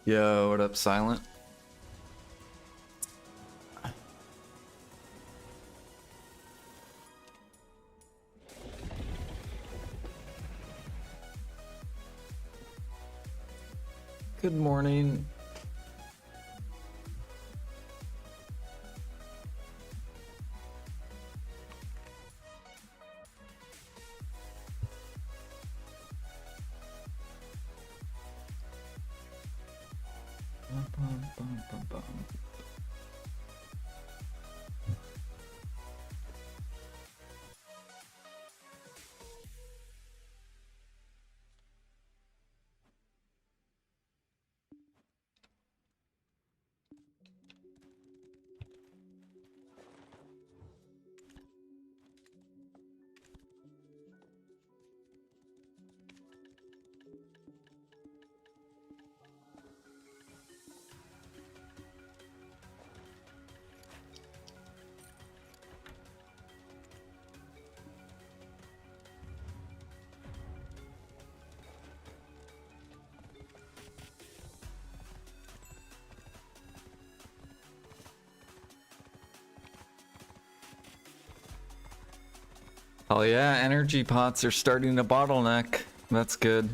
Yo, what up, Silent? Good morning. Oh yeah, energy pots are starting to bottleneck. That's good.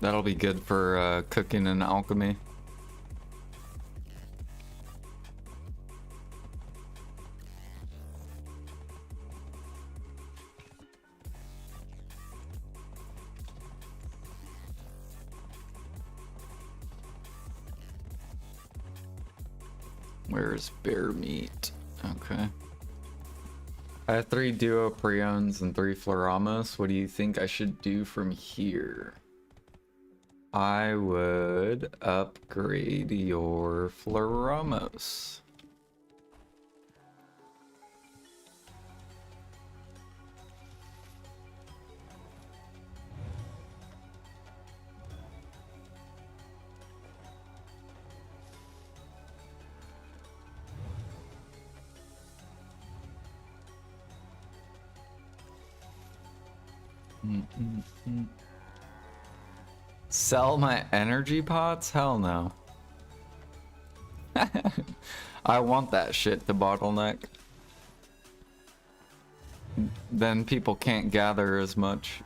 That'll be good for cooking and alchemy. Where's bear meat? Okay. I have 3 duo preones and 3 floramos. What do you think I should do from here? I would upgrade your floramos. Sell my energy pots? Hell no. I want that shit to bottleneck. Then people can't gather as much.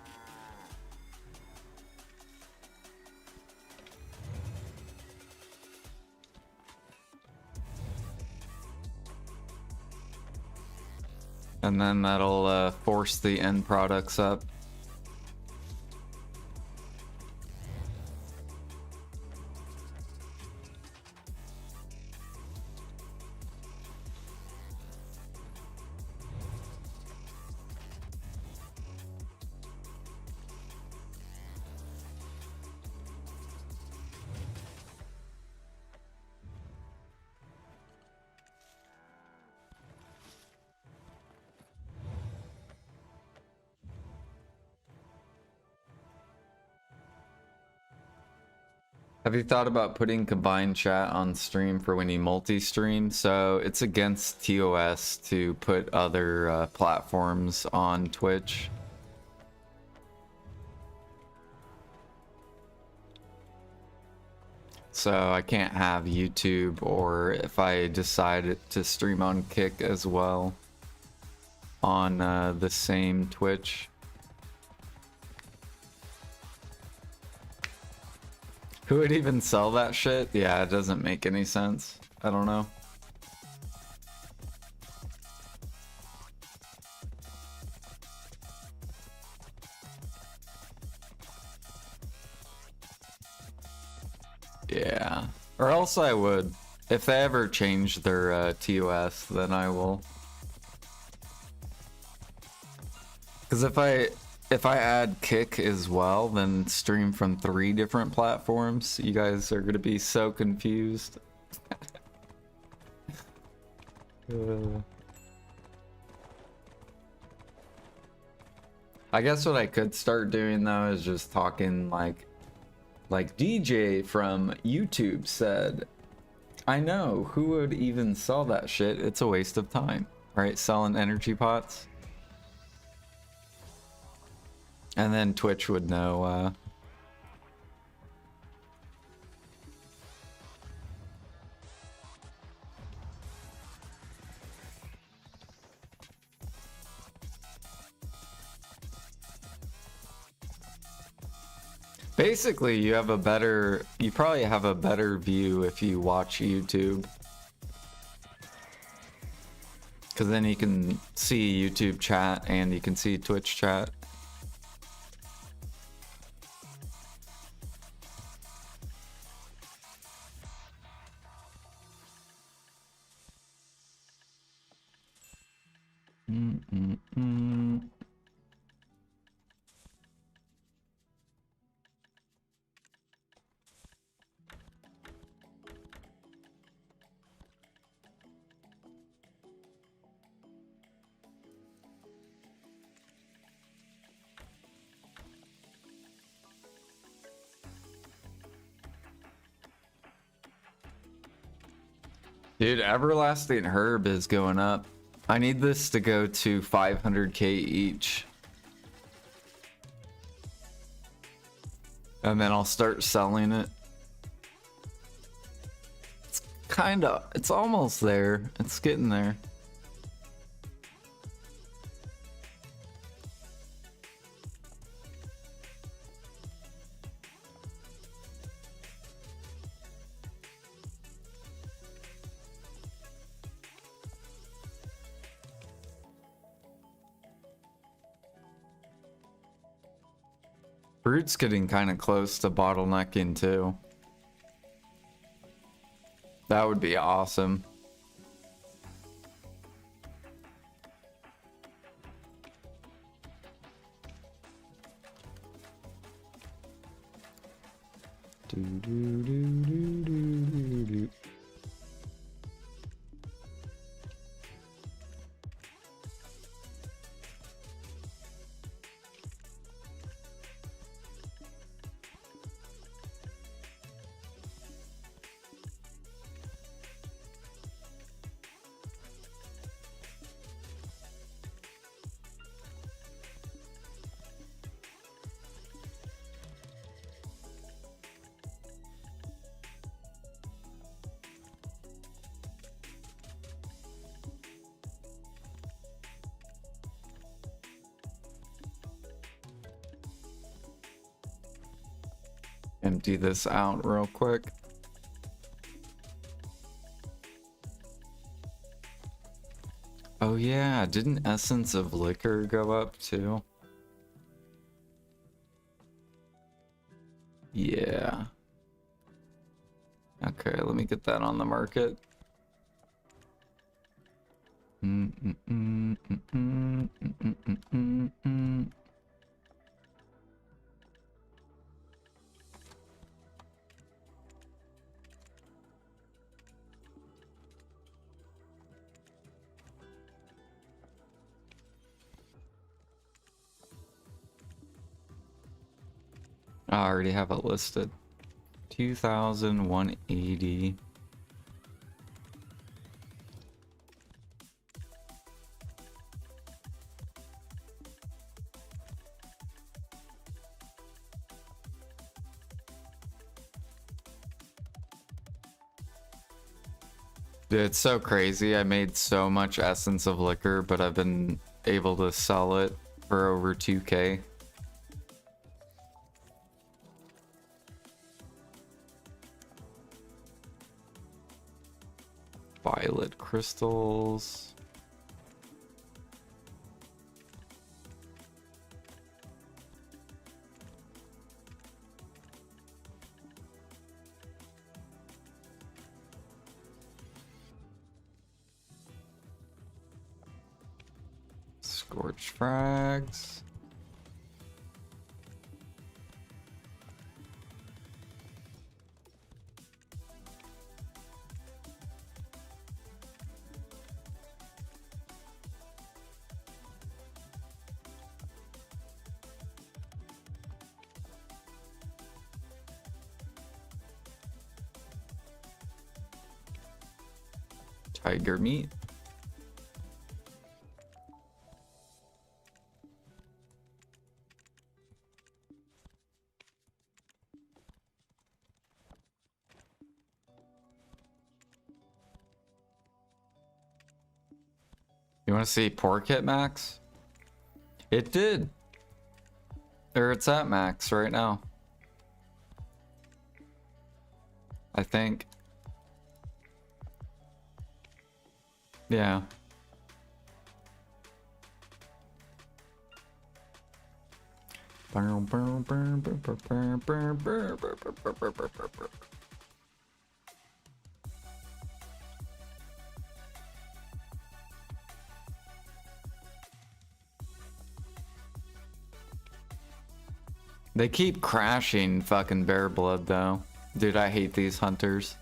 And then that'll force the end products up. Have you thought about putting combined chat on stream for when you multi-stream? So it's against TOS to put other platforms on Twitch. So I can't have YouTube, or if I decide to stream on Kick as well on the same Twitch. Who would even sell that shit? Yeah, it doesn't make any sense. I don't know. Yeah. Or else I would. If they ever change their TOS, then I will. Because if I add Kick as well, then stream from 3 different platforms, you guys are gonna be so confused. I guess what I could start doing though is just talking like DJ from YouTube said, I know, who would even sell that shit? It's a waste of time, right? Selling energy pots. And then Twitch would know Basically, you probably have a better view if you watch YouTube. Because then you can see YouTube chat and you can see Twitch chat. Dude, Everlasting Herb is going up. I need this to go to 500k each. And then I'll start selling it. It's almost there. It's getting there. Fruit's getting kind of close to bottlenecking too. That would be awesome. Empty this out real quick. Oh yeah, didn't Essence of Liquor go up too? Yeah. Okay, let me get that on the market. I already have it listed. 2,180. Dude, it's so crazy. I made so much Essence of Liquor, but I've been able to sell it for over 2k. Violet crystals. Scorch frags. Tiger meat. You want to see pork hit max? It did. Or it's at max right now. I think. Yeah. They keep crashing fucking bear blood though. Dude, I hate these hunters.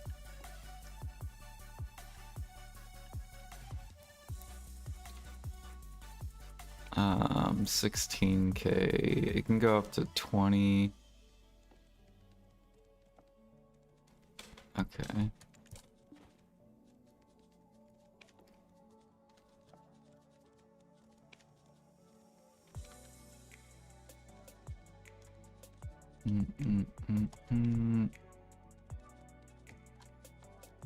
Um, 16k. It can go up to 20. Okay.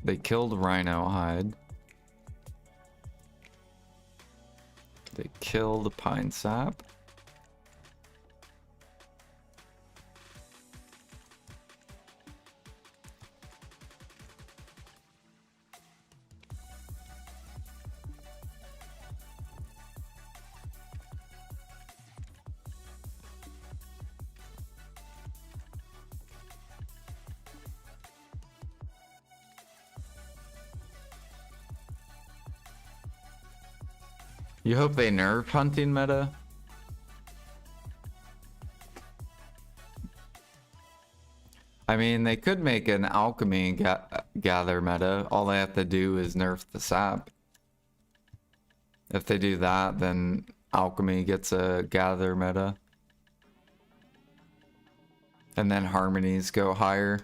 They killed Rhino Hide. They killed Pine Sap. You hope they nerf hunting meta? I mean, they could make an alchemy gather meta. All they have to do is nerf the sap. If they do that, then alchemy gets a gather meta. And then harmonies go higher.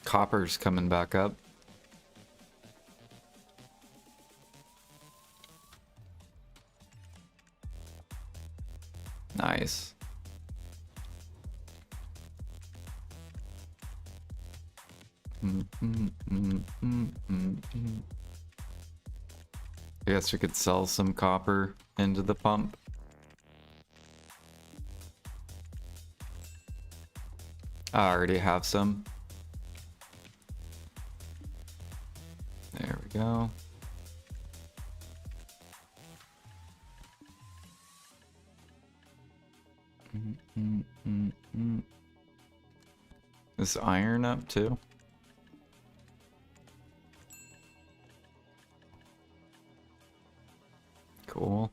Copper's coming back up. Nice. I guess we could sell some copper into the pump. I already have some. There we go. Is iron up too? Cool.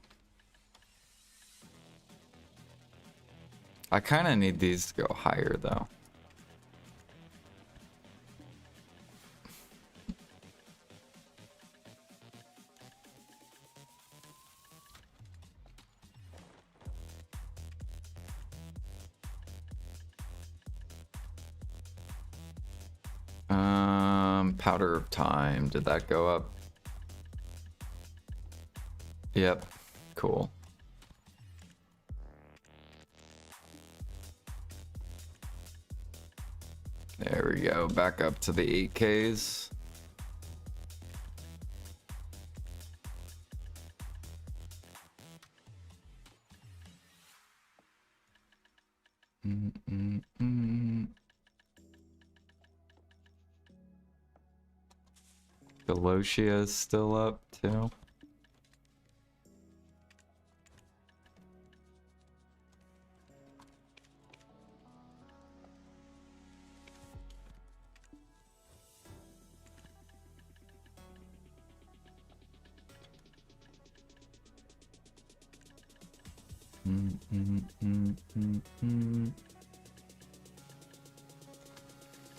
I kind of need these to go higher though. Powder of Time. Did that go up? Yep. Cool. There we go. Back up to the 8Ks. Velocia is still up too.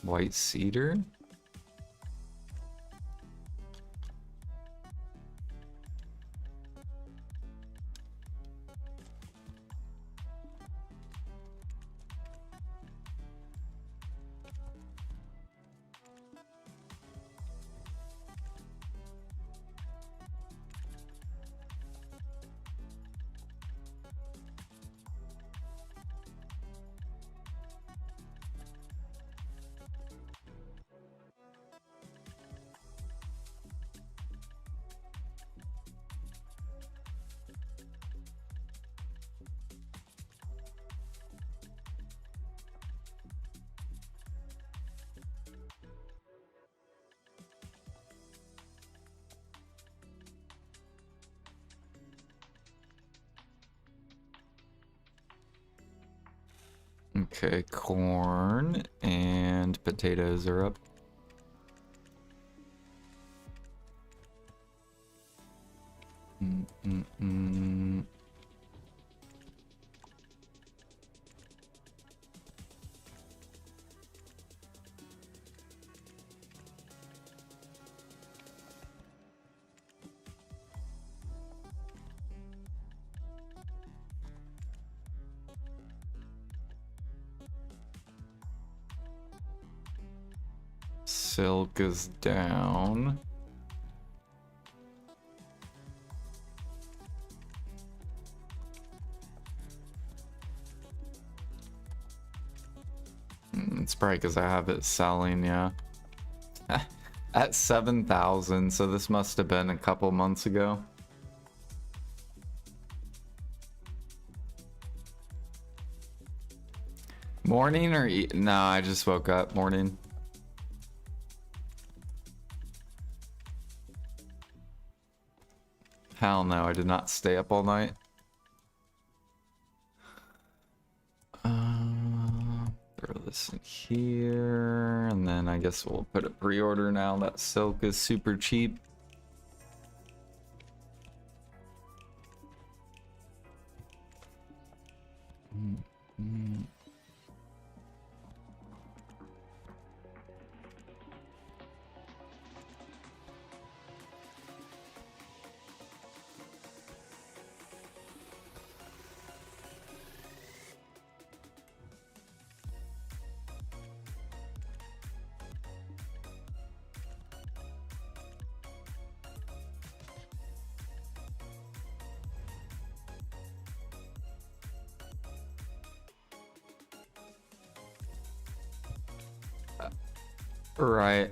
White cedar? Okay, corn and potatoes are up. Silk is down. It's probably because I have it selling, yeah. At 7,000, so this must have been a couple months ago. Morning or no, I just woke up. Morning. Hell no, I did not stay up all night. Throw this in here, and then I guess we'll put a pre-order now that silk is super cheap. Right.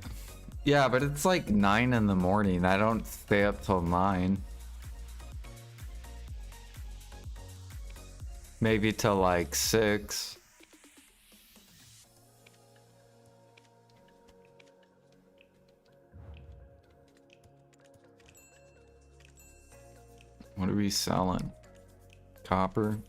Yeah, but it's like 9 in the morning. I don't stay up till 9. Maybe till like 6. What are we selling? Copper?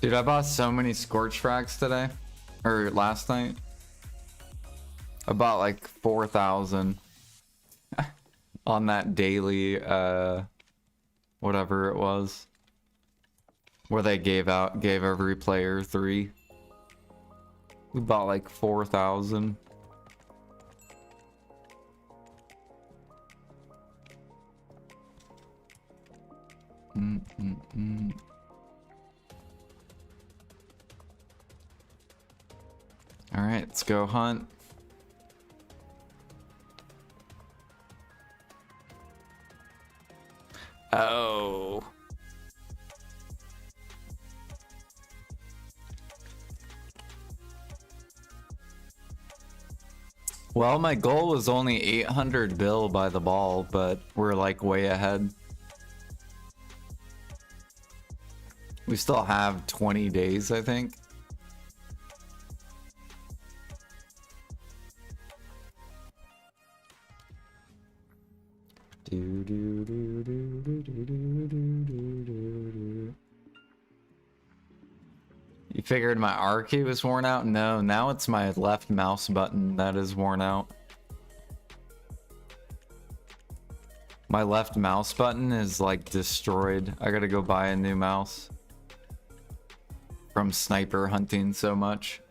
Dude, I bought so many Scorch frags today. Or last night. I bought like 4,000 on that daily, whatever it was. Where they gave every player 3. We bought like 4,000. All right, let's go hunt. Oh. Well, my goal was only 800 bill by the ball, but we're like way ahead. We still have 20 days, I think. You figured my R key was worn out? No, now it's my left mouse button that is worn out. My left mouse button is like destroyed. I gotta go buy a new mouse. From sniper hunting so much.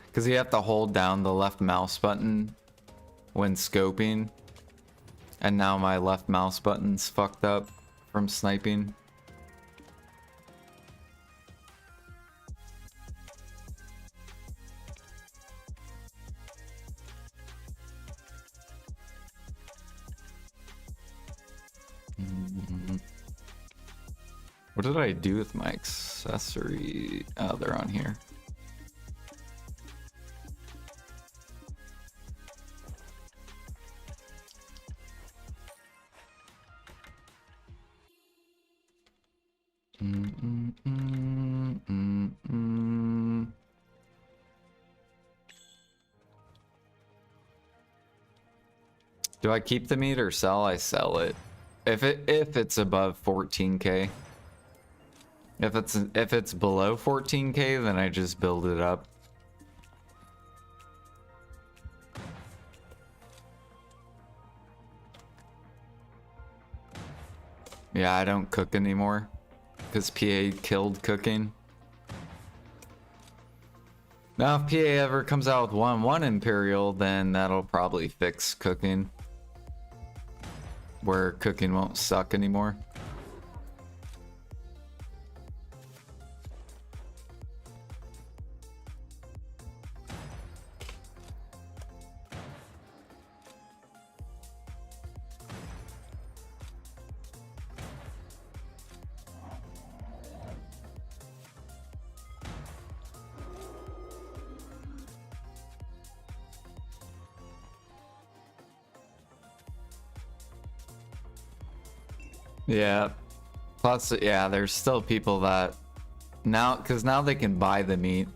Because you have to hold down the left mouse button when scoping. And now my left mouse button's fucked up from sniping. What did I do with my accessory? Oh, they're on here. Do I keep the meat or sell? I sell it. If it's above 14k. If it's below 14k, then I just build it up. Yeah, I don't cook anymore because PA killed cooking. Now, if PA ever comes out with 1-1 Imperial, then that'll probably fix cooking. Where cooking won't suck anymore. Yeah. Plus, yeah, there's still people that now, because now they can buy the meat.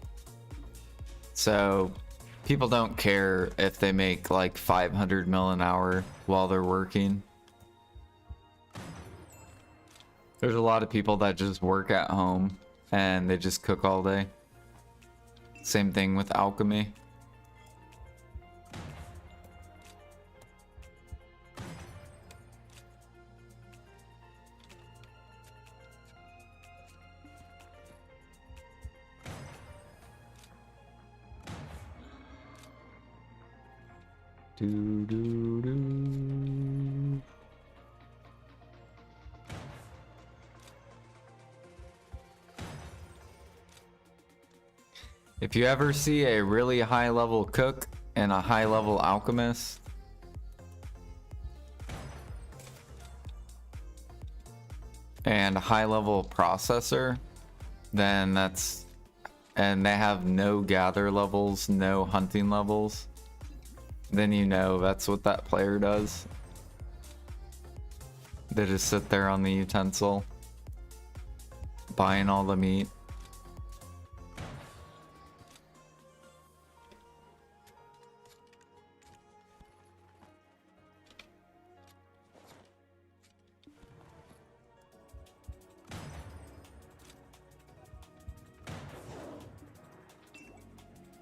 So people don't care if they make like 500 mil an hour while they're working. There's a lot of people that just work at home and they just cook all day. Same thing with alchemy. Do, do, do. If you ever see a really high level cook and a high level alchemist, and a high level processor, then that's, and they have no gather levels, no hunting levels, then you know that's what that player does. They just sit there on the utensil, buying all the meat.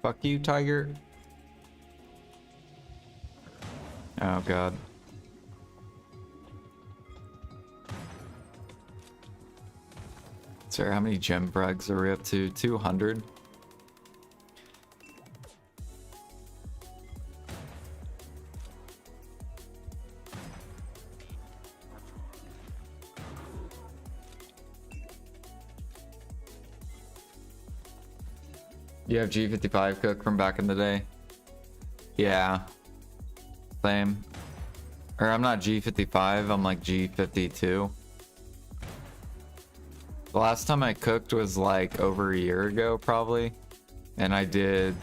Fuck you, tiger. Oh god. Sorry, how many gem brags are we up to? 200? You have G55 cook from back in the day? Yeah. Same. Or I'm not G55, I'm like G52. The last time I cooked was like over a year ago probably. And I did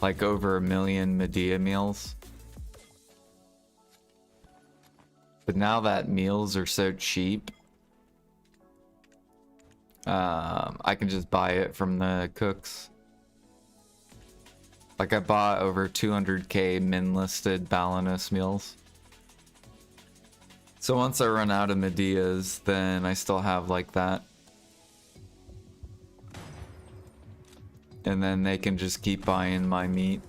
like over 1 million Medea meals. But now that meals are so cheap, I can just buy it from the cooks. Like I bought over 200k min listed Balinus meals. So once I run out of Medeas, then I still have like that. And then they can just keep buying my meat.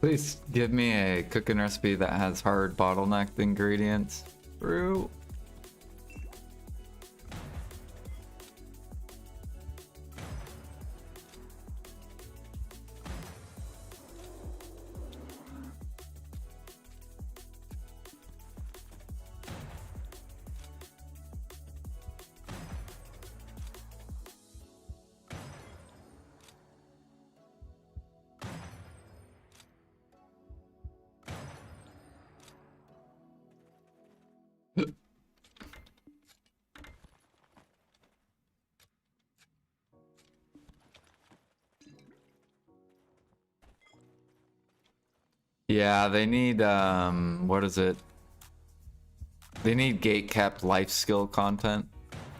Please give me a cooking recipe that has hard bottlenecked ingredients. Fruit. Yeah, they need, what is it? They need gate-kept life skill content.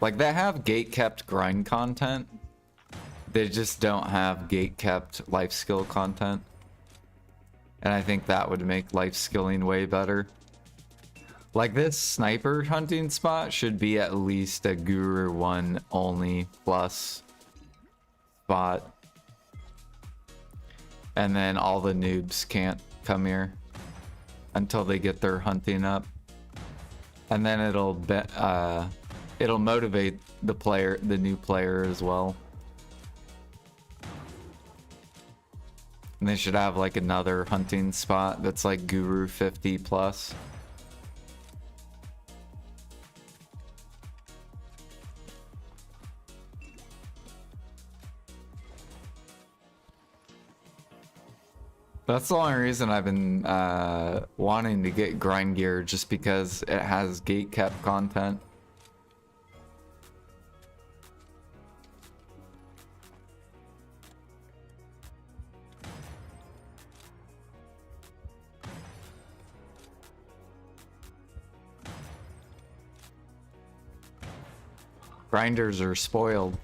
Like, they have gate-kept grind content. They just don't have gate-kept life skill content. And I think that would make life skilling way better. Like, this sniper hunting spot should be at least a Guru 1 only plus spot. And then all the noobs can't come here until they get their hunting up. And then it'll motivate the new player as well. And they should have like another hunting spot that's like Guru 50 plus. That's the only reason I've been wanting to get grind gear, just because it has gate kept content. Grinders are spoiled.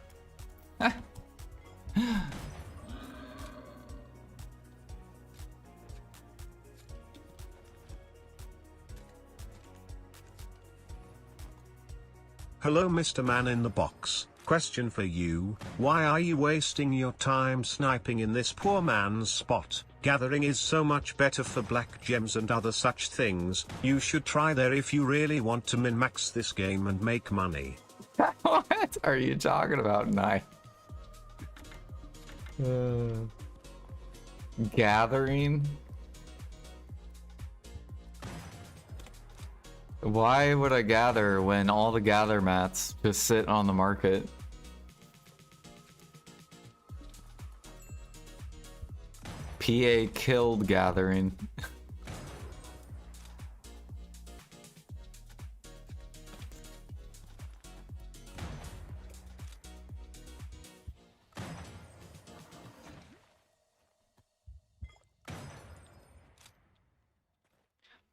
Hello Mr. Man in the Box, question for you, why are you wasting your time sniping in this poor man's spot? Gathering is so much better for black gems and other such things, you should try there if you really want to min-max this game and make money. What are you talking about, Nye? Gathering? Why would I gather when all the gather mats just sit on the market? PA killed gathering.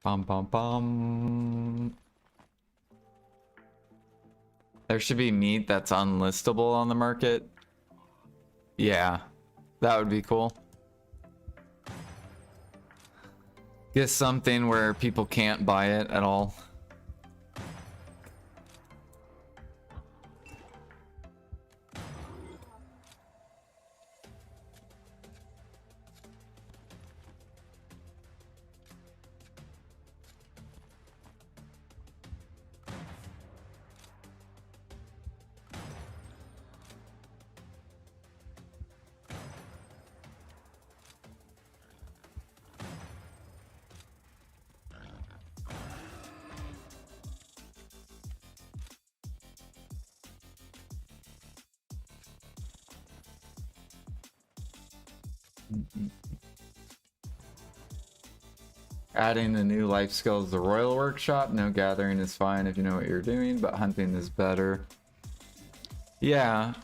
Bum bum bum. There should be meat that's unlistable on the market. Yeah, that would be cool. Get something where people can't buy it at all. Adding the new life skills, the Royal Workshop. No, gathering is fine if you know what you're doing, but hunting is better. Yeah,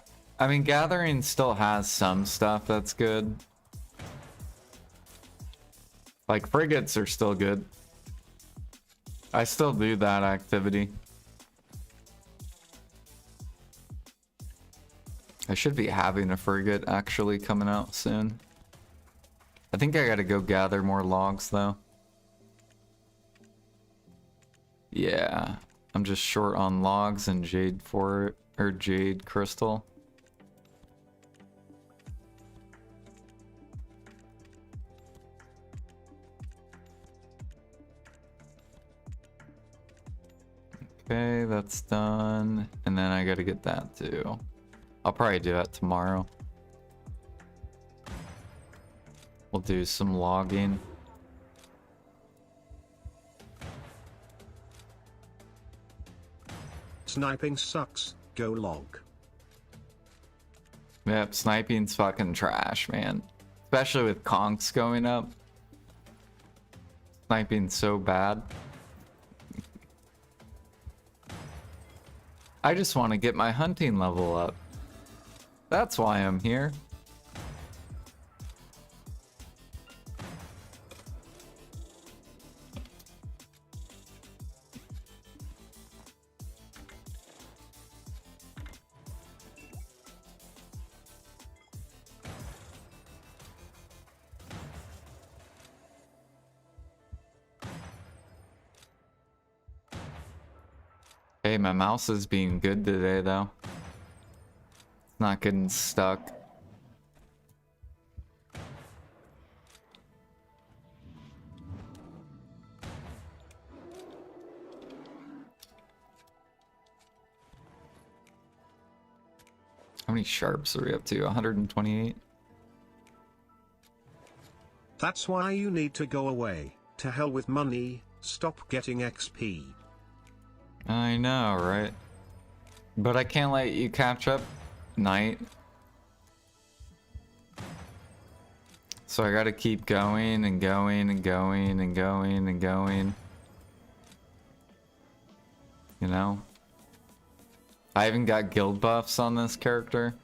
I mean, gathering still has some stuff that's good. Like, frigates are still good. I still do that activity. I should be having a frigate actually coming out soon. I think I gotta go gather more logs though. Yeah, I'm just short on logs and jade crystal. Okay, that's done. And then I gotta get that too. I'll probably do that tomorrow. We'll do some logging. Sniping sucks, go log. Yep, sniping's fucking trash, man. Especially with conks going up. Sniping's so bad. I just want to get my hunting level up. That's why I'm here. Hey, my mouse is being good today, though. It's not getting stuck. How many sharps are we up to? 128? That's why you need to go away. To hell with money, stop getting XP. I know, right? But I can't let you catch up, Knight. So I gotta keep going and going and going and going and going. You know? I even got guild buffs on this character.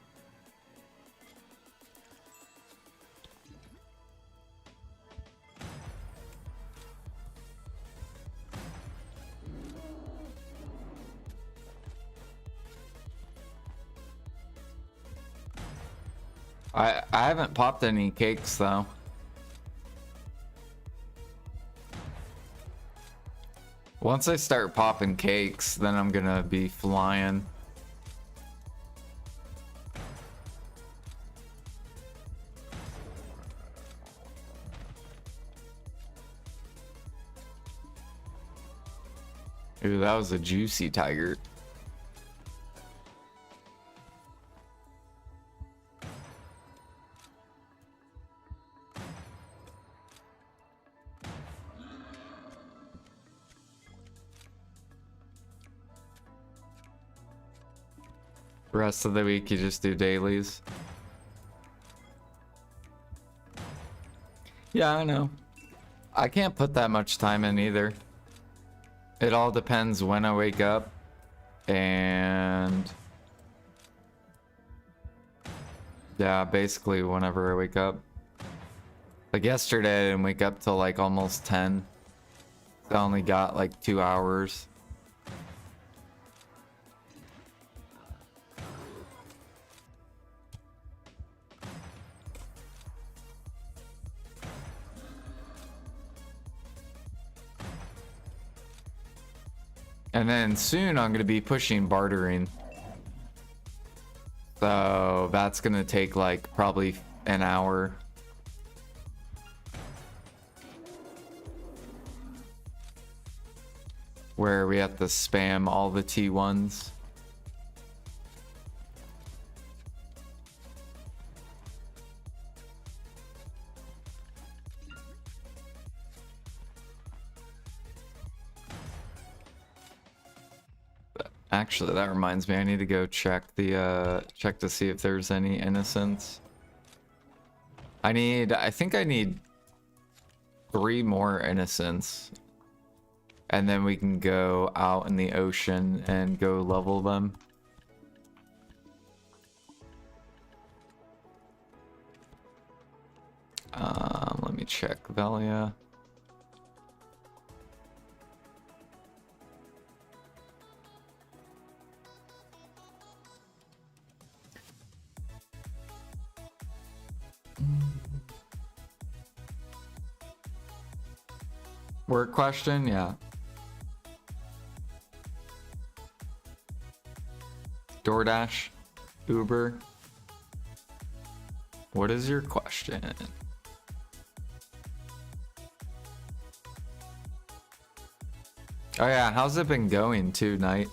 I haven't popped any cakes though. Once I start popping cakes, then I'm gonna be flying. Ooh, that was a juicy tiger. Rest of the week you just do dailies. Yeah, I know. I can't put that much time in either. It all depends when I wake up and yeah, basically whenever I wake up. Like yesterday I didn't wake up till like almost 10. I only got like 2 hours. And then soon I'm going to be pushing bartering. So that's going to take like probably an hour. Where we have to spam all the T1s. Actually, that reminds me, I need to go check the check to see if there's any innocents. I think I need 3 more innocents. And then we can go out in the ocean and go level them. Let me check Velia. Work question? Yeah. DoorDash? Uber? What is your question? Oh yeah, how's it been going too, Knight?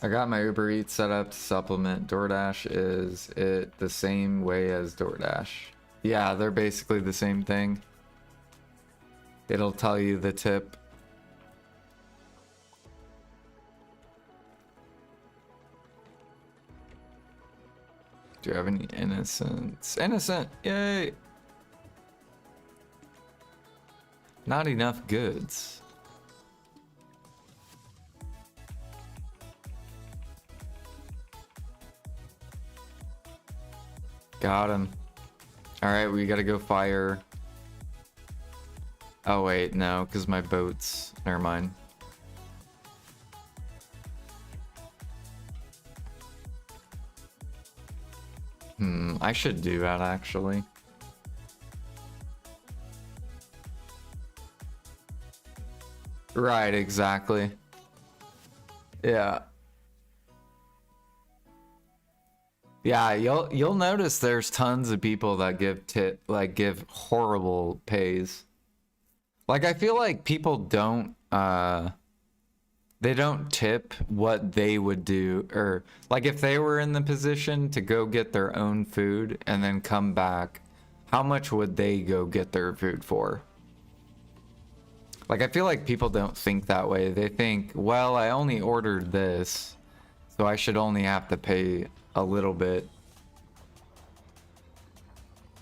I got my Uber Eats set up to supplement DoorDash. Is it the same way as DoorDash? Yeah, they're basically the same thing. It'll tell you the tip. Do you have any innocents? Innocent! Yay! Not enough goods. Got him. Alright, we gotta go fire. Oh wait, no, because my boats. Never mind. I should do that actually. Right, exactly. Yeah. Yeah, you'll notice there's tons of people that give horrible pays. Like I feel like people don't they don't tip what they would do, or like if they were in the position to go get their own food and then come back, how much would they go get their food for? Like I feel like people don't think that way. They think, well, I only ordered this, so I should only have to pay a little bit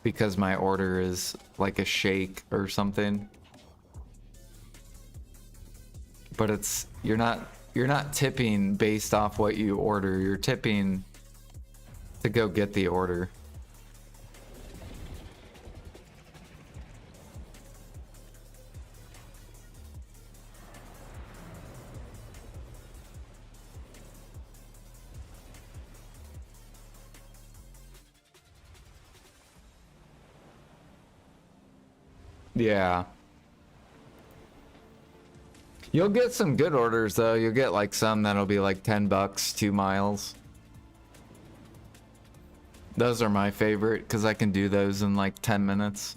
because my order is like a shake or something. But it's you're not tipping based off what you order. You're tipping to go get the order. Yeah. You'll get some good orders though. You'll get like some that'll be like 10 bucks, 2 miles. Those are my favorite because I can do those in like 10 minutes.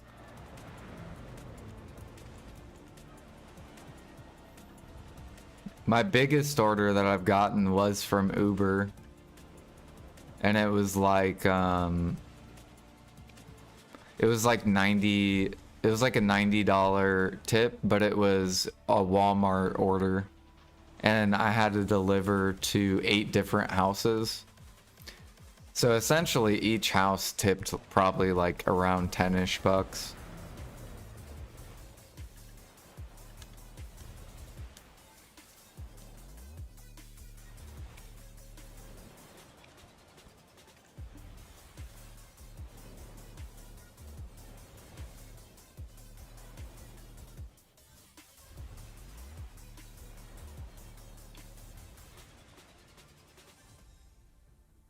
My biggest order that I've gotten was from Uber. And it was like a $90 tip, but it was a Walmart order. And I had to deliver to 8 different houses. So essentially each house tipped probably like around 10-ish bucks.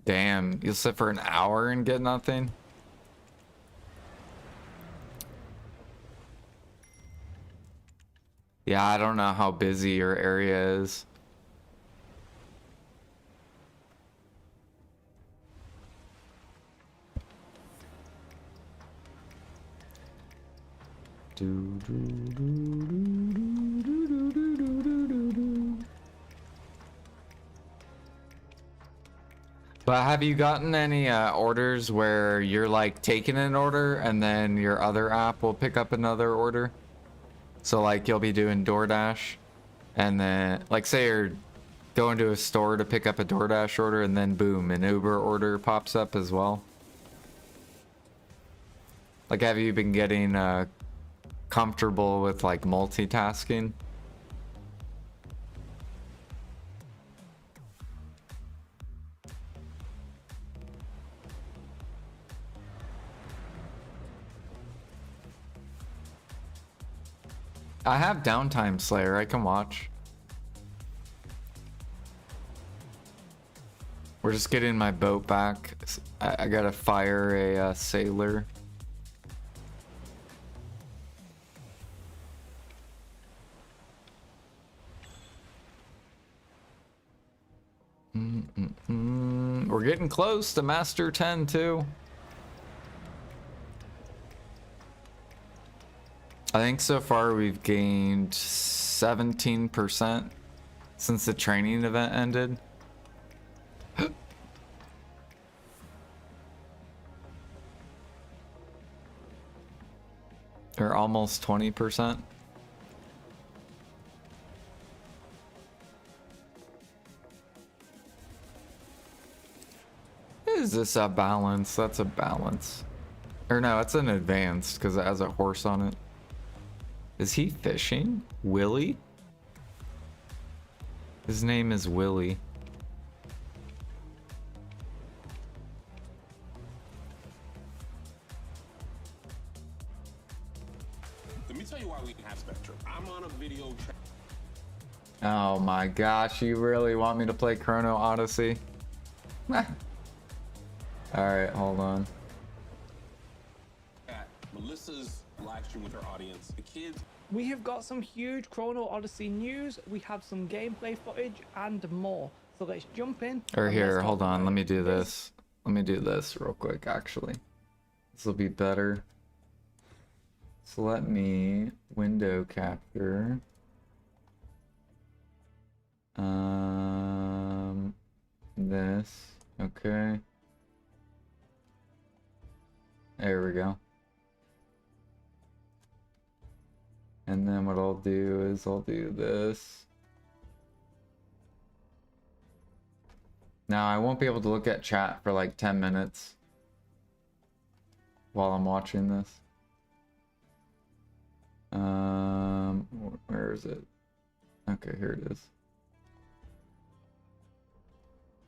Damn, you'll sit for an hour and get nothing? Yeah, I don't know how busy your area is. But have you gotten any orders where you're like taking an order and then your other app will pick up another order? So like you'll be doing DoorDash and then like say you're going to a store to pick up a DoorDash order and then boom, an Uber order pops up as well. Like have you been getting comfortable with like multitasking? I have Downtime Slayer, I can watch. We're just getting my boat back. I gotta fire a sailor. We're getting close to Master 10 too. I think so far we've gained 17% since the training event ended. Or almost 20%. Is this a balance? That's a balance. Or no, it's an advanced because it has a horse on it. Is he fishing? Willie? His name is Willie. Let me tell you why we have Spectrum. I'm on a video track. Oh my gosh, you really want me to play Chrono Odyssey? All right, hold on. At Melissa's live stream with her audience, the kids. We have got some huge Chrono Odyssey news. We have some gameplay footage and more. So let's jump in. Or and here, let's hold talk on. about Let me it. do this. Let me do this real quick, actually. This will be better. So let me window capture. This. Okay. There we go. And then what I'll do is I'll do this. Now I won't be able to look at chat for like 10 minutes while I'm watching this. Where is it? Okay, here it is.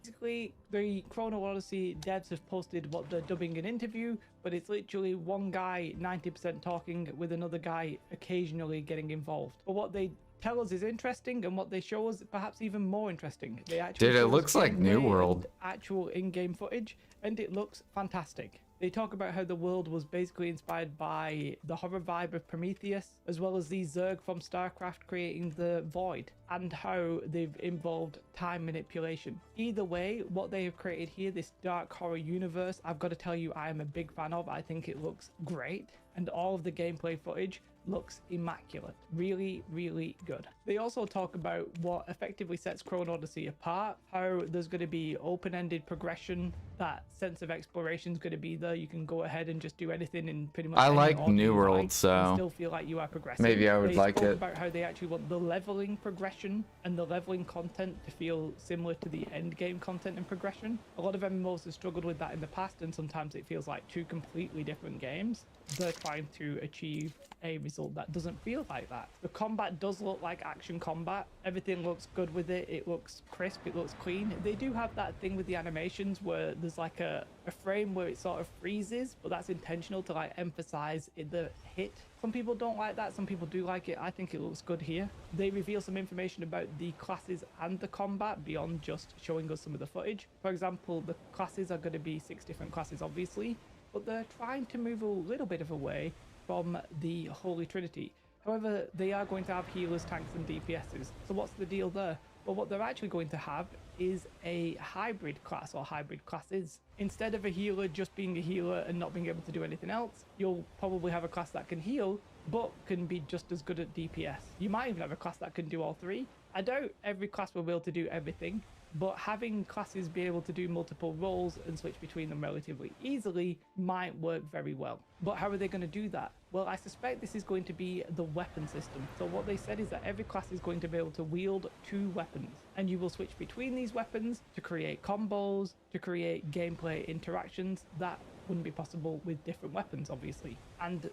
Basically, the Chrono Odyssey devs have posted what they're dubbing an interview, but it's literally one guy 90% talking with another guy occasionally getting involved. But what they tell us is interesting, and what they show us perhaps even more interesting. They actually Dude, it show us looks like New gameplay World. and actual in-game footage, and it looks fantastic. They talk about how the world was basically inspired by the horror vibe of Prometheus, as well as the Zerg from StarCraft creating the Void, and how they've involved time manipulation. Either way, what they have created here, this dark horror universe, I've got to tell you, I am a big fan of. I think it looks great, and all of the gameplay footage looks immaculate. Really, really good. They also talk about what effectively sets Chrono Odyssey apart, how there's going to be open-ended progression, that sense of exploration is going to be there. You can go ahead and just do anything in pretty much I any like order New you World, like, and so still feel like you are progressing. maybe I would They like spoke it. about how they actually want the leveling progression and the leveling content to feel similar to the end game content and progression. A lot of MMOs have struggled with that in the past, and sometimes it feels like two completely different games. They're trying to achieve a result that doesn't feel like that. The combat does look like action combat. Everything looks good with it. It looks crisp. It looks clean. They do have that thing with the animations where there's like a frame where it sort of freezes, but that's intentional to like emphasize the hit. Some people don't like that. Some people do like it. I think it looks good here. They reveal some information about the classes and the combat beyond just showing us some of the footage. For example, the classes are going to be 6 different classes, obviously, but they're trying to move a little bit of away from the Holy Trinity. However, they are going to have healers, tanks, and DPSs. So what's the deal there? Well, what they're actually going to have is a hybrid class or hybrid classes. Instead of a healer just being a healer and not being able to do anything else, you'll probably have a class that can heal, but can be just as good at DPS. You might even have a class that can do all 3. I doubt every class will be able to do everything, but having classes be able to do multiple roles and switch between them relatively easily might work very well. But how are they going to do that? Well, I suspect this is going to be the weapon system. So what they said is that every class is going to be able to wield 2 weapons, and you will switch between these weapons to create combos, to create gameplay interactions that wouldn't be possible with different weapons, obviously. And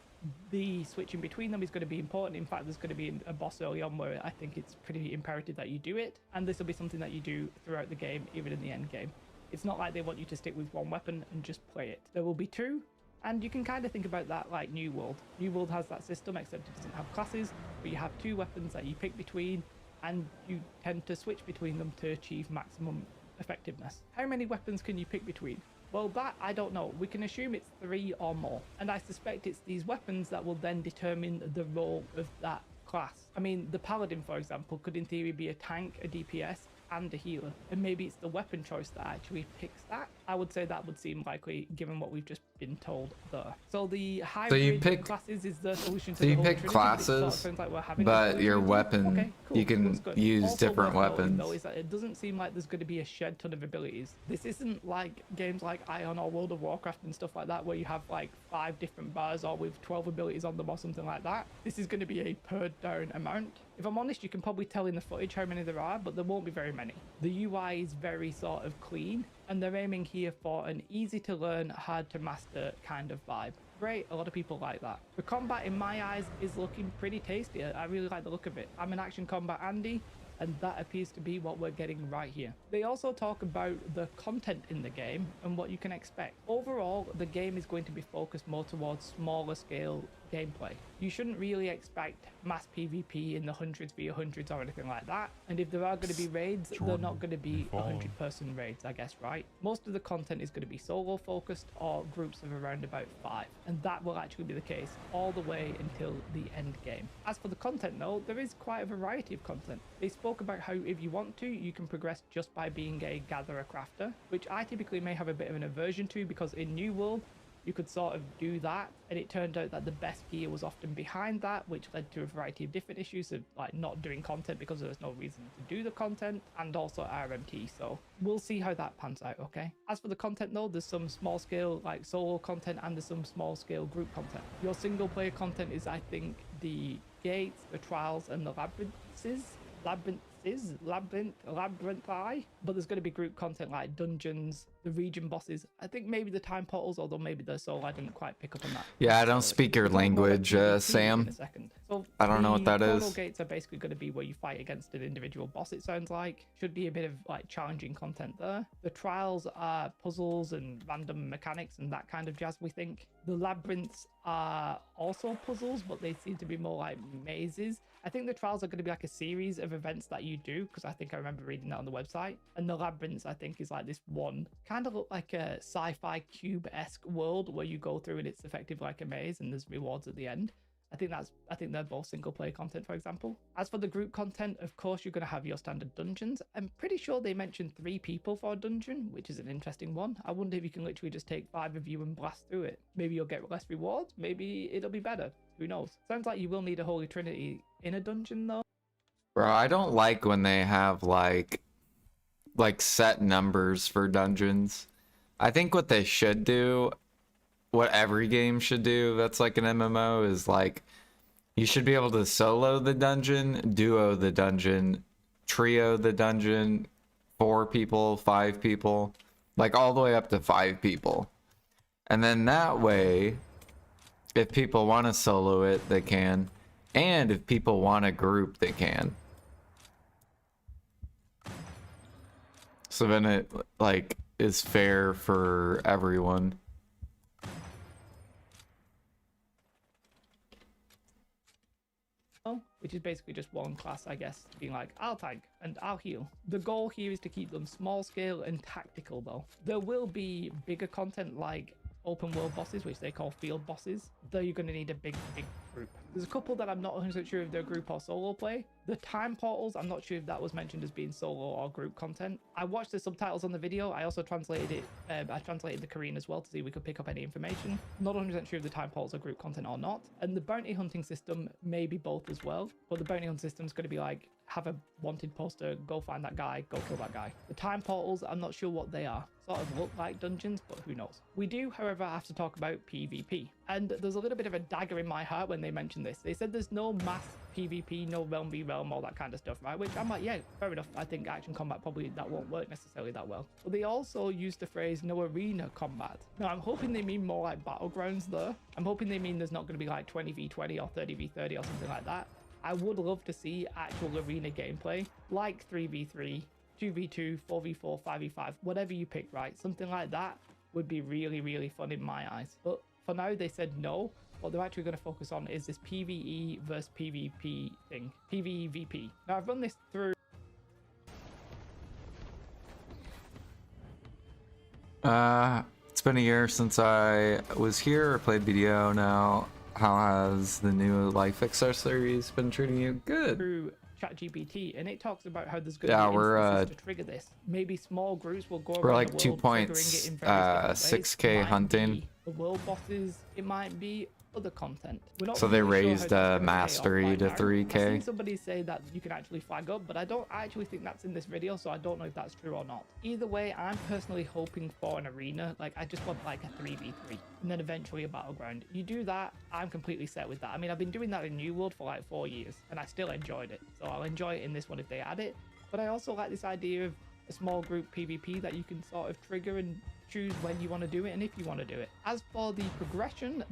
the switching between them is going to be important. In fact, there's going to be a boss early on where I think it's pretty imperative that you do it, and this will be something that you do throughout the game, even in the end game. It's not like they want you to stick with one weapon and just play it. There will be 2, and you can kind of think about that like New World. New World has that system, except it doesn't have classes, but you have 2 weapons that you pick between, and you tend to switch between them to achieve maximum effectiveness. How many weapons can you pick between? Well, that I don't know. We can assume it's 3 or more, and I suspect it's these weapons that will then determine the role of that class. I mean, the Paladin, for example, could in theory be a tank, a DPS, and a healer, and maybe it's the weapon choice that actually picks that. I would say that would seem likely given what we've just been told there. So the hybrid classes is the solution to so the you Holy pick Trinity, classes, like we're having but your weapon, okay, cool. you can Looks good. use Also different worth noting, weapons. though, is that it doesn't seem like there's going to be a shed ton of abilities. This isn't like games like Ion or World of Warcraft and stuff like that, where you have like 5 different bars or with 12 abilities on them or something like that. This is going to be a pared down amount. If I'm honest, you can probably tell in the footage how many there are, but there won't be very many. The UI is very sort of clean, and they're aiming here for an easy to learn, hard to master kind of vibe. Great, a lot of people like that. The combat in my eyes is looking pretty tasty. I really like the look of it. I'm an action combat Andy, and that appears to be what we're getting right here. They also talk about the content in the game and what you can expect. Overall, the game is going to be focused more towards smaller scale gameplay. You shouldn't really expect mass PvP in the hundreds v hundreds or anything like that. And if there are going to be raids, they're not going to be 100-person raids, I guess, right? Most of the content is going to be solo focused or groups of around about 5. And that will actually be the case all the way until the end game. As for the content though, there is quite a variety of content. They spoke about how if you want to, you can progress just by being a gatherer crafter, which I typically may have a bit of an aversion to, because in New World, you could sort of do that, and it turned out that the best gear was often behind that, which led to a variety of different issues of like not doing content because there was no reason to do the content, and also RMT. So we'll see how that pans out. Okay, as for the content though, there's some small scale like solo content and there's some small scale group content. Your single player content is, I think, the gates, the trials, and the labyrinthi, but there's going to be group content like dungeons, the region bosses, I think maybe the time portals, although maybe they're soul. I didn't quite pick up on that. Yeah, I don't speak your language, Sam. So I don't know what that is. portal gates are basically going to be where you fight against an individual boss, it sounds like. Should be a bit of like challenging content there. The trials are puzzles and random mechanics and that kind of jazz, we think. The labyrinths are also puzzles, but they seem to be more like mazes. I think the trials are going to be like a series of events that you do, because I think I remember reading that on the website. And the labyrinths, I think, is like this one kind of look like a sci-fi cube-esque world where you go through and it's effective like a maze and there's rewards at the end. I think they're both single player content, for example. As for the group content, of course, you're going to have your standard dungeons. I'm pretty sure they mentioned 3 people for a dungeon, which is an interesting one. I wonder if you can literally just take 5 of you and blast through it. Maybe you'll get less rewards. Maybe it'll be better. Who knows? Sounds like you will need a Holy Trinity in a dungeon though. Bro, I don't like when they have like set numbers for dungeons. I think what they should do, what every game should do that's like an MMO, is like you should be able to solo the dungeon, duo the dungeon, trio the dungeon, 4 people, 5 people, like all the way up to 5 people. And then that way, if people want to solo it, they can. And if people want a group, they can. So then it like is fair for everyone. Which is basically just one class, I guess, being like, I'll tank and I'll heal. The goal here is to keep them small scale and tactical though. There will be bigger content like open world bosses, which they call field bosses, though you're going to need a big group. There's a couple that I'm not 100% sure if they're group or solo play. The time portals, I'm not sure if that was mentioned as being solo or group content. I watched the subtitles on the video. I also translated it. I translated the Korean as well to see if we could pick up any information. Not 100% sure if the time portals are group content or not. And the bounty hunting system may be both as well, but the bounty hunting system is going to be like, have a wanted poster, go find that guy, go kill that guy. The time portals, I'm not sure what they are. Sort of look like dungeons, but who knows. We do, however, have to talk about PvP. And there's a little bit of a dagger in my heart when they mention this. They said there's no mass PvP, no realm v realm, all that kind of stuff, right? Which I'm like, yeah, fair enough. I think action combat probably that won't work necessarily that well. But they also use the phrase no arena combat. Now, I'm hoping they mean more like battlegrounds there. I'm hoping they mean there's not going to be like 20v20 or 30v30 or something like that. I would love to see actual arena gameplay, like 3v3, 2v2, 4v4, 5v5, whatever you pick, right? Something like that would be really, really fun in my eyes. But for now, they said no. What they're actually going to focus on is this PvE versus PvP thing, PvVP. Now, I've run this through. It's been a year since I was here or played BDO now. How has the new Life XR series been treating you? Good. Through ChatGPT, and it talks about how there's going to be instances to trigger this. Maybe small groups will go around we're like the 2 world points, triggering it in various different 6K ways. It might hunting. be the world bosses, it might be other content. We're not So they really sure raised how that's gonna mastery pay to off right now. 3K. I've seen somebody say that you can actually flag up, but I don't actually think that's in this video, so I don't know if that's true or not. Either way, I'm personally hoping for an arena. Like, I just want like a 3v3 and then eventually a battleground. You do that, I'm completely set with that. I mean, I've been doing that in New World for like 4 years and I still enjoyed it, so I'll enjoy it in this one if they add it. But I also like this idea of a small group PvP that you can sort of trigger and choose when you want to do it and if you want to do it. As for the progression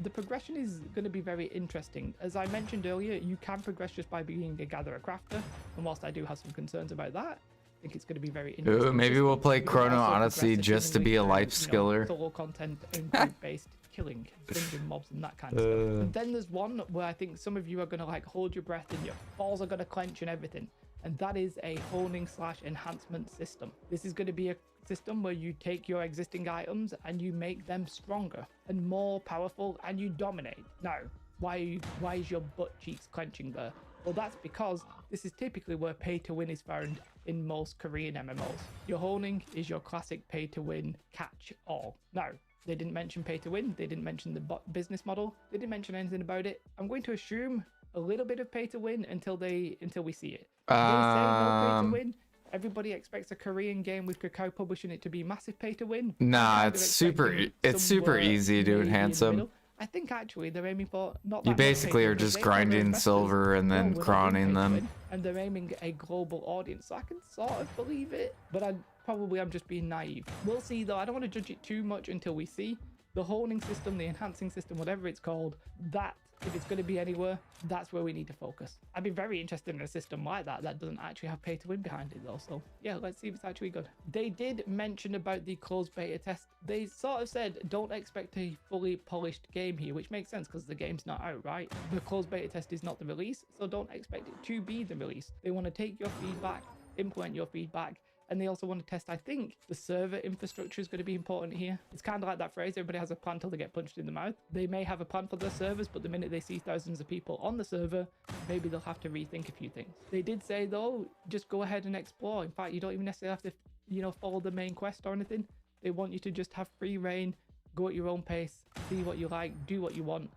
is going to be very interesting. As I mentioned earlier, you can progress just by being a gatherer crafter, and whilst I do have some concerns about that, I think it's going to be very interesting. Ooh, maybe we'll play You can Chrono also Odyssey progress just to be a assumingly life through, skiller. Solo content and group-based killing, binging mobs and that kind of stuff. And then there's one where I think some of you are going to like hold your breath and your balls are going to clench and everything. And that is a honing / enhancement system. This is going to be a system where you take your existing items and you make them stronger and more powerful and you dominate. Now, why is your butt cheeks clenching there? Well, that's because this is typically where pay to win is found in most Korean MMOs. Your honing is your classic pay to win catch all. Now, they didn't mention pay to win. They didn't mention the business model. They didn't mention anything about it. I'm going to assume a little bit of pay to win until we see it. They say no pay to win. Everybody expects a Korean game with Kakao publishing it to be massive pay to win. Nah, it's super easy to enhance them. I think actually they're aiming for not. You basically are just grinding silver and then crowning them. And they're aiming at a global audience, so I can sort of believe it. But I'm just being naive. We'll see though. I don't want to judge it too much until we see the honing system, the enhancing system, whatever it's called. That if it's going to be anywhere, that's where we need to focus. I'd be very interested in a system like that doesn't actually have pay to win behind it though. So yeah, let's see if it's actually good. They did mention about the closed beta test. They sort of said don't expect a fully polished game here, which makes sense because the game's not out, right? The closed beta test is not the release, so don't expect it to be the release. They want to take your feedback, implement your feedback, and they also want to test, I think, the server infrastructure is going to be important here. It's kind of like that phrase, everybody has a plan till they get punched in the mouth. They may have a plan for their servers, but the minute they see thousands of people on the server, maybe they'll have to rethink a few things. They did say, though, just go ahead and explore. In fact, you don't even necessarily have to, follow the main quest or anything. They want you to just have free reign, go at your own pace, see what you like, do what you want,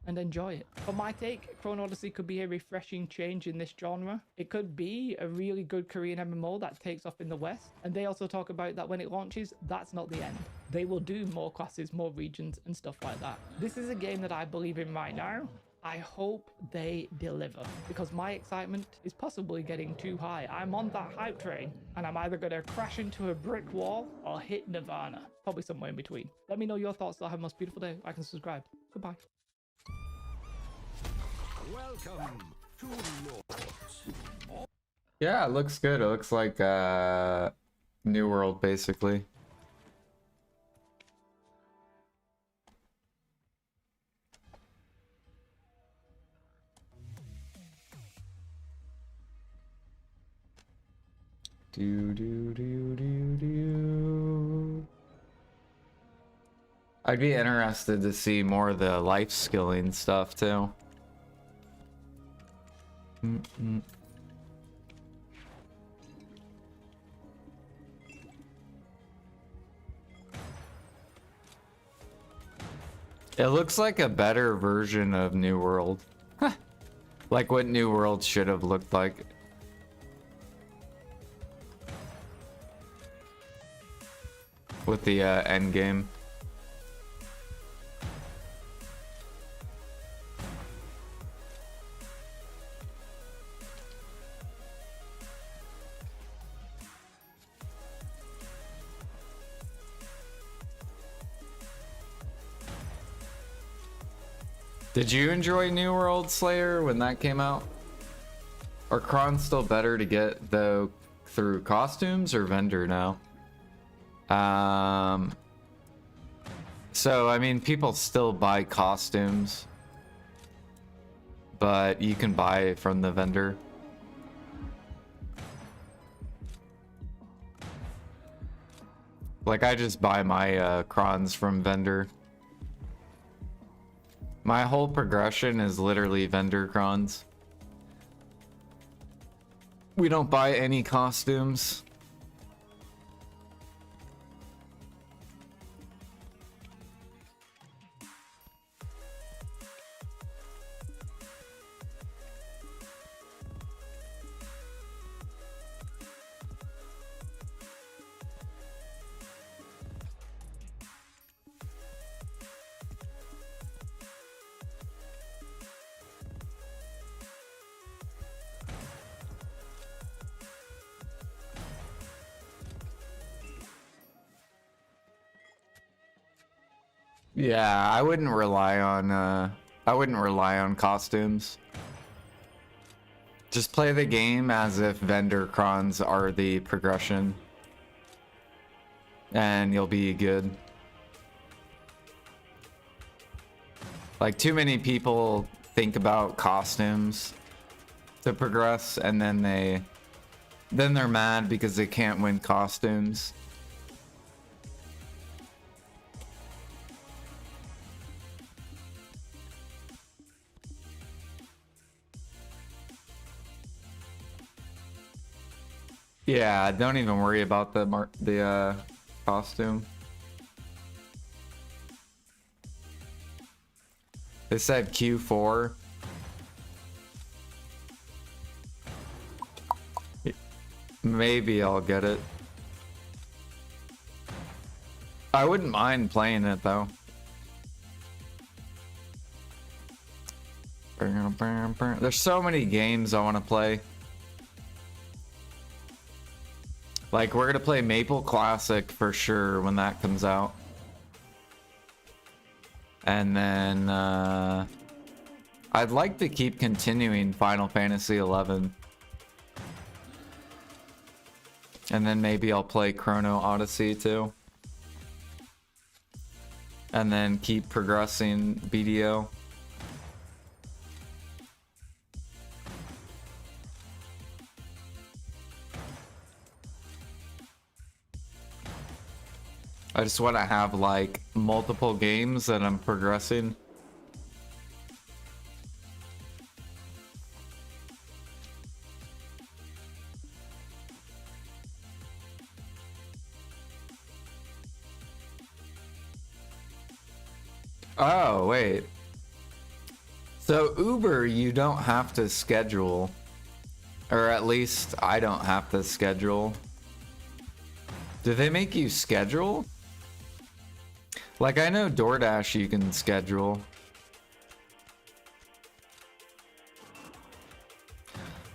and enjoy it. For my take, Chrono Odyssey could be a refreshing change in this genre. It could be a really good Korean MMO that takes off in the West. And they also talk about that when it launches, that's not the end. They will do more classes, more regions, and stuff like that. This is a game that I believe in right now. I hope they deliver because my excitement is possibly getting too high. I'm on that hype train and I'm either going to crash into a brick wall or hit Nirvana. Probably somewhere in between. Let me know your thoughts. Have a most beautiful day. Like and subscribe. Goodbye. Welcome to Lords. Yeah, it looks good. It looks like New World, basically. I'd be interested to see more of the life skilling stuff too. It looks like a better version of New World. Like what New World should have looked like. With the end game. Did you enjoy New World Slayer when that came out? Are crons still better to get though through costumes or vendor now? So I mean people still buy costumes, but you can buy it from the vendor. Like I just buy my crons from vendor. My whole progression is literally vendor crons. We don't buy any costumes. Yeah, I wouldn't rely on costumes. Just play the game as if vendor crons are the progression. And you'll be good. Like, too many people think about costumes to progress, and then they're mad because they can't win costumes. Yeah, don't even worry about the costume. They said Q4. Maybe I'll get it. I wouldn't mind playing it though. There's so many games I want to play. Like, we're gonna play Maple Classic for sure when that comes out. And then I'd like to keep continuing Final Fantasy 11. And then maybe I'll play Chrono Odyssey too. And then keep progressing BDO. I just want to have like multiple games that I'm progressing. Oh, wait. So Uber, you don't have to schedule, or at least I don't have to schedule. Do they make you schedule? Like, I know DoorDash you can schedule.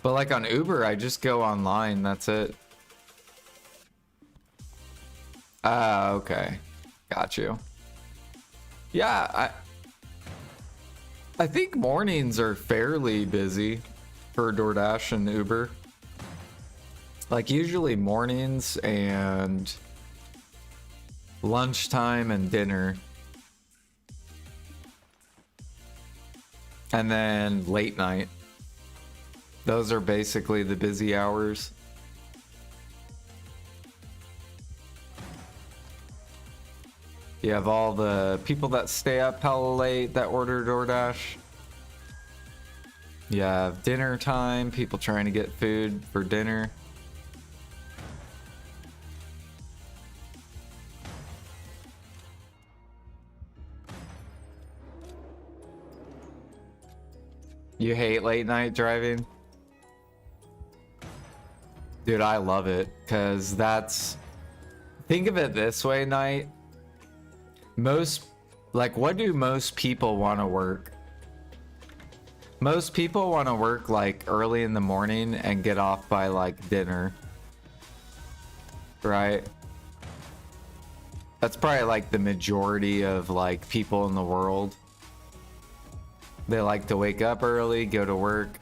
But like on Uber, I just go online, that's it. Ah, okay. Got you. Yeah, I think mornings are fairly busy for DoorDash and Uber. Like, usually mornings and lunchtime and dinner. And then late night. Those are basically the busy hours. You have all the people that stay up hella late that order DoorDash. You have dinner time, people trying to get food for dinner. You hate late night driving? Dude, I love it, because that's... Think of it this way, Knight. What do most people want to work? Most people want to work like early in the morning and get off by like dinner. Right? That's probably like the majority of like people in the world. They like to wake up early, go to work.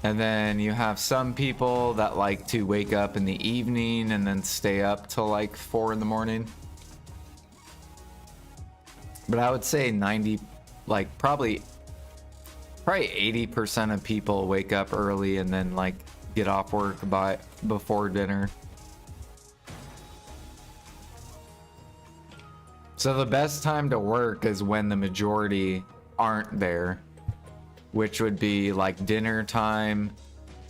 And then you have some people that like to wake up in the evening and then stay up till like 4 in the morning. But I would say probably 80% of people wake up early and then like get off work before dinner. So the best time to work is when the majority aren't there, which would be like dinner time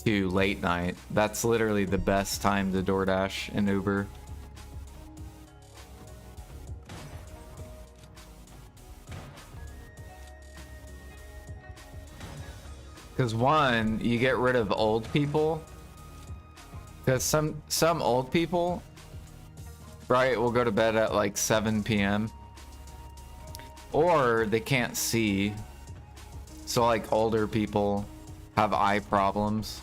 to late night. That's literally the best time to DoorDash and Uber. Because one, you get rid of old people. Because some old people, right, will go to bed at like 7 p.m. Or they can't see. So like older people have eye problems.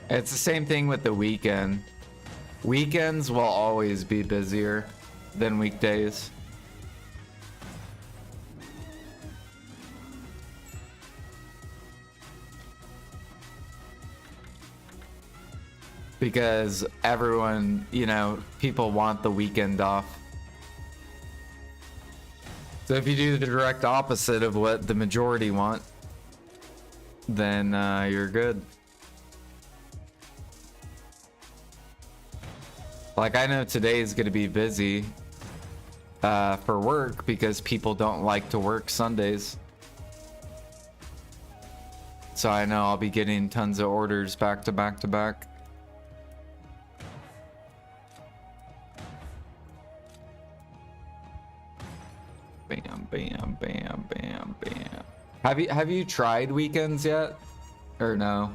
It's the same thing with the weekend. Weekends will always be busier than weekdays. because everyone, you know, people want the weekend off. So if you do the direct opposite of what the majority want, then you're good. Like, I know today is going to be busy for work because people don't like to work Sundays. So I know I'll be getting tons of orders back to back to back. Bam, bam, bam, bam, bam. Have you tried weekends yet? Or no?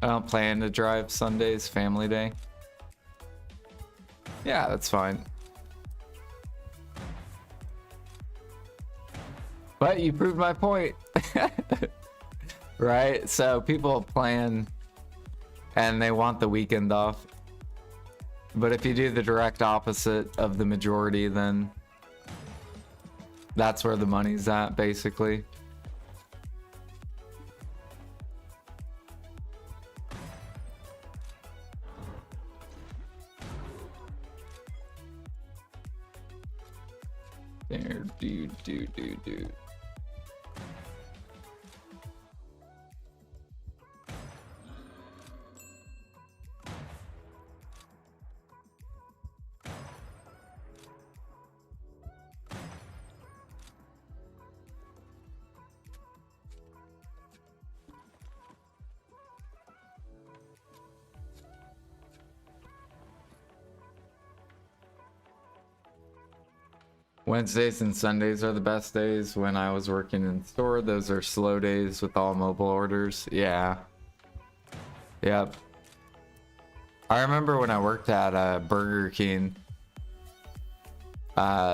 I don't plan to drive Sundays, family day. Yeah, that's fine. But you proved my point. Right? So people plan and they want the weekend off. But if you do the direct opposite of the majority, then that's where the money's at, basically. There, dude. Wednesdays and Sundays are the best days. When I was working in store, those are slow days with all mobile orders. Yeah. Yep. I remember when I worked at Burger King,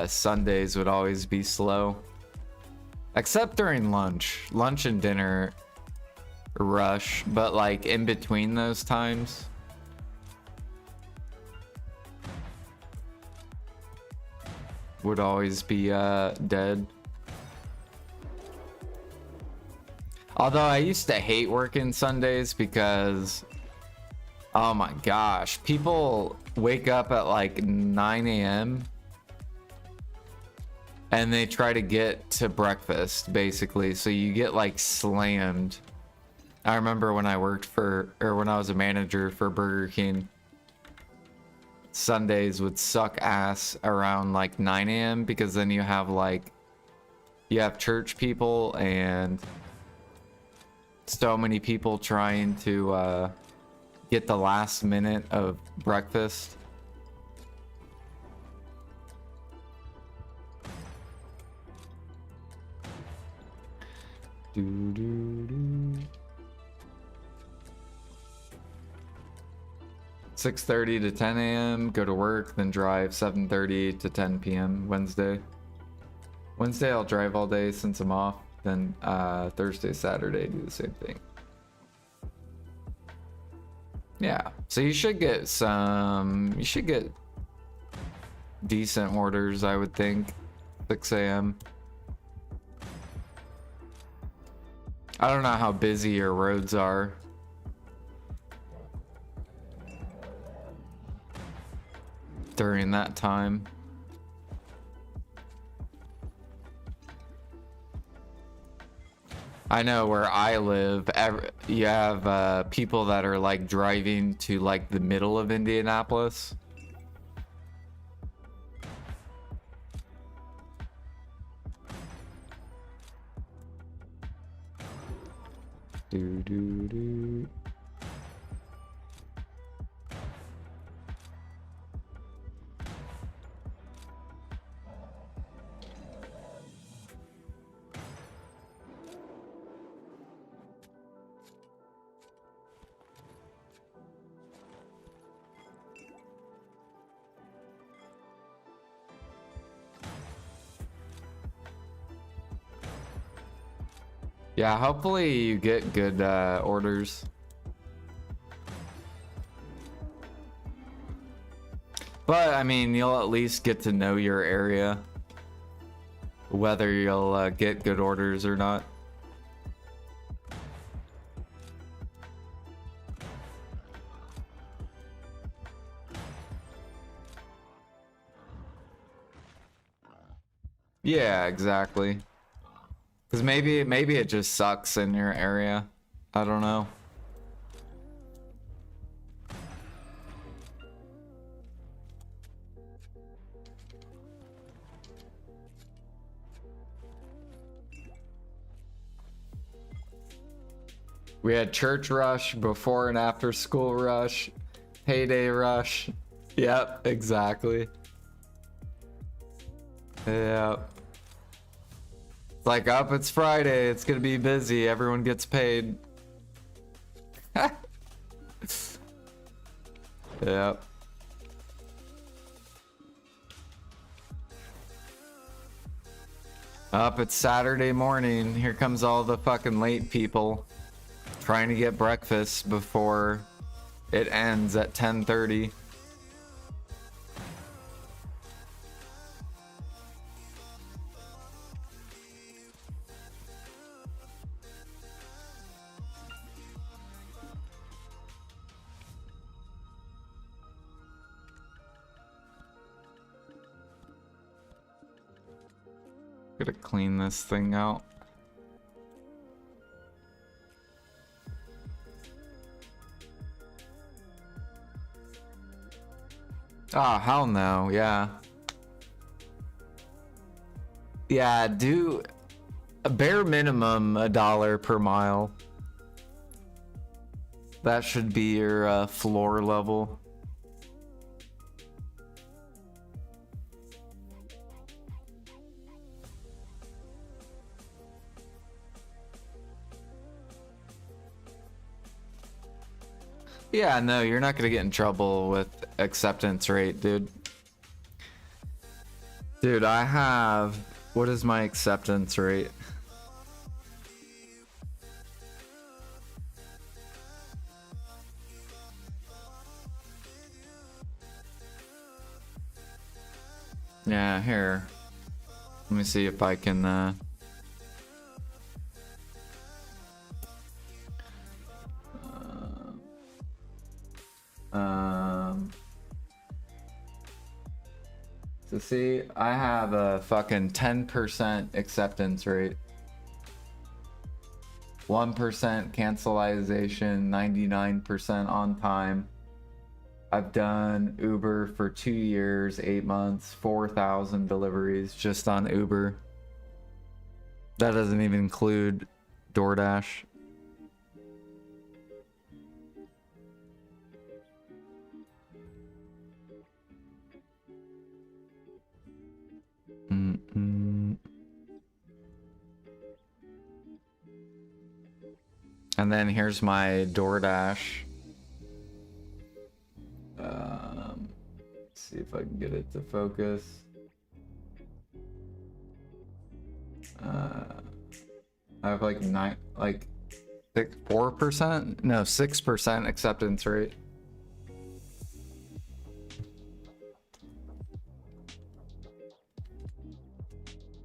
Sundays would always be slow. Except during lunch. Lunch and dinner rush, but like in between those times, would always be dead. Although I used to hate working Sundays because, oh my gosh, people wake up at like 9 a.m. and they try to get to breakfast, basically. So you get like slammed. I remember when I worked when I was a manager for Burger King, Sundays would suck ass around like 9 a.m. because then you have church people and so many people trying to get the last minute of breakfast. Do, do, do. 6:30 to 10 a.m. Go to work, then drive 7:30 to 10 p.m. Wednesday. Wednesday I'll drive all day since I'm off. Then Thursday, Saturday do the same thing. Yeah, so you should get decent orders, I would think. 6 a.m. I don't know how busy your roads are. During that time. I know where I live, you have people that are like driving to like the middle of Indianapolis. Do, do, do. Yeah, hopefully you get good orders. But I mean, you'll at least get to know your area, whether you'll get good orders or not. Yeah, exactly. Because maybe it just sucks in your area. I don't know. We had church rush, before and after school rush, payday rush. Yep, exactly. Yep. It's like, up, it's Friday, it's gonna be busy, everyone gets paid. Yep. Up, it's Saturday morning, here comes all the fucking late people trying to get breakfast before it ends at 10:30. Gotta clean this thing out. Oh, hell no, yeah. Yeah, do a bare minimum $1 per mile. That should be your floor level. Yeah, no, you're not gonna get in trouble with acceptance rate, dude. Dude, I have... What is my acceptance rate? Yeah, here. Let me see if I can, so see, I have a fucking 10% acceptance rate. 1% cancelization, 99% on time. I've done Uber for 2 years, 8 months, 4,000 deliveries just on Uber. That doesn't even include DoorDash. And then here's my DoorDash. See if I can get it to focus. I have like 4%? No, 6% acceptance rate.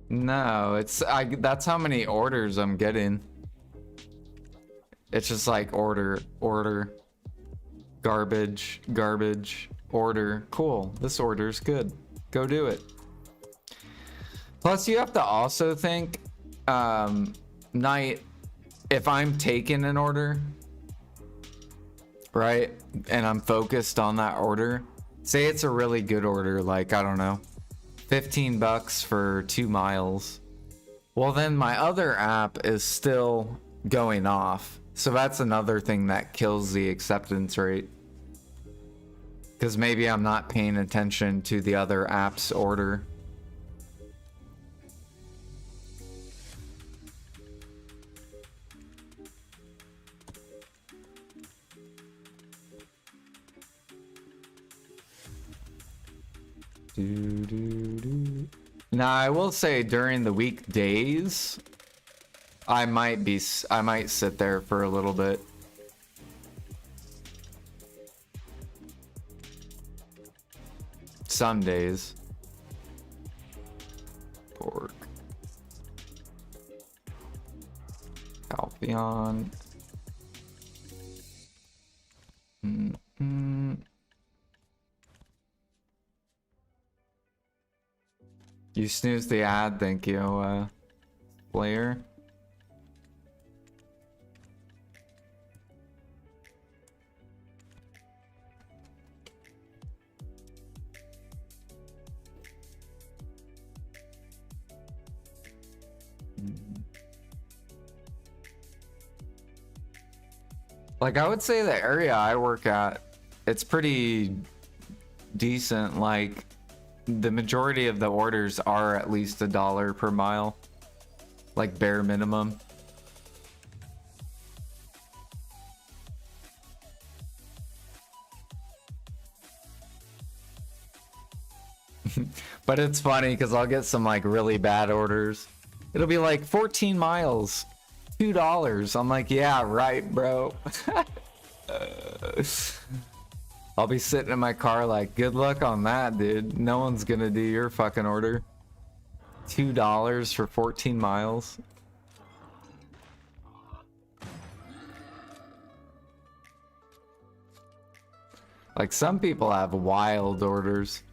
No, that's how many orders I'm getting. It's just like order, garbage, order. Cool, this order's good. Go do it. Plus, you have to also think, Night, if I'm taking an order, right, and I'm focused on that order, say it's a really good order, like, I don't know, $15 for 2 miles. Well, then my other app is still going off. So that's another thing that kills the acceptance rate. Because maybe I'm not paying attention to the other app's order. Now, I will say during the weekdays, I might sit there for a little bit. Some days. Pork. Alphion. You snooze the ad, thank you, player. Like, I would say the area I work at, it's pretty decent. Like, the majority of the orders are at least $1 per mile. Like, bare minimum. But it's funny because I'll get some, like, really bad orders. It'll be like 14 miles. $2. I'm like, yeah, right, bro. I'll be sitting in my car like, good luck on that, dude. No one's gonna do your fucking order. $2 for 14 miles. Like, some people have wild orders.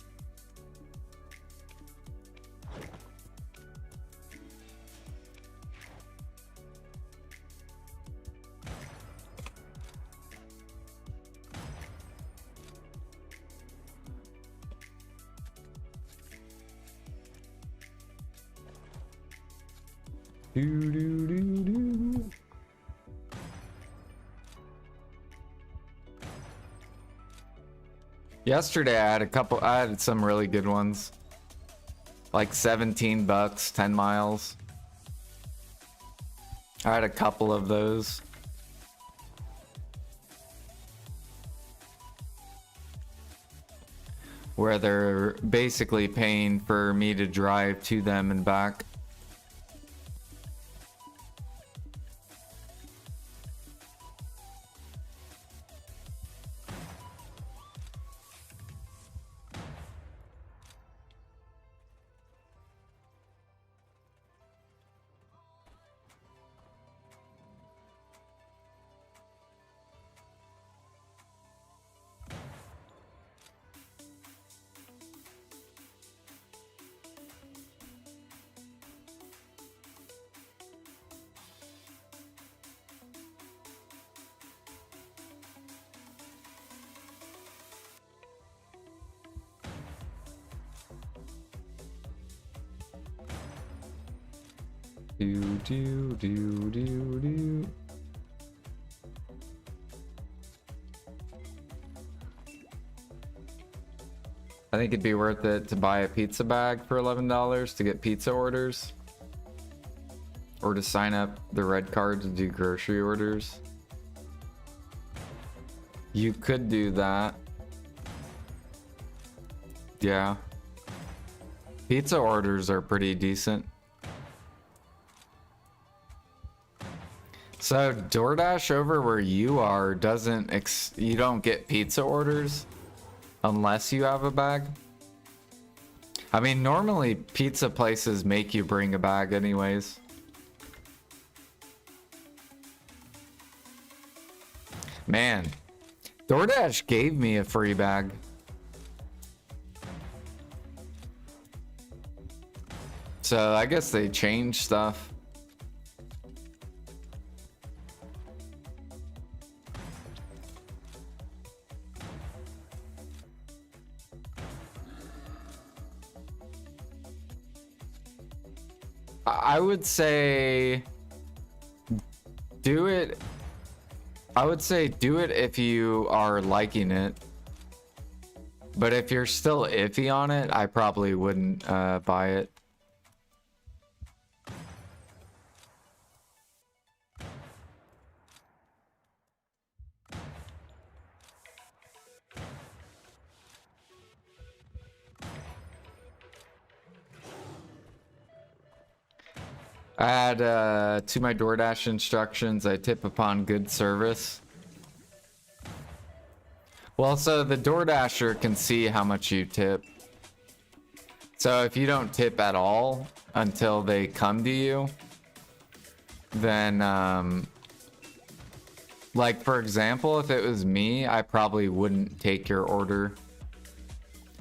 Do, do, do, do. Yesterday I had some really good ones. Like $17, 10 miles. I had a couple of those. Where they're basically paying for me to drive to them and back. Do, do, do, do, do. I think it'd be worth it to buy a pizza bag for $11 to get pizza orders. Or to sign up the red card to do grocery orders. You could do that. Yeah. Pizza orders are pretty decent. So DoorDash over where you are you don't get pizza orders unless you have a bag. I mean, normally pizza places make you bring a bag anyways. Man, DoorDash gave me a free bag. So I guess they changed stuff. I would say do it. I would say do it if you are liking it. But if you're still iffy on it, I probably wouldn't buy it. Add to my DoorDash instructions, I tip upon good service. Well, so the DoorDasher can see how much you tip. So if you don't tip at all until they come to you, then, like for example, if it was me, I probably wouldn't take your order.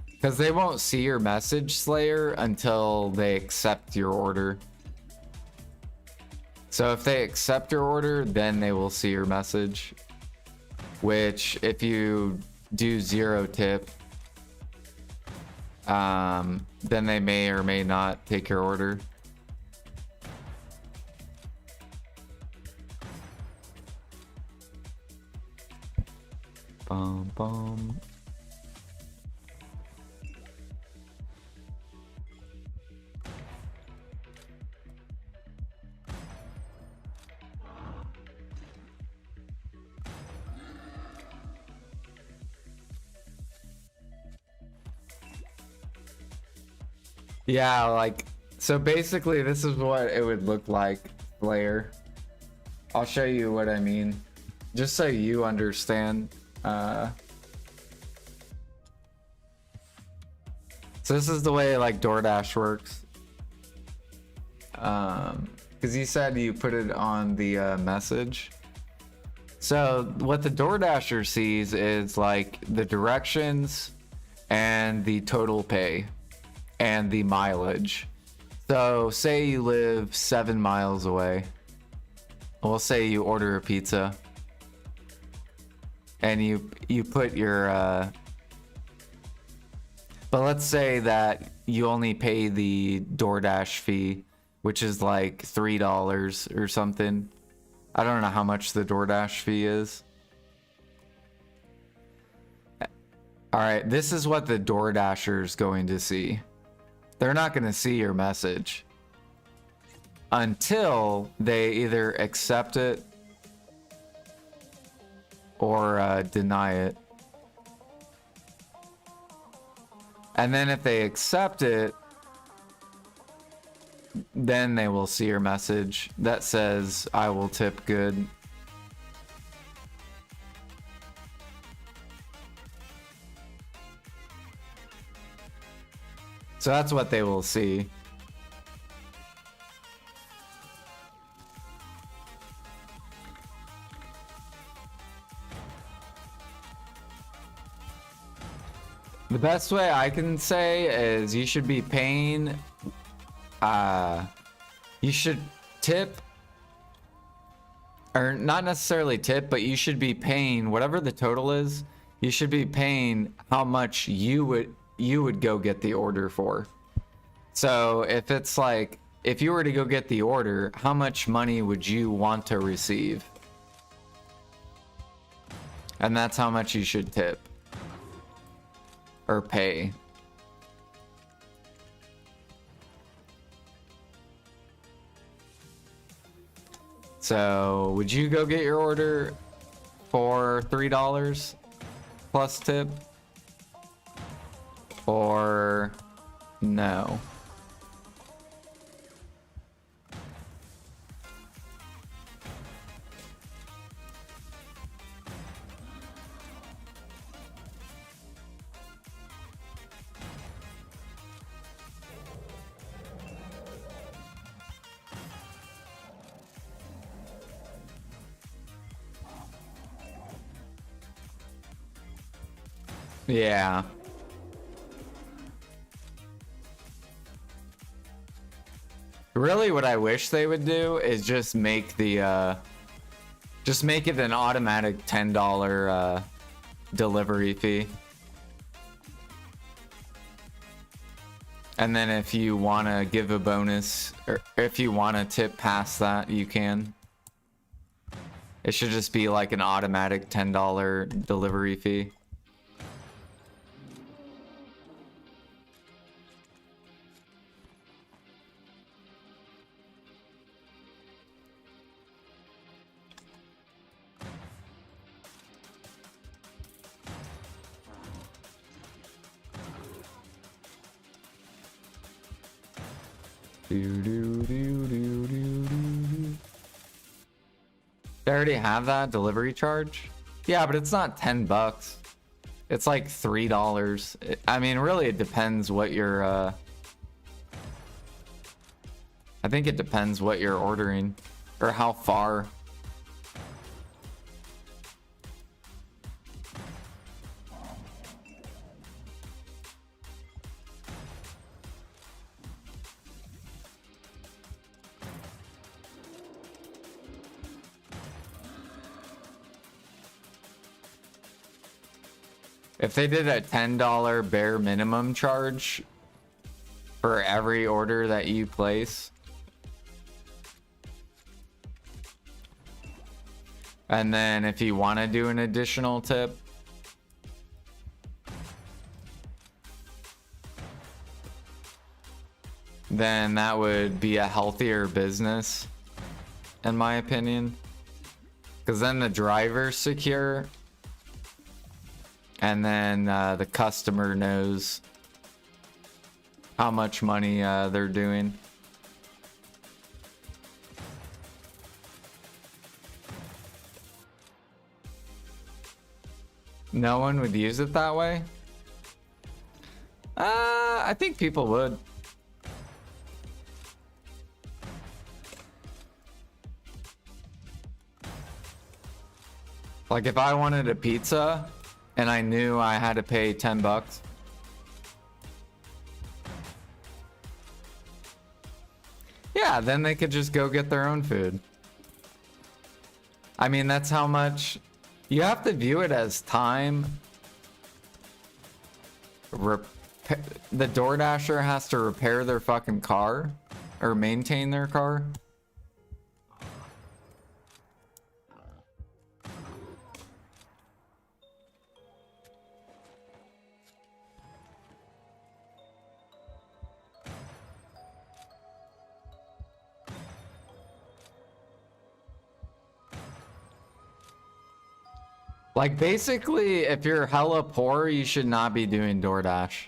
Because they won't see your message, Slayer, until they accept your order. So if they accept your order, then they will see your message. Which, if you do 0 tip, then they may or may not take your order. Bum, bum. Yeah, like, so basically this is what it would look like, Slayer. I'll show you what I mean, just so you understand. So this is the way like DoorDash works. Because you said you put it on the message. So what the DoorDasher sees is like the directions and the total pay and the mileage. So say you live 7 miles away. We'll say you order a pizza and you put your but let's say that you only pay the DoorDash fee, which is like $3 or something. I don't know how much the DoorDash fee is. All right, this is what the DoorDasher is going to see. They're not going to see your message until they either accept it or deny it. And then if they accept it, then they will see your message that says, I will tip good. So that's what they will see. The best way I can say is you should be paying, you should tip, or not necessarily tip, but you should be paying whatever the total is. You should be paying how much you would go get the order for. So if it's like, if you were to go get the order, how much money would you want to receive? And that's how much you should tip or pay. So would you go get your order for $3 plus tip? Or no? Yeah. Really, what I wish they would do is just make the just make it an automatic $10 delivery fee. And then if you want to give a bonus, or if you want to tip past that, you can. It should just be like an automatic $10 delivery fee. Do, do, do, do, do. They already have that delivery charge? Yeah, but it's not 10 bucks. It's like $3. I mean, really, it depends what you're, I think it depends what you're ordering or how far. If they did a $10 bare minimum charge for every order that you place, and then if you want to do an additional tip, then that would be a healthier business, in my opinion. Because then the driver's secure, and then the customer knows how much money they're doing. No one would use it that way? I think people would. Like if I wanted a pizza and I knew I had to pay 10 bucks. Yeah, then they could just go get their own food. I mean, that's how much you have to view it as time. The DoorDasher has to repair their fucking car or maintain their car. Like basically, if you're hella poor, you should not be doing DoorDash.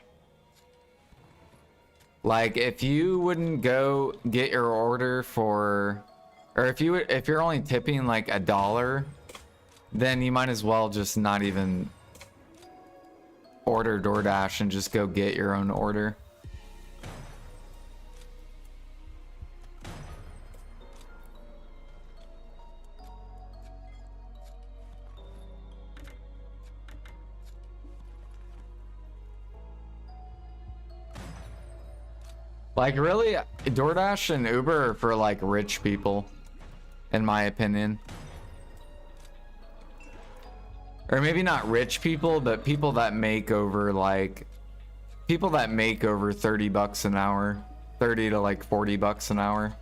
Like if you wouldn't go get your order for, or if you're only tipping like $1, then you might as well just not even order DoorDash and just go get your own order. Like really, DoorDash and Uber are for like rich people, in my opinion. Or maybe not rich people, but people that make over like, people that make over 30 bucks an hour, 30 to like 40 bucks an hour.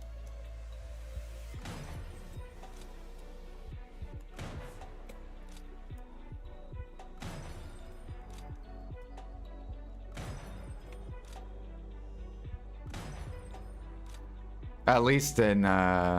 At least in NA.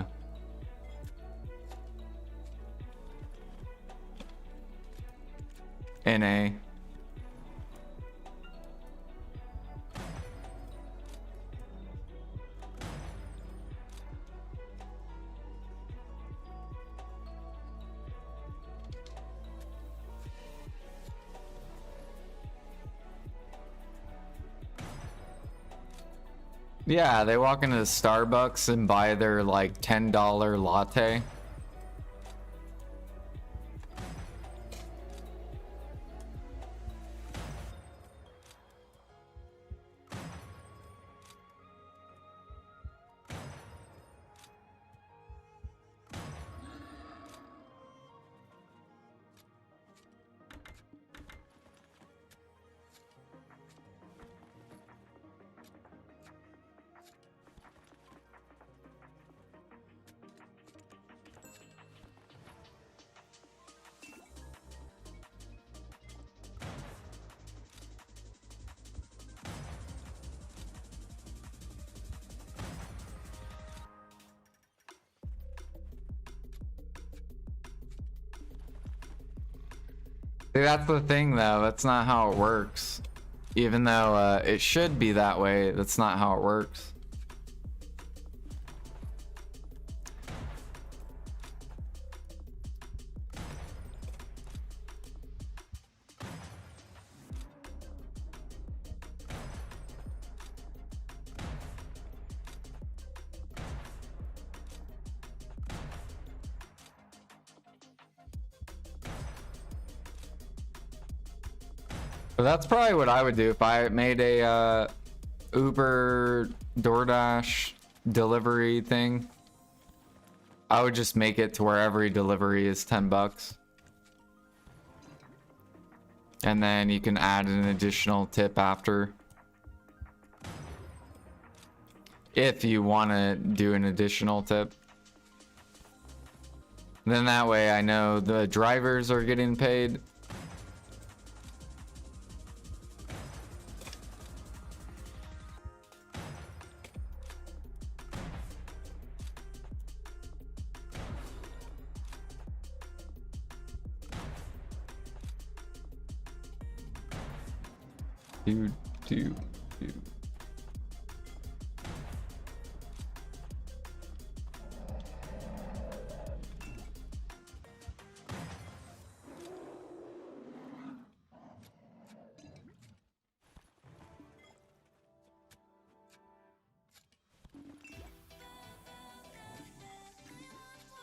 Yeah, they walk into Starbucks and buy their like $10 latte. See, that's the thing though, that's not how it works. Even though it should be that way, that's not how it works. But that's probably what I would do if I made a Uber DoorDash delivery thing. I would just make it to where every delivery is 10 bucks. And then you can add an additional tip after. If you want to do an additional tip. Then that way I know the drivers are getting paid. Do.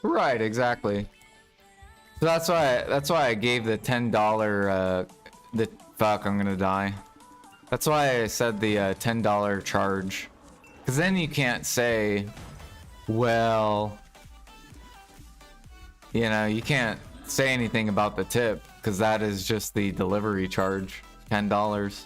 Right, exactly. So that's why I gave the $10 the fuck, I'm gonna die. That's why I said the $10 charge. Cause then you can't say, well, you know, you can't say anything about the tip because that is just the delivery charge, $10.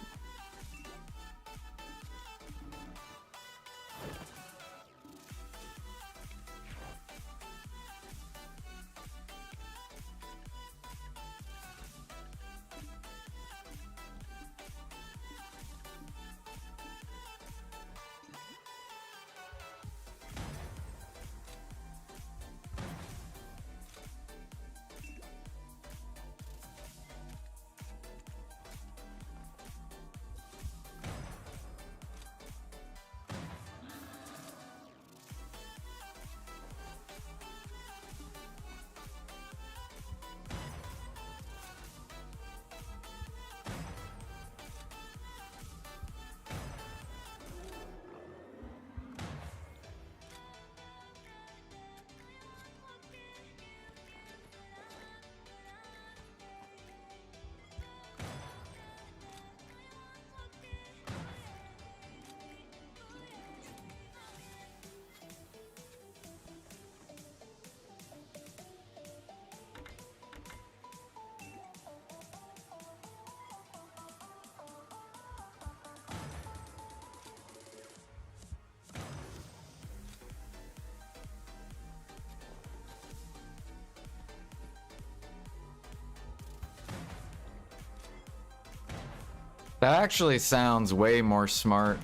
That actually sounds way more smart.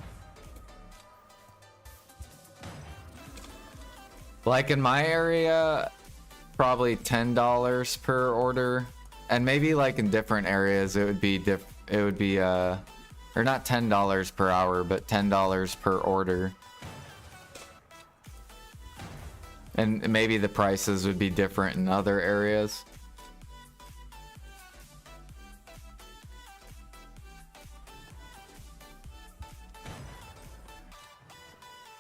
Like in my area, probably $10 per order, and maybe like in different areas it would be or not $10 per hour, but $10 per order. And maybe the prices would be different in other areas.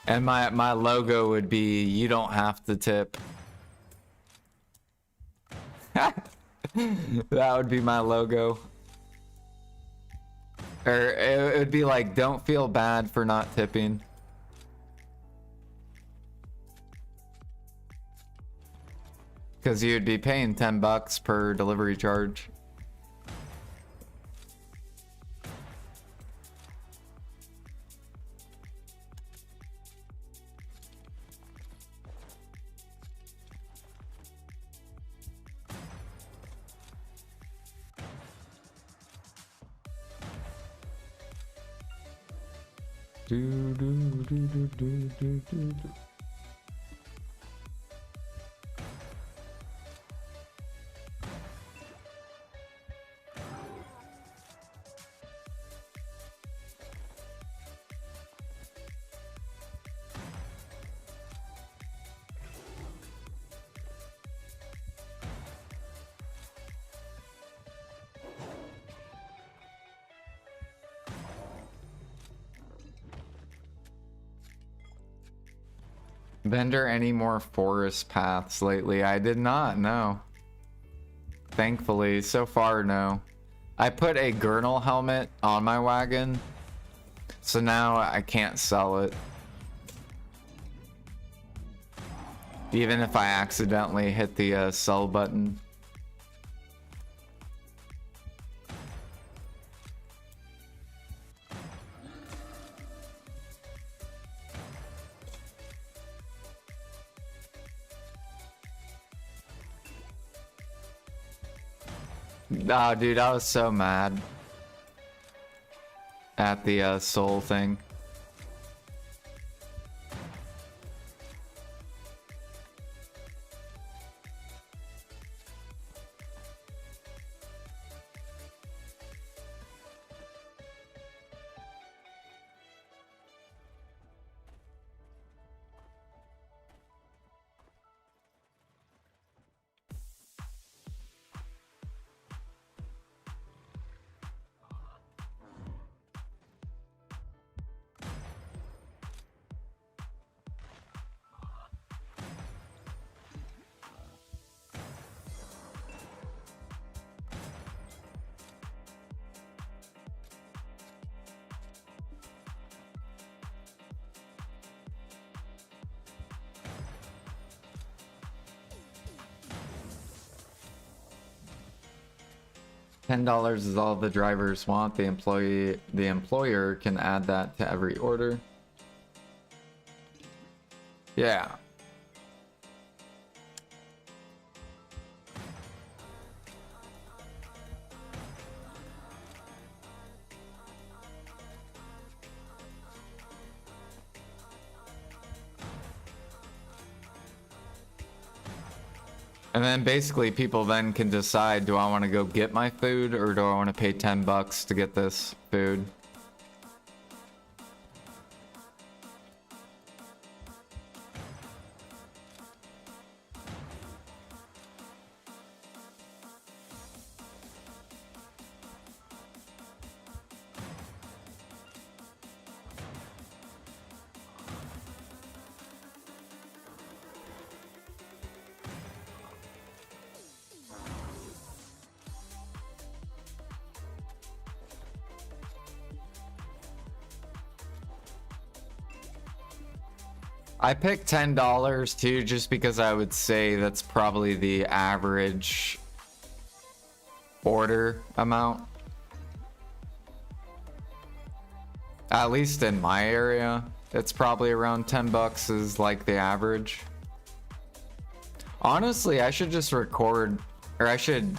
And my logo would be, you don't have to tip. That would be my logo. Or it would be like, don't feel bad for not tipping. Because you'd be paying 10 bucks per delivery charge. Vendor, any more forest paths lately? I did not, no. Thankfully, so far, no. I put a Gurnal helmet on my wagon, so now I can't sell it. Even if I accidentally hit the sell button. Oh, dude, I was so mad at the soul thing. $10 is all the drivers want. The employer can add that to every order. Yeah. And then basically people then can decide, do I want to go get my food or do I want to pay 10 bucks to get this food? I picked $10 too, just because I would say that's probably the average order amount. At least in my area, it's probably around 10 bucks is like the average. Honestly, I should just record, or I should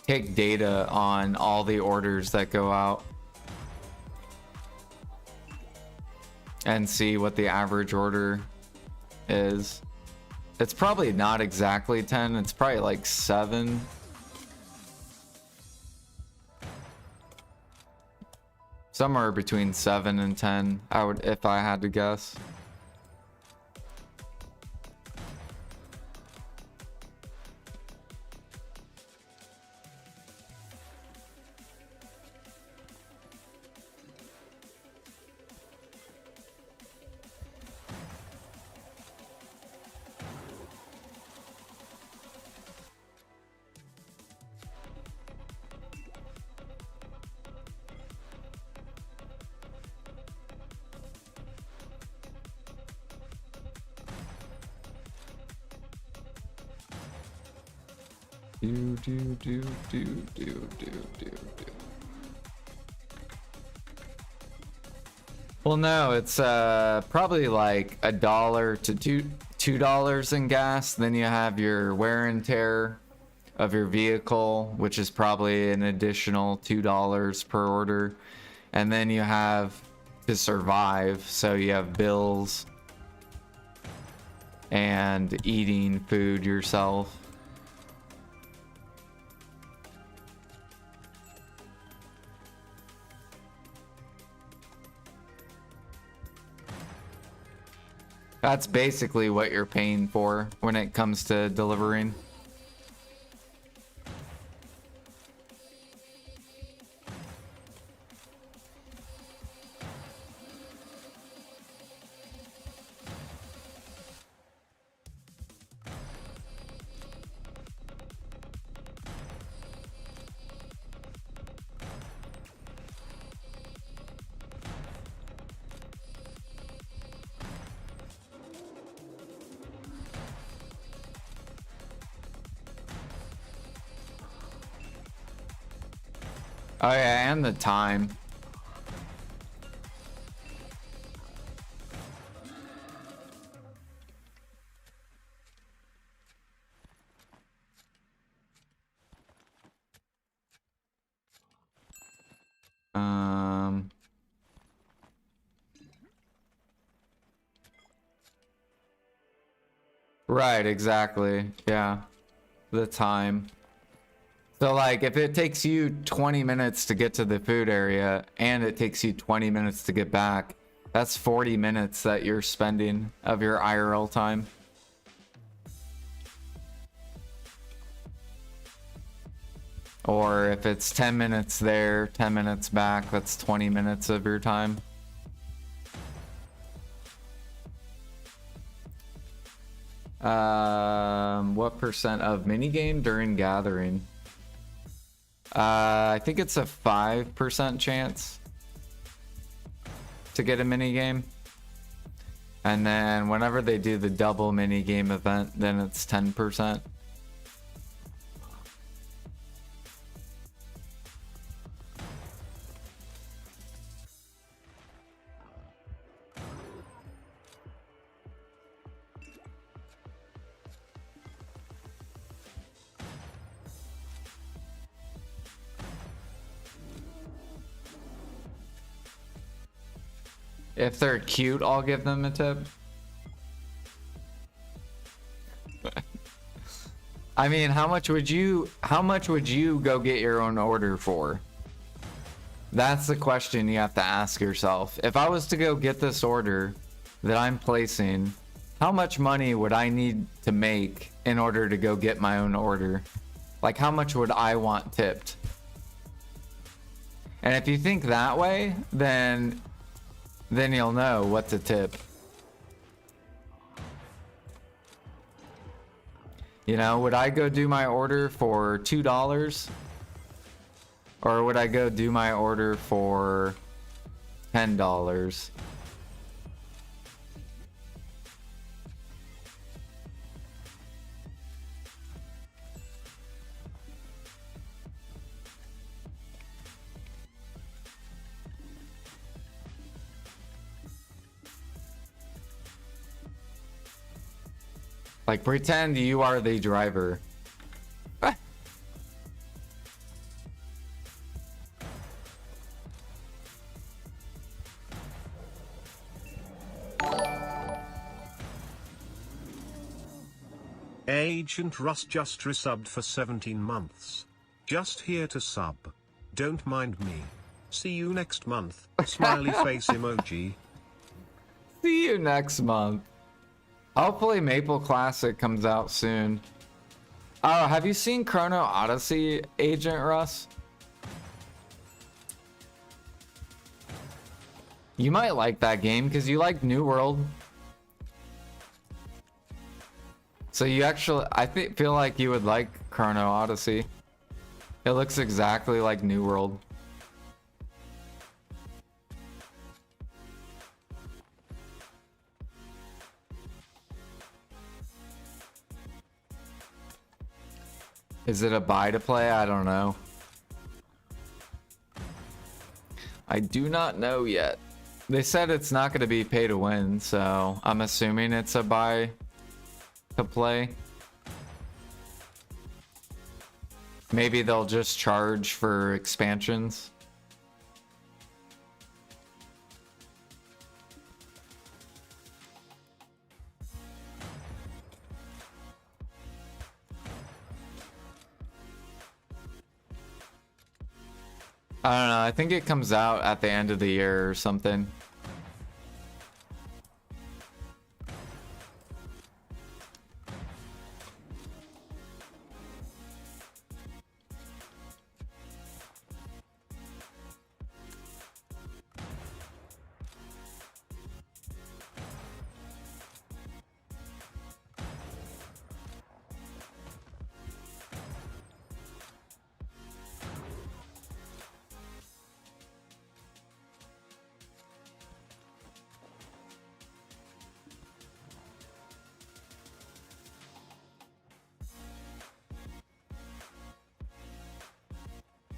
take data on all the orders that go out and see what the average order is. It's probably not exactly 10, it's probably like 7. Somewhere between 7 and 10, I would, if I had to guess. Well, no, it's probably like $1 to $2 in gas. Then you have your wear and tear of your vehicle, which is probably an additional $2 per order. And then you have to survive, so you have bills and eating food yourself. That's basically what you're paying for when it comes to delivering. Oh yeah, and the time. Right, exactly. Yeah. The time. So like if it takes you 20 minutes to get to the food area and it takes you 20 minutes to get back, that's 40 minutes that you're spending of your IRL time. Or if it's 10 minutes there, 10 minutes back, that's 20 minutes of your time. What percent of minigame during gathering? I think it's a 5% chance to get a minigame. And then whenever they do the double minigame event, then it's 10%. If they're cute, I'll give them a tip. I mean, how much would you go get your own order for? That's the question you have to ask yourself. If I was to go get this order that I'm placing, how much money would I need to make in order to go get my own order? Like, how much would I want tipped? And if you think that way, then you'll know what to tip. You know, would I go do my order for $2? Or would I go do my order for $10? Like, pretend you are the driver. Agent Russ just resubbed for 17 months. Just here to sub. Don't mind me. See you next month. Smiley face emoji. See you next month. Hopefully Maple Classic comes out soon. Oh, have you seen Chrono Odyssey, Agent Russ? You might like that game because you like New World. So you actually, feel like you would like Chrono Odyssey. It looks exactly like New World. Is it a buy to play? I don't know. I do not know yet. They said it's not going to be pay to win, so I'm assuming it's a buy to play. Maybe they'll just charge for expansions. I don't know. I think it comes out at the end of the year or something.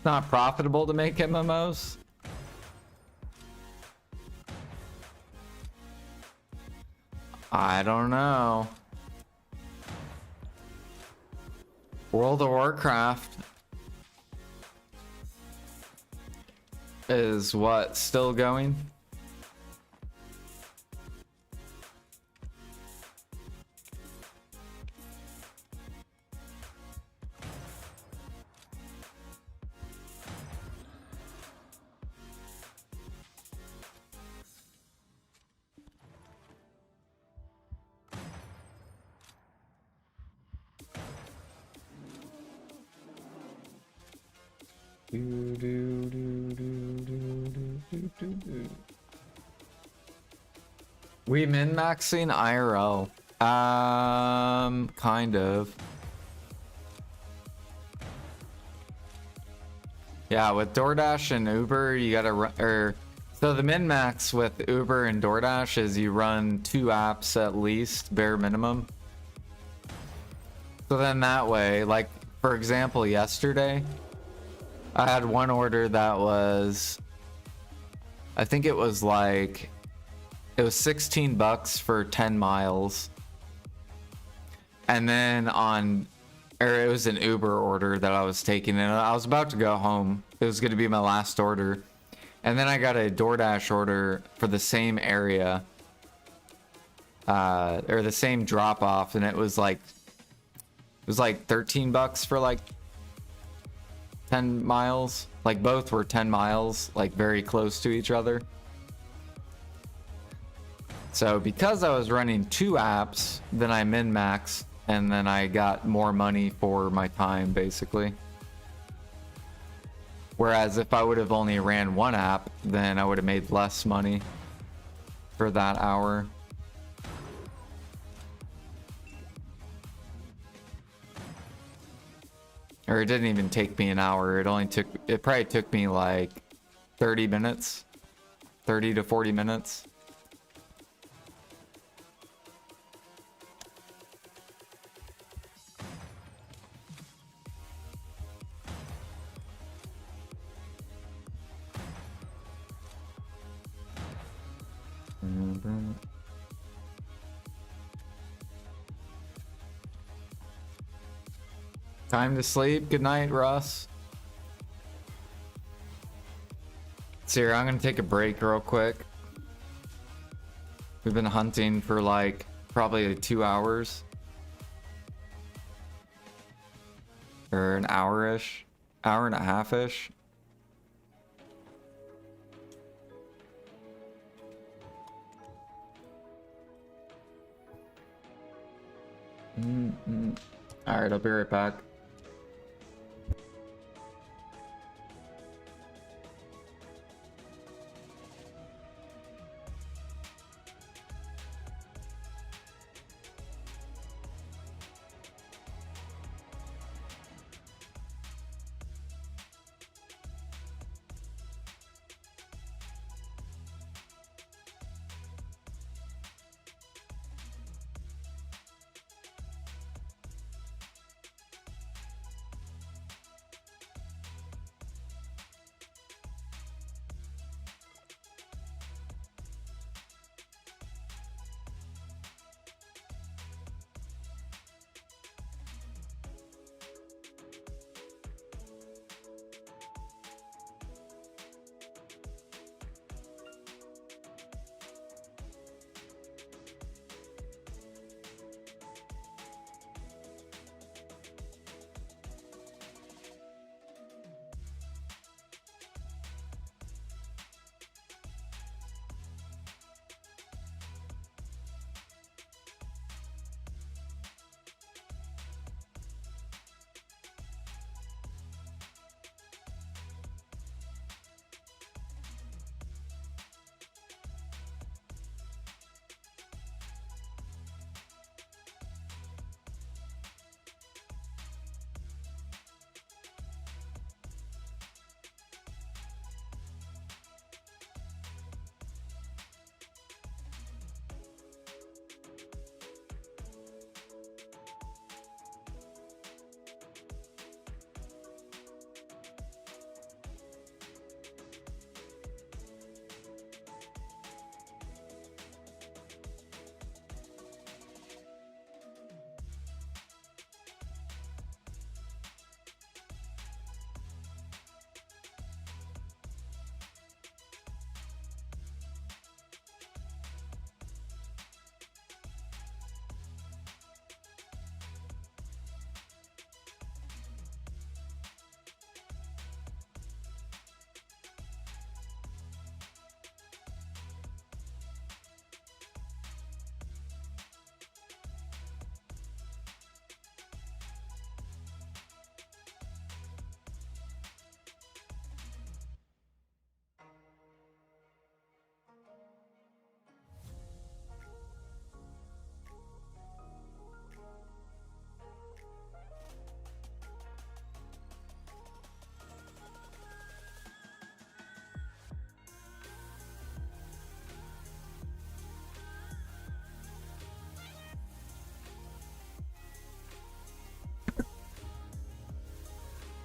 not profitable to make MMOs? I don't know. World of Warcraft is what, still going? We min-maxing IRL. Kind of. Yeah, with DoorDash and Uber, you gotta run, so the min-max with Uber and DoorDash is you run 2 apps at least, bare minimum. So then that way, like, for example, yesterday, I had one order that was, I think it was like, it was 16 bucks for 10 miles. And then it was an Uber order that I was taking, and I was about to go home. It was going to be my last order. And then I got a DoorDash order for the same area, or the same drop off, and it was like 13 bucks for like 10 miles. Like both were 10 miles, like very close to each other. So because I was running 2 apps, then I min-maxed, and then I got more money for my time, basically. Whereas if I would have only ran 1 app, then I would have made less money for that hour. Or it didn't even take me an hour. It probably took me like 30 minutes, 30 to 40 minutes. Time to sleep. Good night, Russ. So here, I'm gonna take a break real quick. We've been hunting for like probably 2 hours. Or an hour-ish. Hour and a half-ish. Alright, I'll be right back.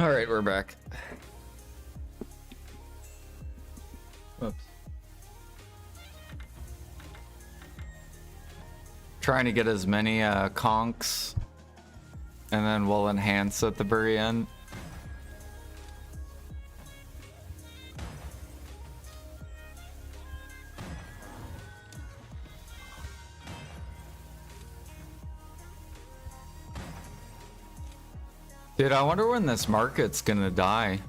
All right, we're back. Whoops. Trying to get as many conks, and then we'll enhance at the very end. Dude, I wonder when this market's gonna die.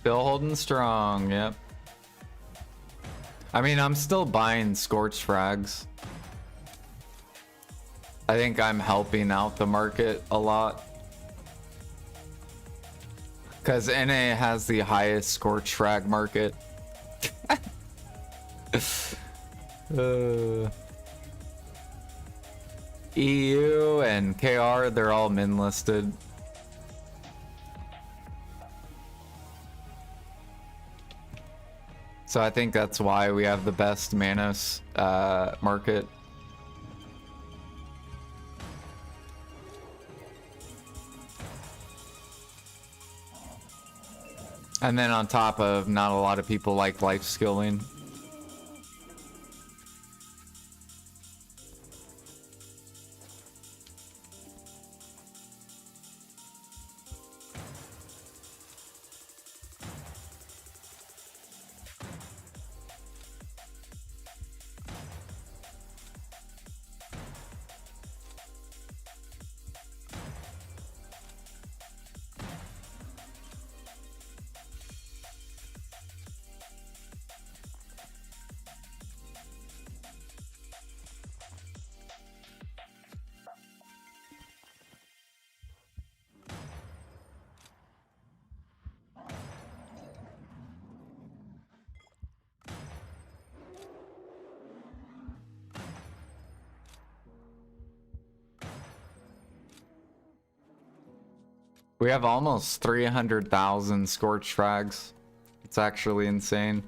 Still holding strong, yep. I mean, I'm still buying Scorched Frags. I think I'm helping out the market a lot. Because NA has the highest Scorched Frag market. EU and KR, they're all min listed. So I think that's why we have the best Manos market. And then on top of, not a lot of people like life skilling. We have almost 300,000 Scorched Frags. It's actually insane.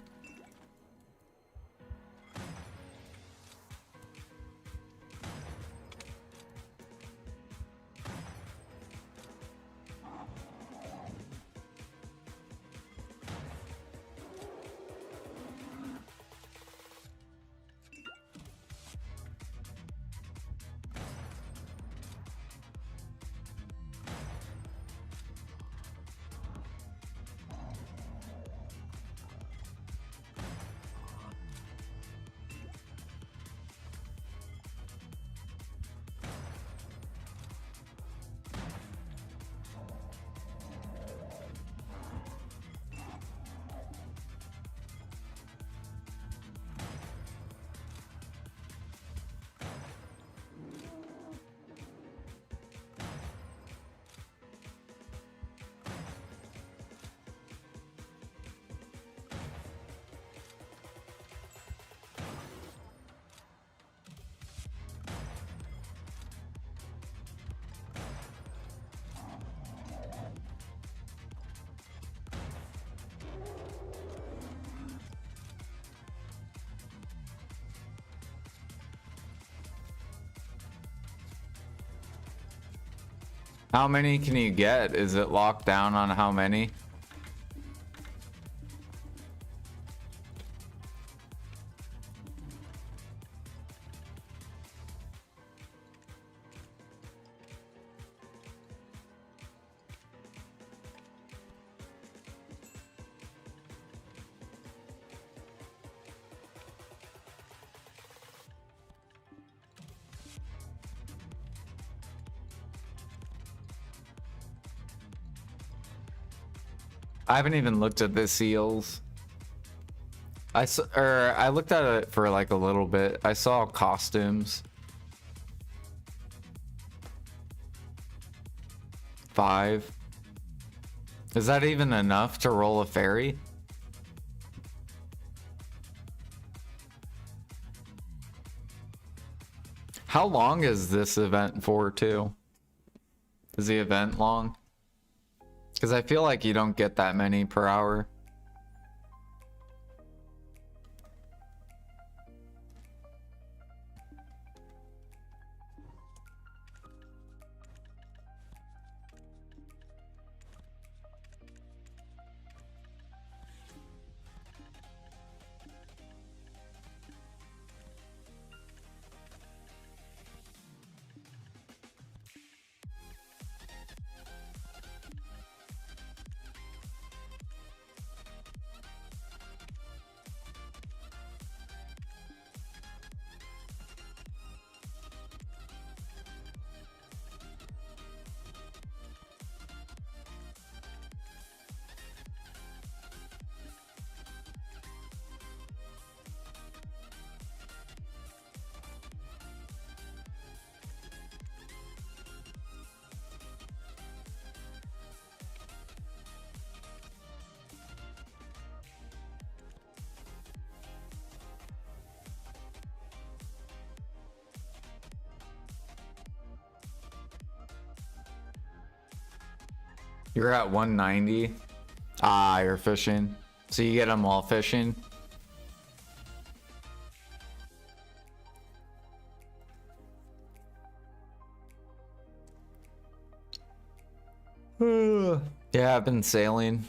How many can you get? Is it locked down on how many? I haven't even looked at the seals. I looked at it for like a little bit. I saw costumes. 5. Is that even enough to roll a fairy? How long is this event for too? Is the event long? Because I feel like you don't get that many per hour. You're at 190. Ah, you're fishing. So you get them while fishing. Yeah, I've been sailing.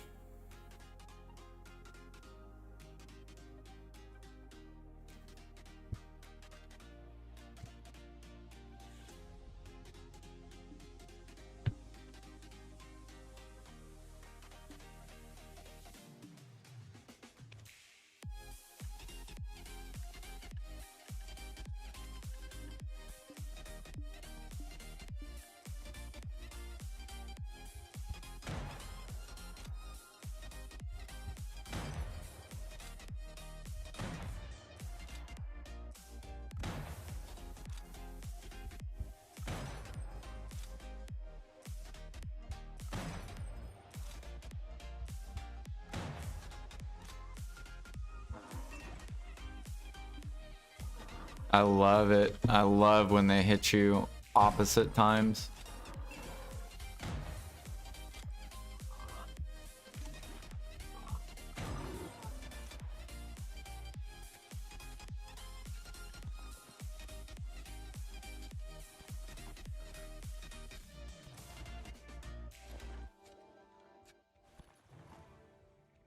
I love it. I love when they hit you opposite times.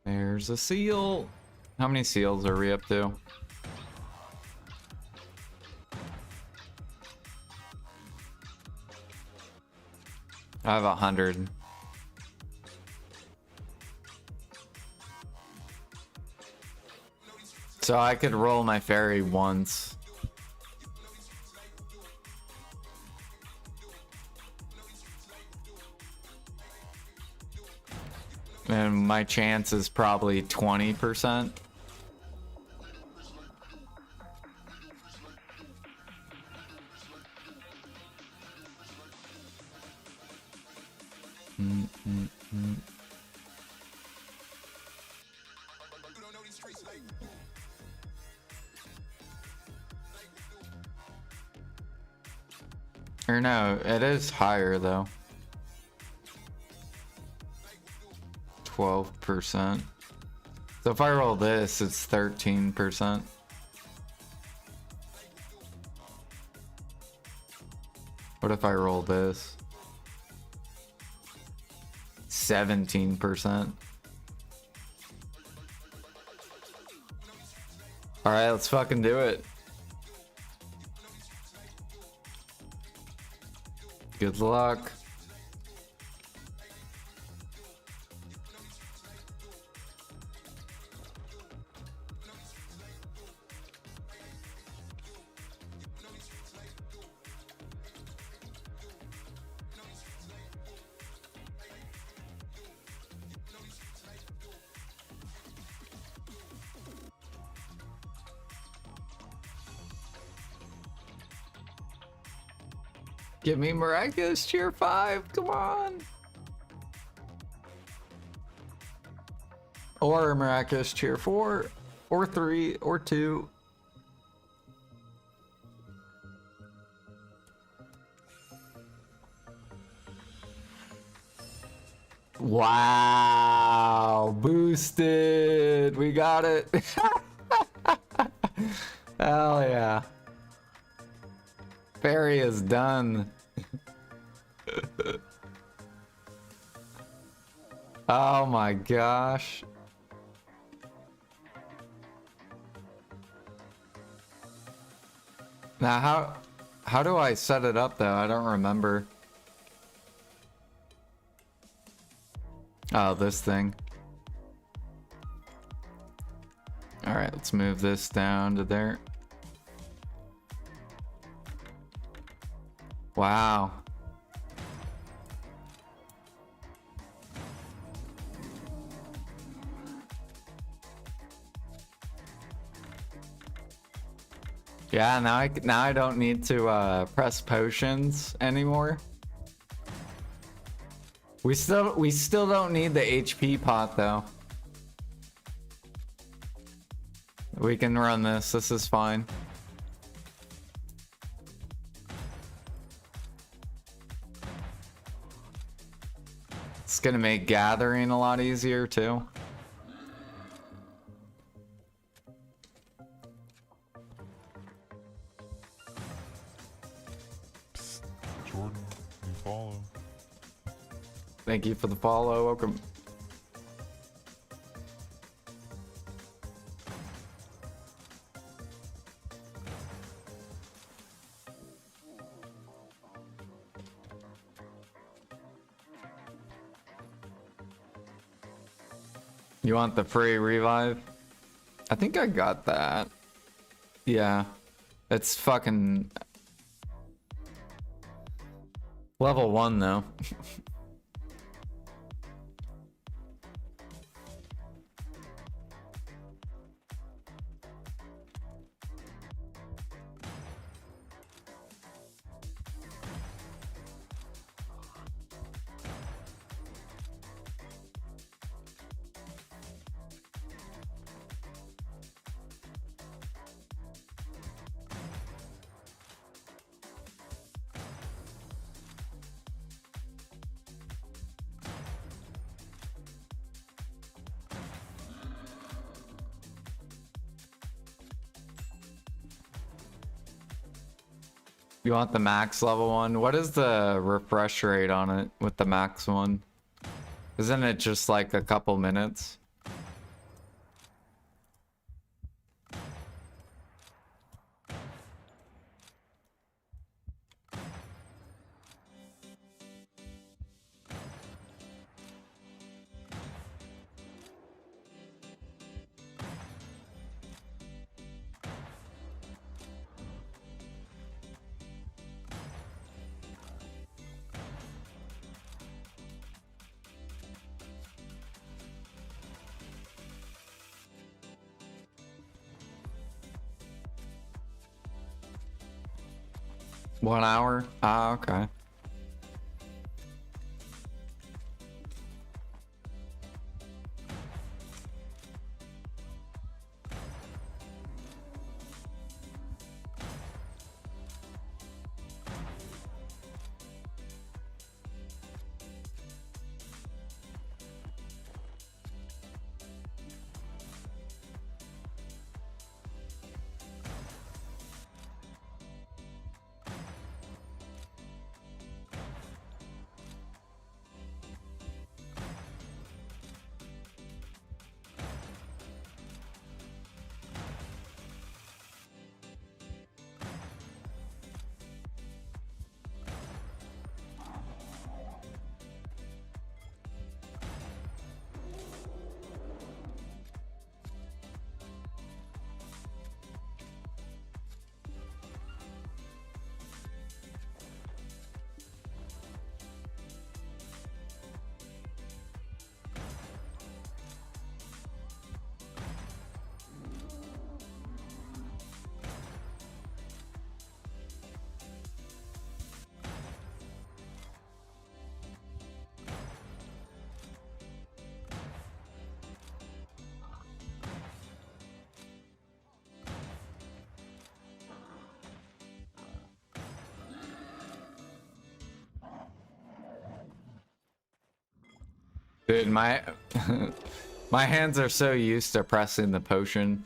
There's a seal. How many seals are we up to? I have 100. So I could roll my fairy once. And my chance is probably 20%. Or no, it is higher though. 12%. So if I roll this, it's 13%. What if I roll this? 17%. All right, let's fucking do it. Good luck. Give me miraculous cheer 5, come on. Or miraculous cheer 4, or 3, or 2. Wow, boosted. We got it. Hell yeah. Fairy is done. Oh my gosh. Now how do I set it up though? I don't remember. Oh, this thing. All right, let's move this down to there. Wow. Yeah, now I don't need to press potions anymore. We still don't need the HP pot though. We can run this. This is fine. It's gonna make gathering a lot easier too. Jordan, you follow. Thank you for the follow. Welcome. You want the free revive? I think I got that. Yeah. It's fucking level 1 though. You want the max level one? What is the refresh rate on it with the max one? Isn't it just like a couple minutes? One hour? Ah, okay. Dude, my my hands are so used to pressing the potion.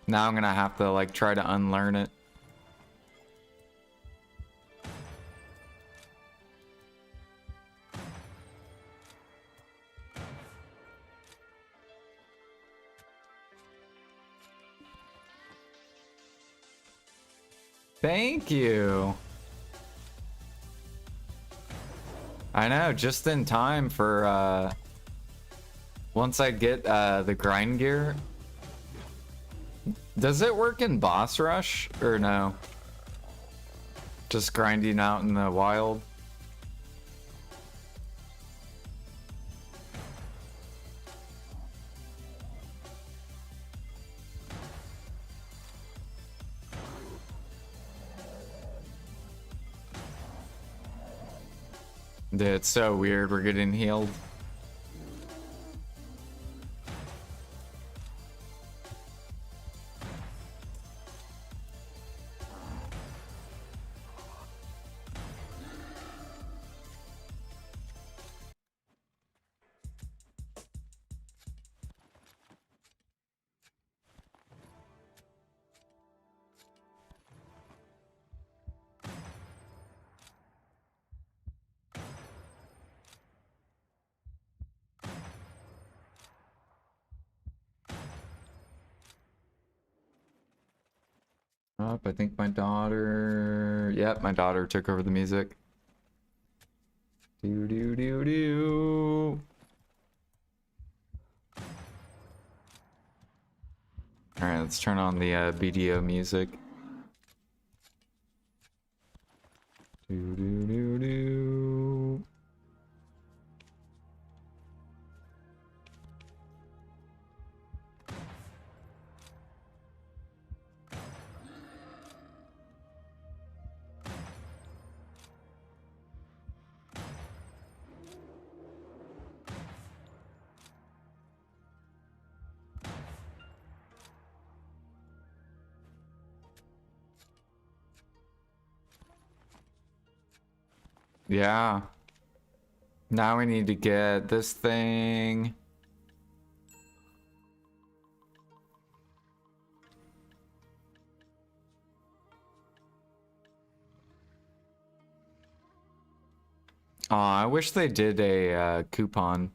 Now I'm gonna have to like try to unlearn it. Thank you. I know, just in time for once I get the grind gear. Does it work in boss rush or no? Just grinding out in the wild? Dude, it's so weird we're getting healed. Up, I think my daughter. Yep, my daughter took over the music. Do do do do. All right, let's turn on the BDO music. Do do do do. Yeah. Now we need to get this thing. I wish they did a coupon.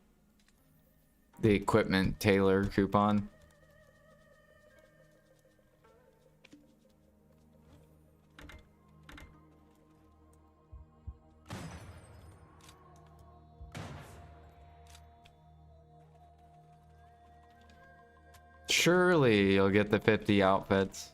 The equipment tailor coupon. Surely you'll get the 50 outfits.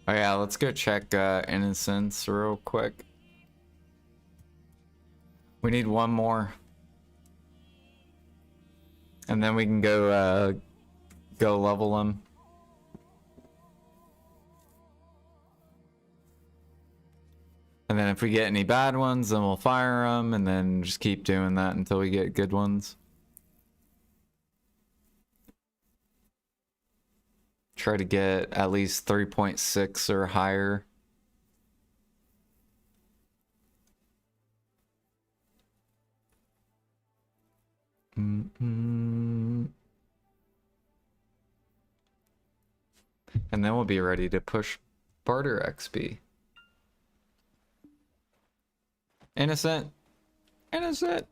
Oh yeah, let's go check Innocence real quick. We need one more. And then we can go level him. And then if we get any bad ones, then we'll fire them, and then just keep doing that until we get good ones. Try to get at least 3.6 or higher. And then we'll be ready to push Barter XP. Innocent. Innocent.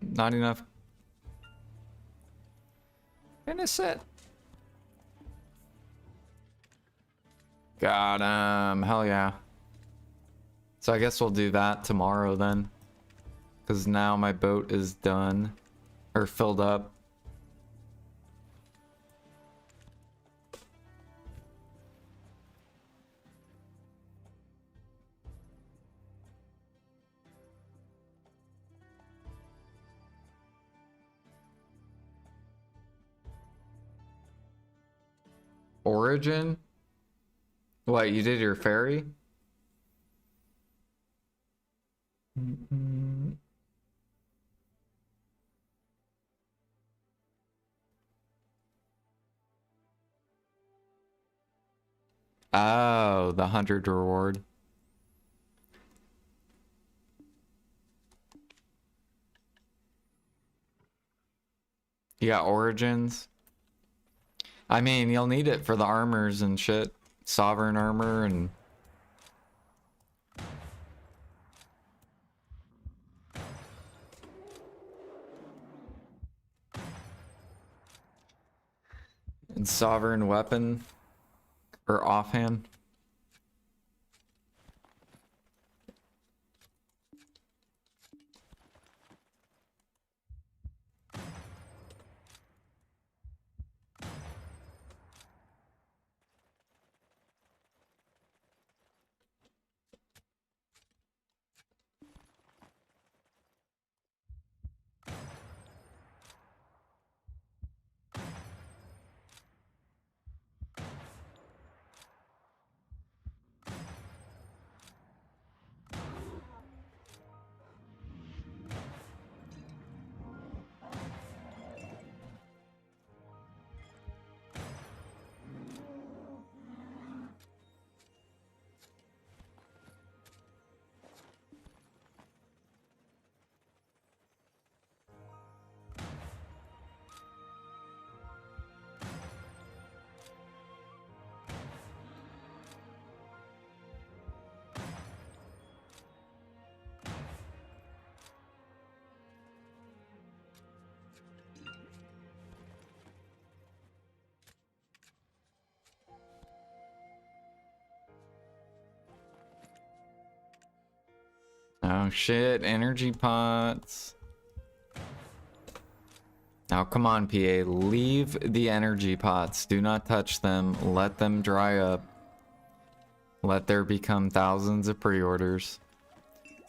Not enough. Innocent. Got him. Hell yeah. So I guess we'll do that tomorrow then. Because now my boat is done. Or filled up. Origin? What, you did your ferry? Oh, the 100 reward. You got origins? I mean, you'll need it for the armors and shit. Sovereign armor and... and sovereign weapon. Or offhand. Oh shit, energy pots. Now come on, PA, leave the energy pots. Do not touch them. Let them dry up. Let there become thousands of pre-orders.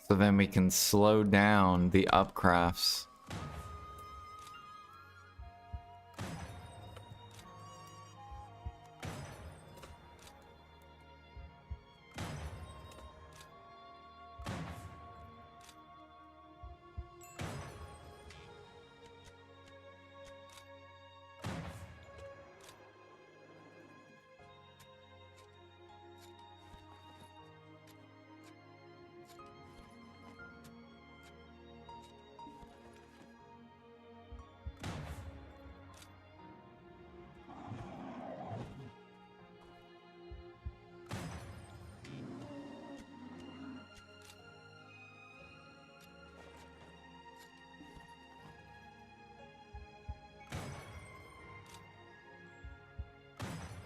So then we can slow down the upcrafts.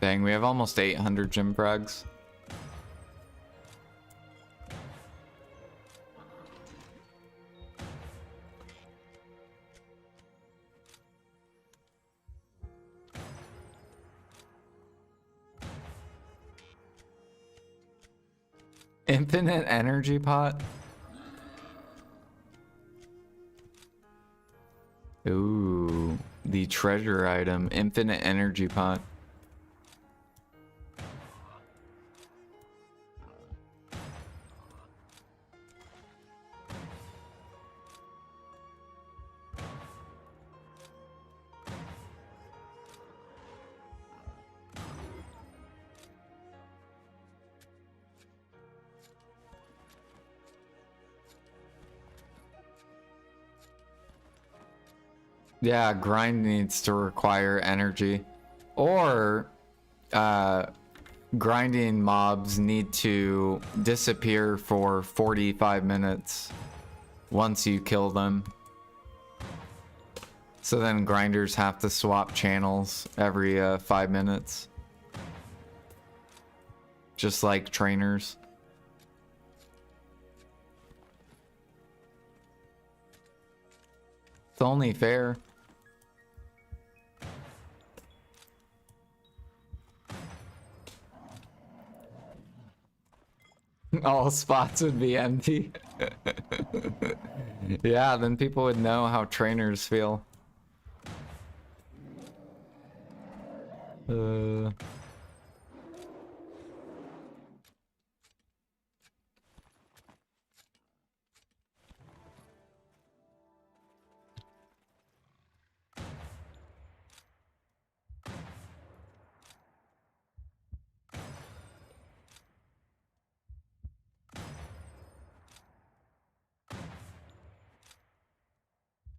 Dang, we have almost 800 gym frags. Infinite energy pot? Ooh, the treasure item, infinite energy pot. Yeah, grind needs to require energy. Or grinding mobs need to disappear for 45 minutes once you kill them. So then grinders have to swap channels every 5 minutes. Just like trainers. It's only fair. All spots would be empty. Yeah, then people would know how trainers feel.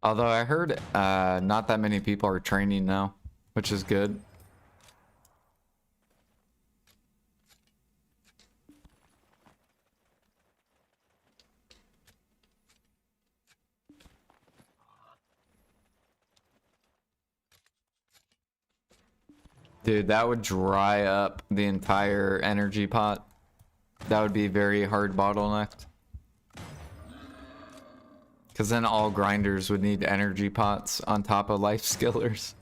Although I heard not that many people are training now, which is good. Dude, that would dry up the entire energy pot. That would be very hard bottlenecked. Because then all grinders would need energy pots on top of life skillers.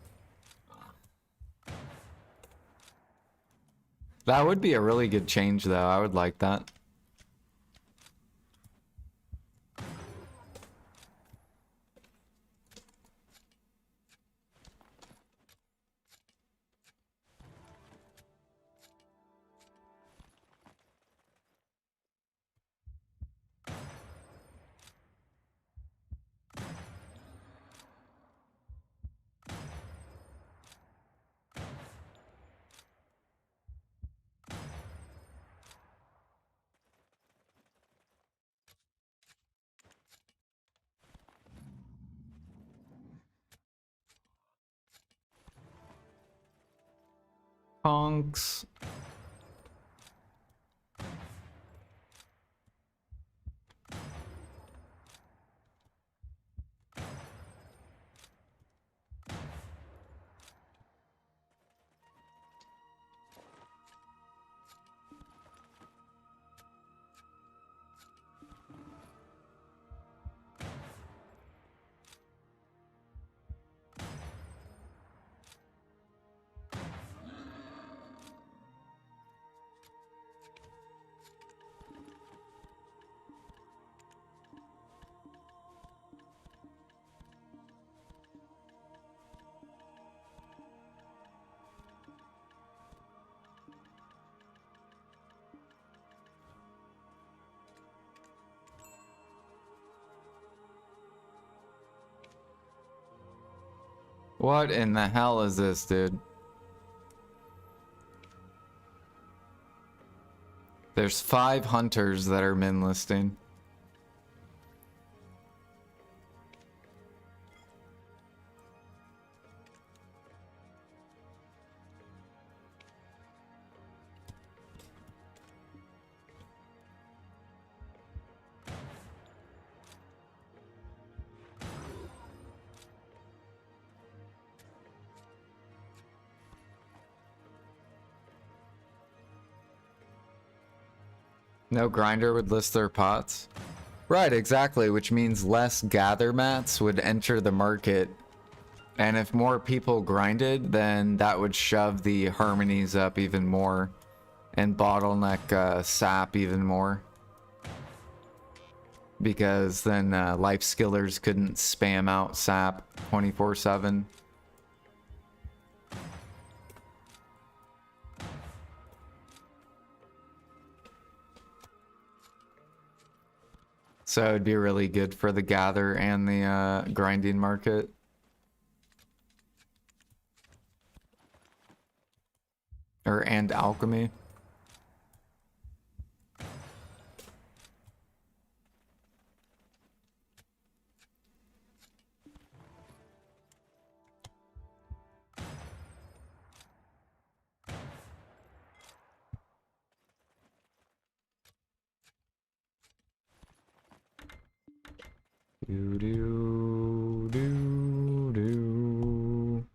That would be a really good change though. I would like that. Honks. What in the hell is this, dude? There's 5 hunters that are min listing. No grinder would list their pots. Right, exactly, which means less gather mats would enter the market. And if more people grinded, then that would shove the harmonies up even more and bottleneck sap even more. Because then life skillers couldn't spam out sap 24/7. So it'd be really good for the gather and the grinding market. And alchemy. Do do do do.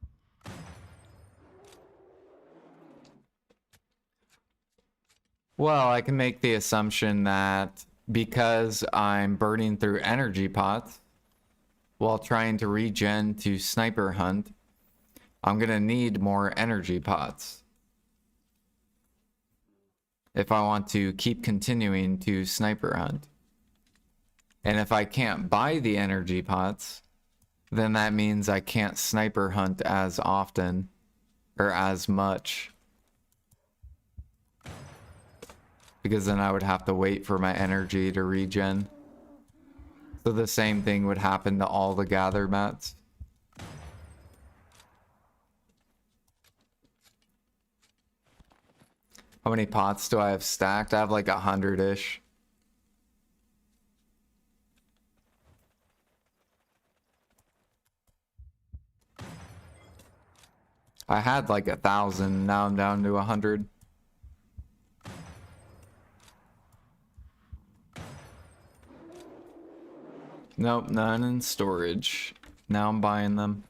Well, I can make the assumption that because I'm burning through energy pots while trying to regen to sniper hunt, I'm gonna need more energy pots if I want to keep continuing to sniper hunt. And if I can't buy the energy pots, then that means I can't sniper hunt as often or as much. Because then I would have to wait for my energy to regen. So the same thing would happen to all the gather mats. How many pots do I have stacked? I have like 100-ish. I had like 1,000, now I'm down to 100. Nope, none in storage. Now I'm buying them.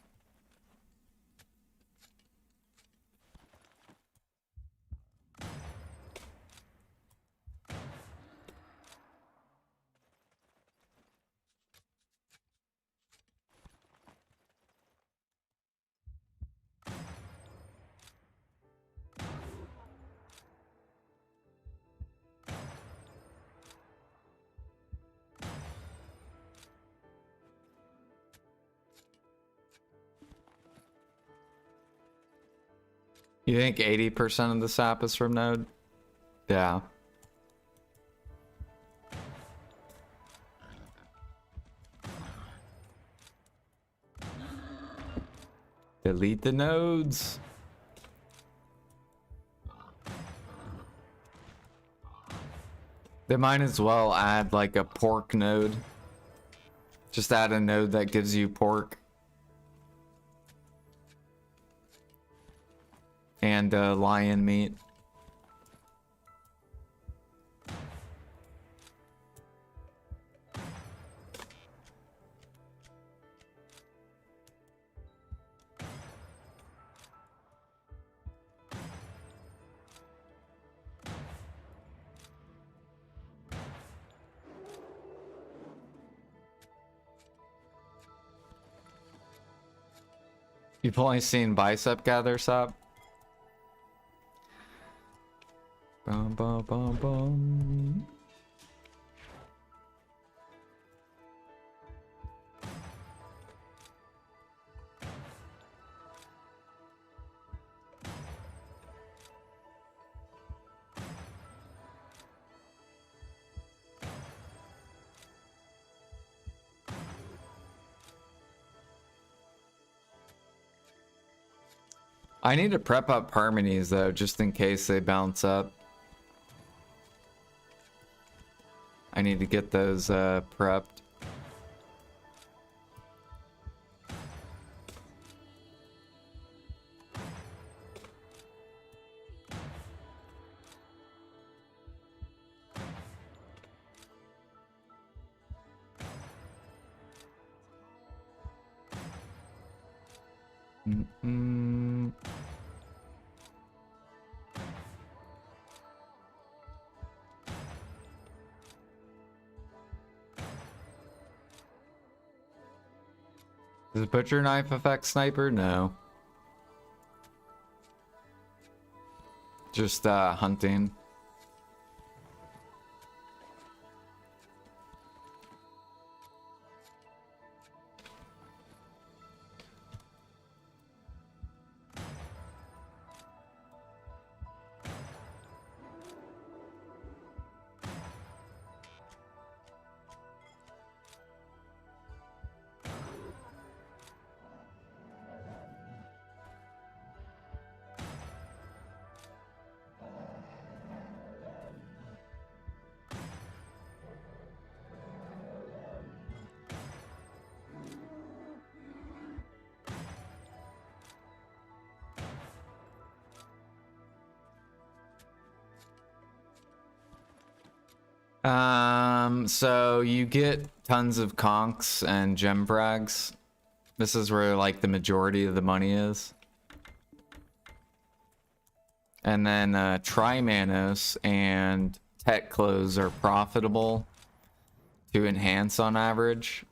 You think 80% of the sap is from Node? Yeah. Delete the nodes. They might as well add like a pork node. Just add a node that gives you pork. And lion meat. You've only seen bicep gather sap? Bum, bum, bum, bum. I need to prep up harmonies though, just in case they bounce up. I need to get those prepped. Mm-mm. Does the butcher knife affect sniper? No. Just hunting. So you get tons of conks and gem frags. This is where like the majority of the money is. And then Trimanos and tech clothes are profitable to enhance on average.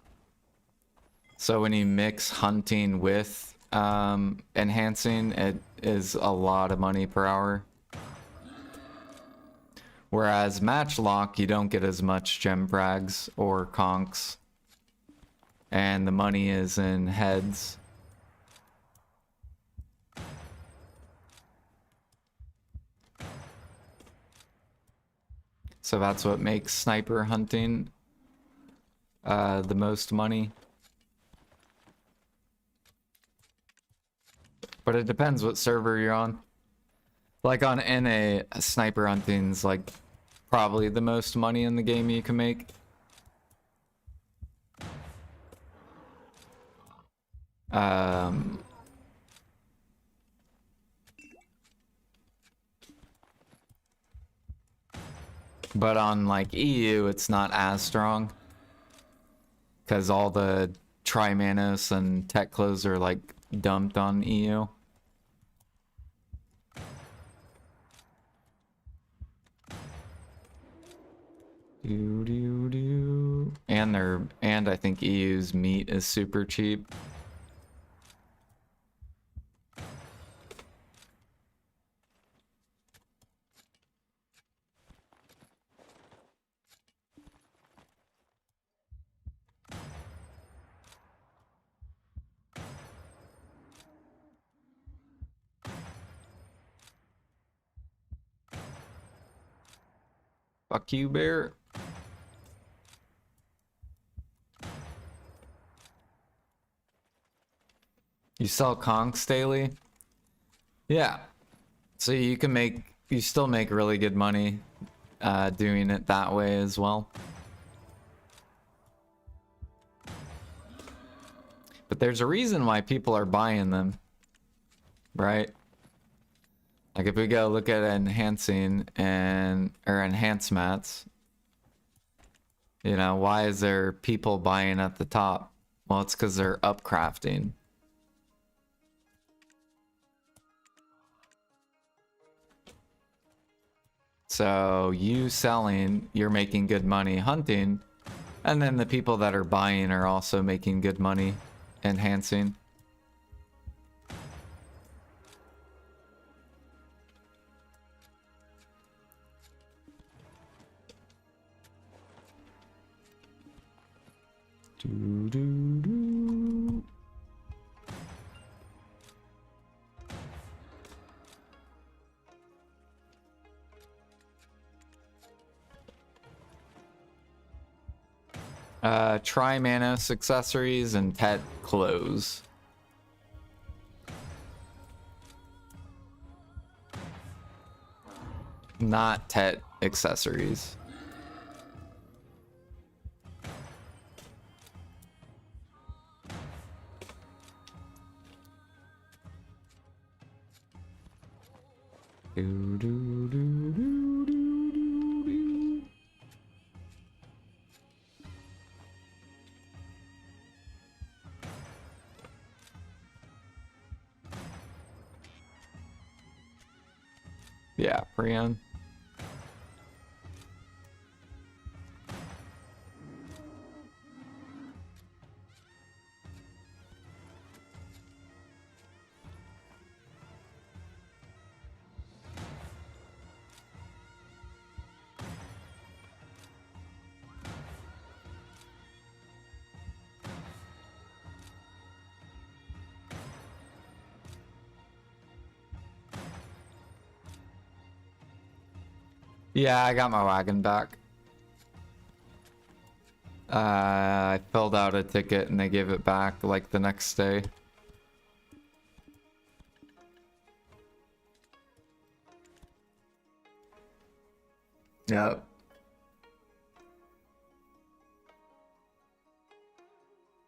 So when you mix hunting with enhancing, it is a lot of money per hour. Whereas Matchlock, you don't get as much gem frags or conks. And the money is in heads. So that's what makes sniper hunting the most money. But it depends what server you're on. Like on NA, sniper hunting's like probably the most money in the game you can make. But on like EU, it's not as strong. Because all the Trimanos and tech clothes are like dumped on EU. And I think EU's meat is super cheap. Fuck you, bear. You sell conks daily? Yeah. So you still make really good money doing it that way as well. But there's a reason why people are buying them, right? Like if we go look at enhancing or enhance mats, you know, why is there people buying at the top? Well, it's because they're upcrafting. So you selling, you're making good money hunting, and then the people that are buying are also making good money enhancing. Do, do, do. Try Manos accessories and Tet clothes. Not Tet accessories. Do, do, do, do, do, do, do. Yeah, Prion. Yeah, I got my wagon back. I filled out a ticket and they gave it back like the next day. Yep.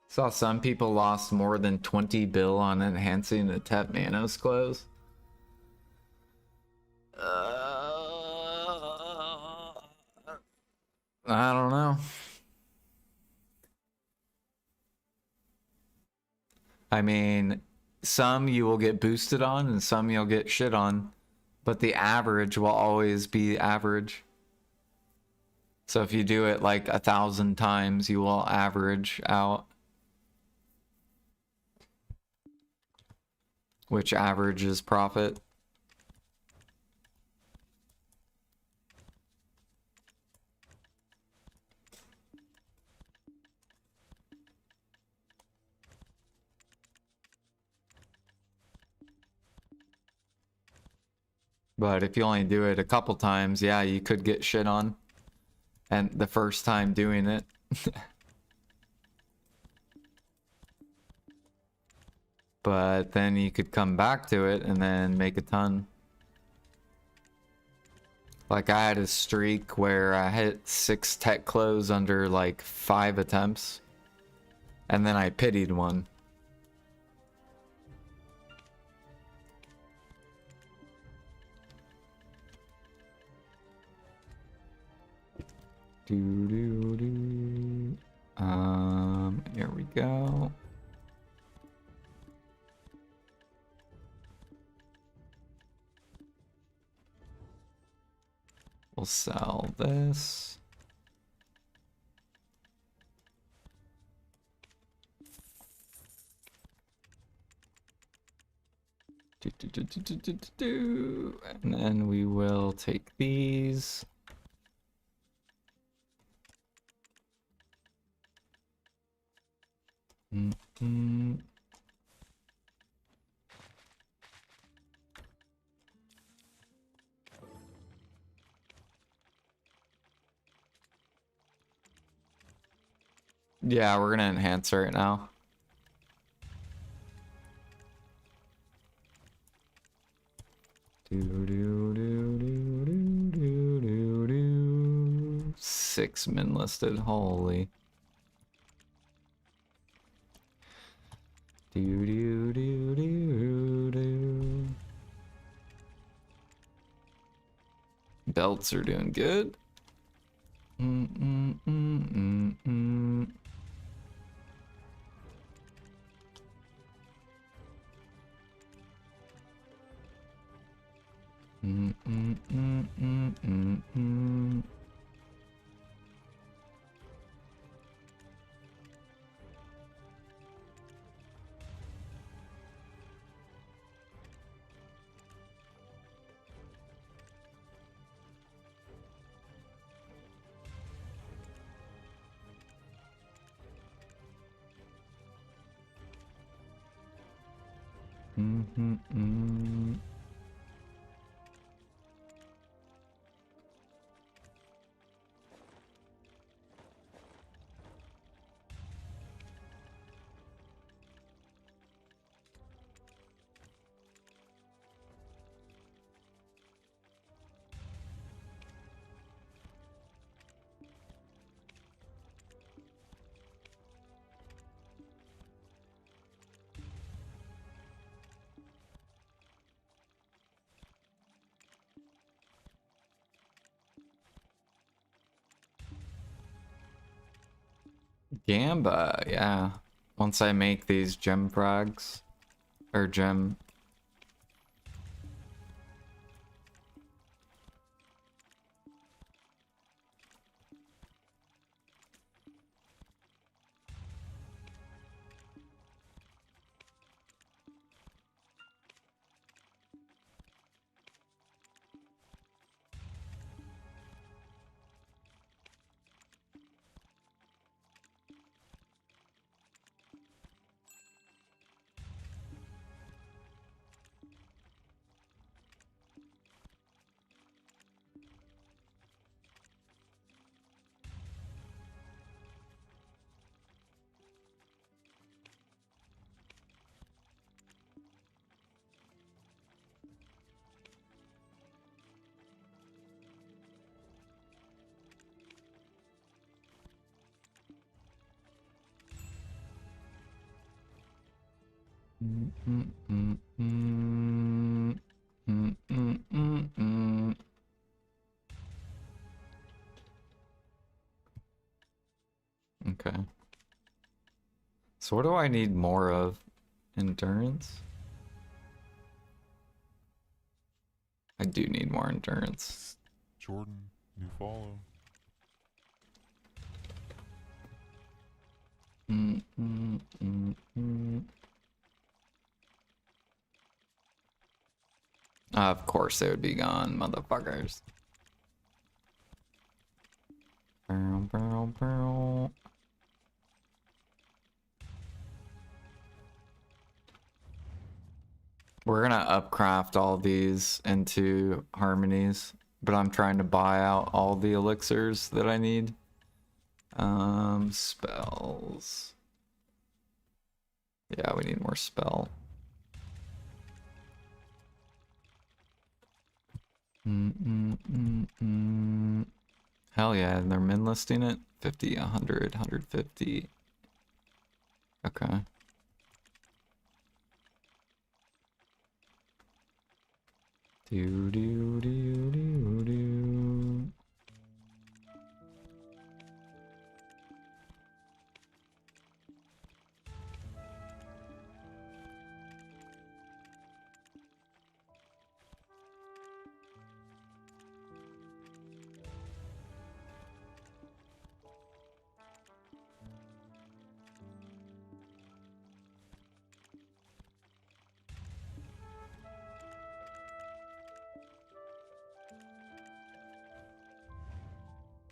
Saw some people lost more than 20 bill on enhancing the Tet Manos clothes. I don't know. I mean, some you will get boosted on and some you'll get shit on, but the average will always be average. So if you do it like 1,000 times, you will average out, which average is profit. But if you only do it a couple times, yeah, you could get shit on. And the first time doing it. But then you could come back to it and then make a ton. Like I had a streak where I hit 6 tech close under like 5 attempts. And then I pitied one. Here we go. We'll sell this. And then we will take these. Yeah, we're gonna enhance right now. Six min listed, holy. Belts are doing good. Gamba, yeah. Once I make these gem frags, or gem. So what do I need more of? Endurance? I do need more endurance. Jordan, new follow. Of course they would be gone, motherfuckers. Bow, bow, bow. We're gonna upcraft all these into harmonies, but I'm trying to buy out all the elixirs that I need. Spells. Yeah, we need more spell. Hell yeah, and they're min listing it. 50, 100, 150. Okay. Do do do do do.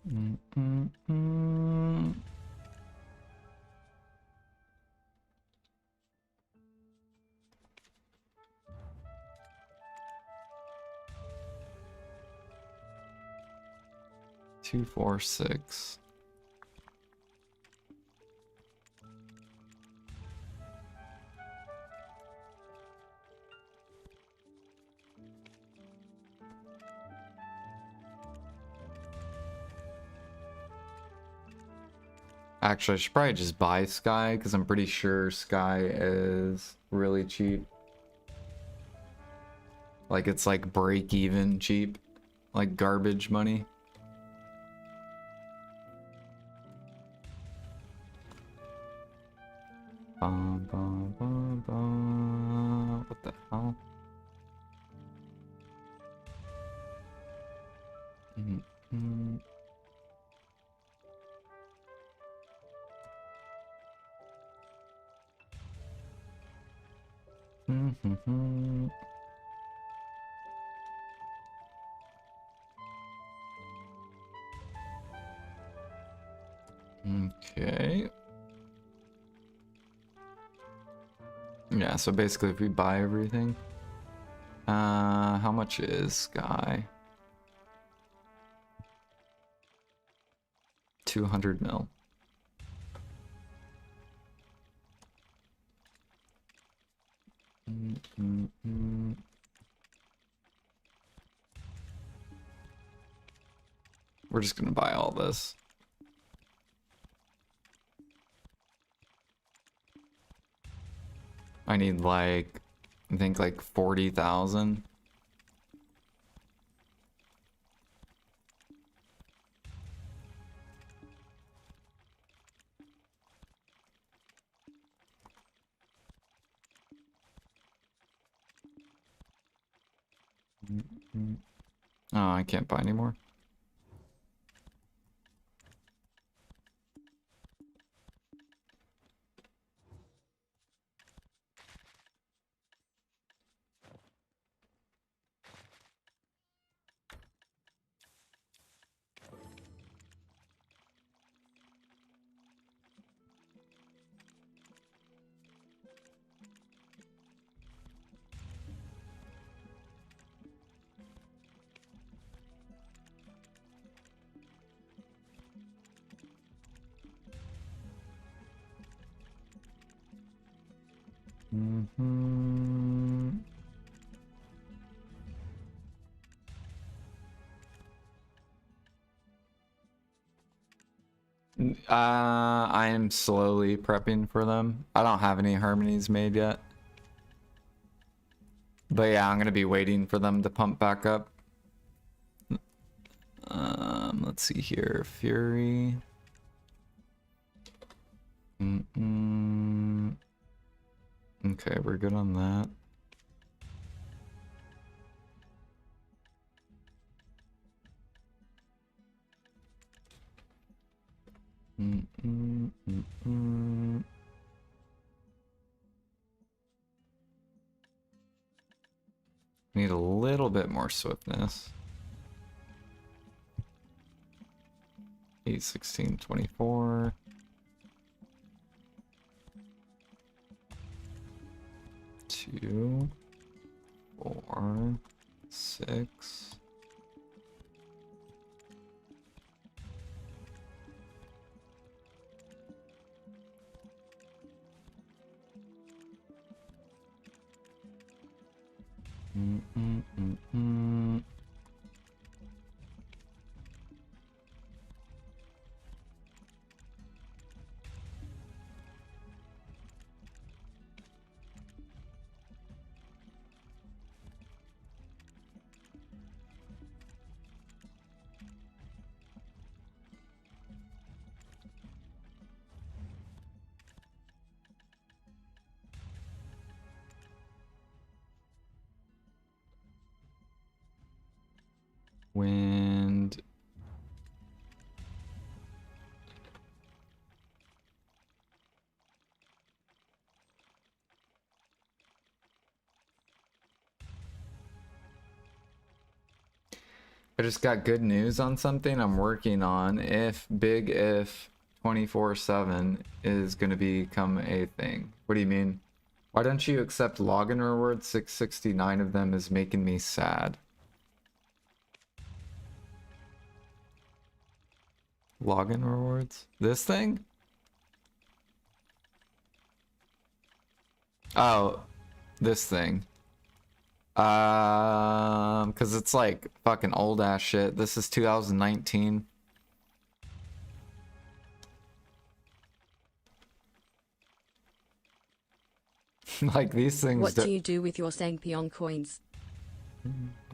Mm, mm, mm. Two, 4, 6. Actually, I should probably just buy Sky because I'm pretty sure Sky is really cheap. Like it's like break even cheap, like garbage money. Bum, bum, bum, bum. What the hell? Mm, mm. Mm-hmm. Okay. Yeah, so basically if we buy everything, how much is Sky? 200 mil. We're just gonna buy all this. I need like, I think like 40,000. Oh, I can't buy anymore. I am slowly prepping for them. I don't have any harmonies made yet. But yeah, I'm gonna be waiting for them to pump back up. Let's see here. Fury. Mm-mm. Okay, we're good on that. Mm-mm. Need a little bit more swiftness. 8, 16, 24. 2, 4, 6. Mm-mm-mm-mm. Wind. I just got good news on something I'm working on. If 24/7 is going to become a thing. What do you mean? Why don't you accept login rewards? 669 of them is making me sad. Login rewards? This thing? Oh, this thing. Because it's like fucking old ass shit. This is 2019. Like these things. What do you do with your Sangpion coins?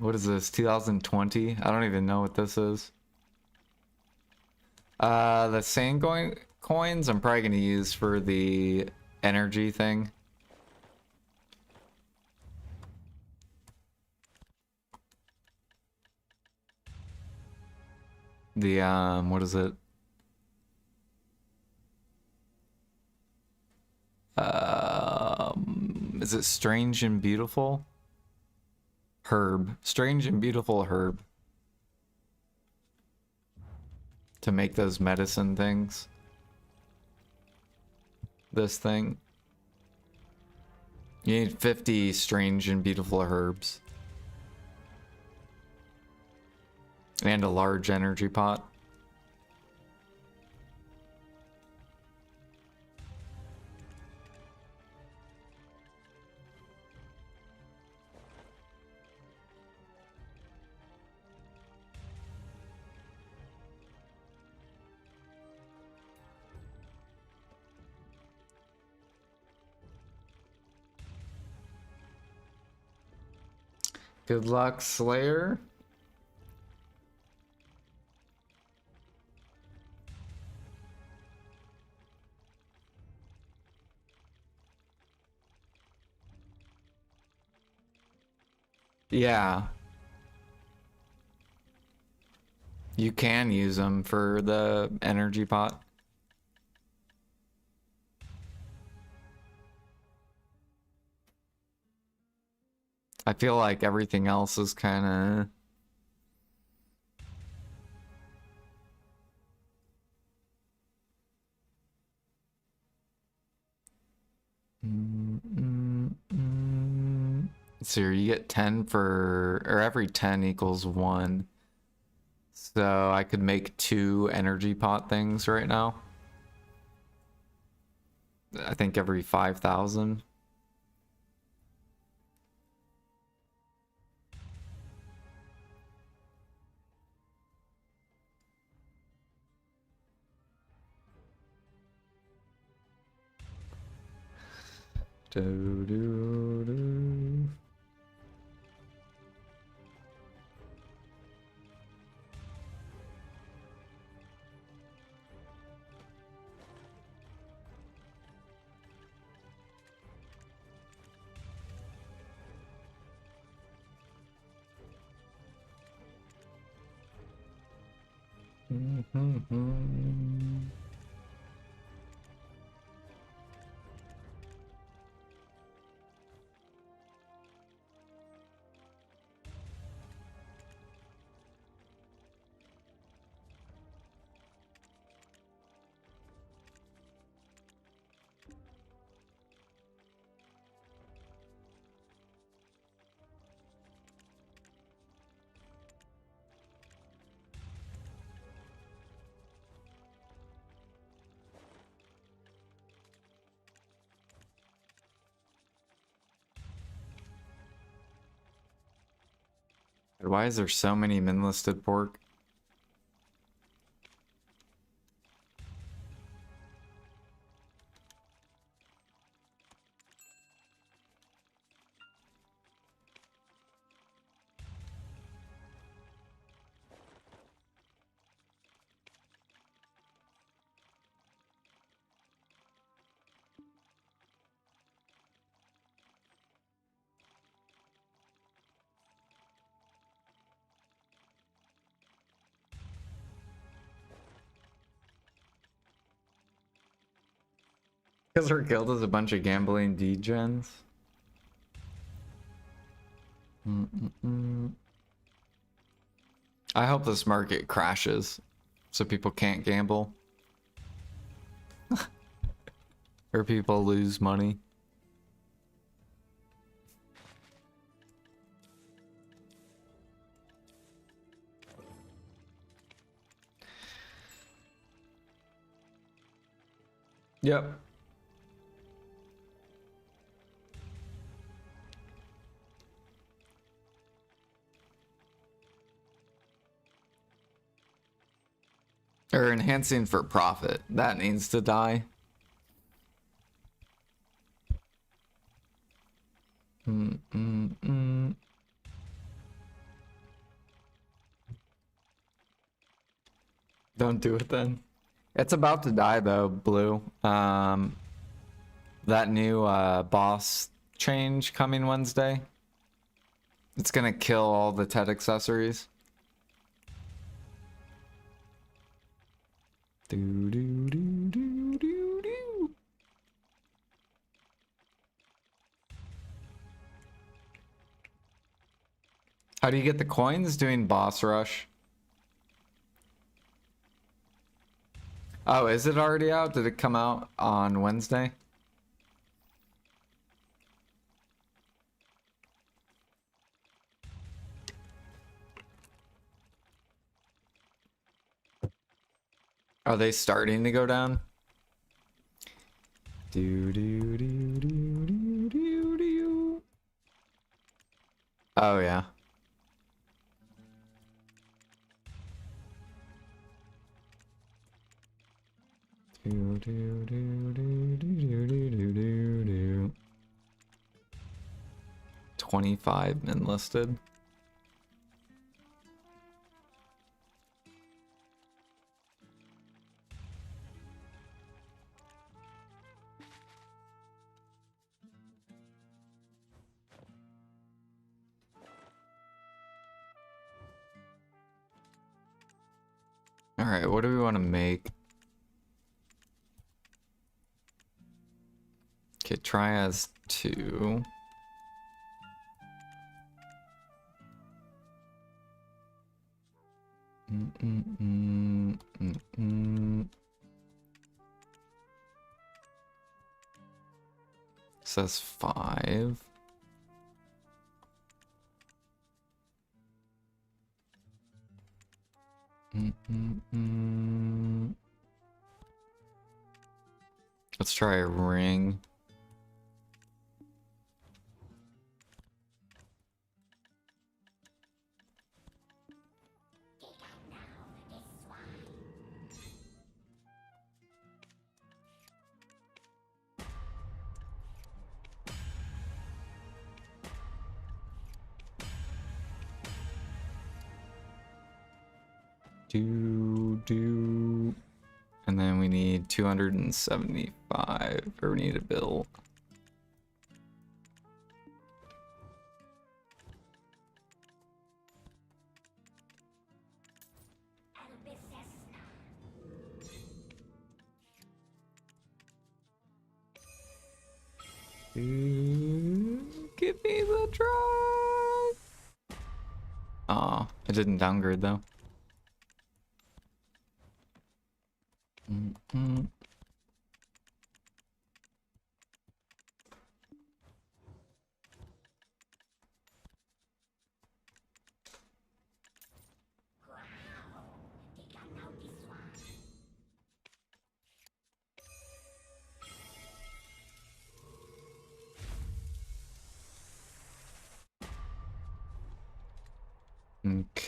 What is this? 2020? I don't even know what this is. The Sangoin coins I'm probably gonna use for the energy thing. The what is it? Is it Strange and Beautiful? Herb. Strange and Beautiful herb. To make those medicine things. This thing. You need 50 strange and beautiful herbs. And a large energy pot. Good luck, Slayer. Yeah. You can use them for the energy pot. I feel like everything else is kind of... So you get 10 for... Or every 10 equals 1. So I could make 2 energy pot things right now. I think every 5,000. Do, do, do. Why is there so many min-listed pork? Because her guild is a bunch of gambling degens. I hope this market crashes so people can't gamble. Or people lose money. Yep. Or enhancing for profit. That needs to die. Don't do it then. It's about to die though, Blue. That new boss change coming Wednesday. It's gonna kill all the TED accessories. Do do do do do do. How do you get the coins? Doing boss rush. Oh, is it already out? Did it come out on Wednesday? Are they starting to go down? Do do do do do do do. Oh yeah. Do do do do do do do do do. 25 enlisted. All right, what do we want to make? Okay, try as 2. Says 5. Let's try a ring. Do. And then we need 275, or we need a bill. Give me the truck. Aw, it didn't downgrade though.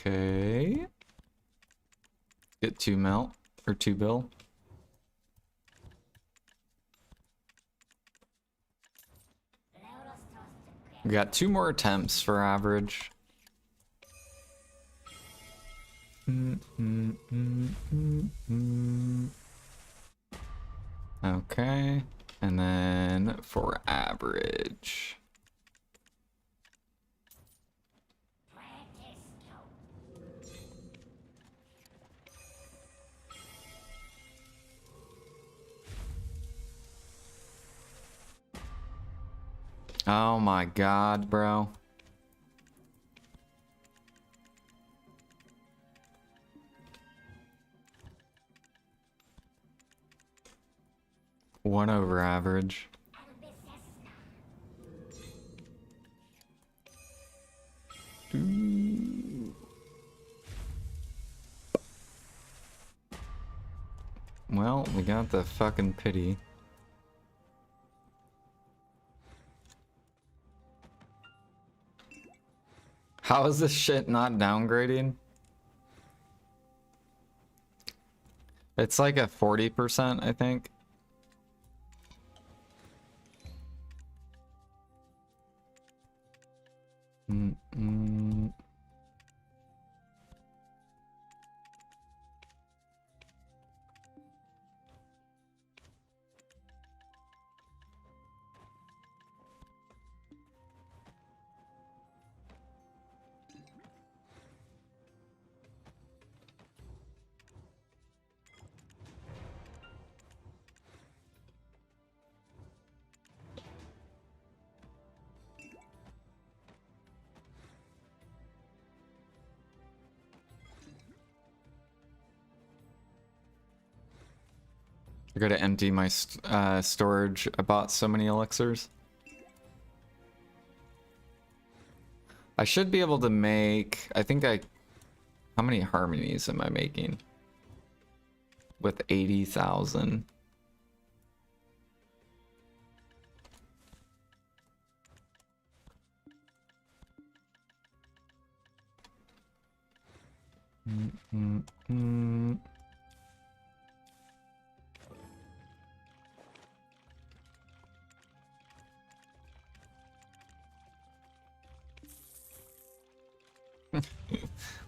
Okay. Get 2 melt or 2 bill. We got 2 more attempts for average. Okay, and then for average. Oh my god, bro. One over average. Well, we got the fucking pity. How is this shit not downgrading? It's like a 40%, I think. I gotta empty my storage. I bought so many elixirs. I should be able to make... How many harmonies am I making? With 80,000.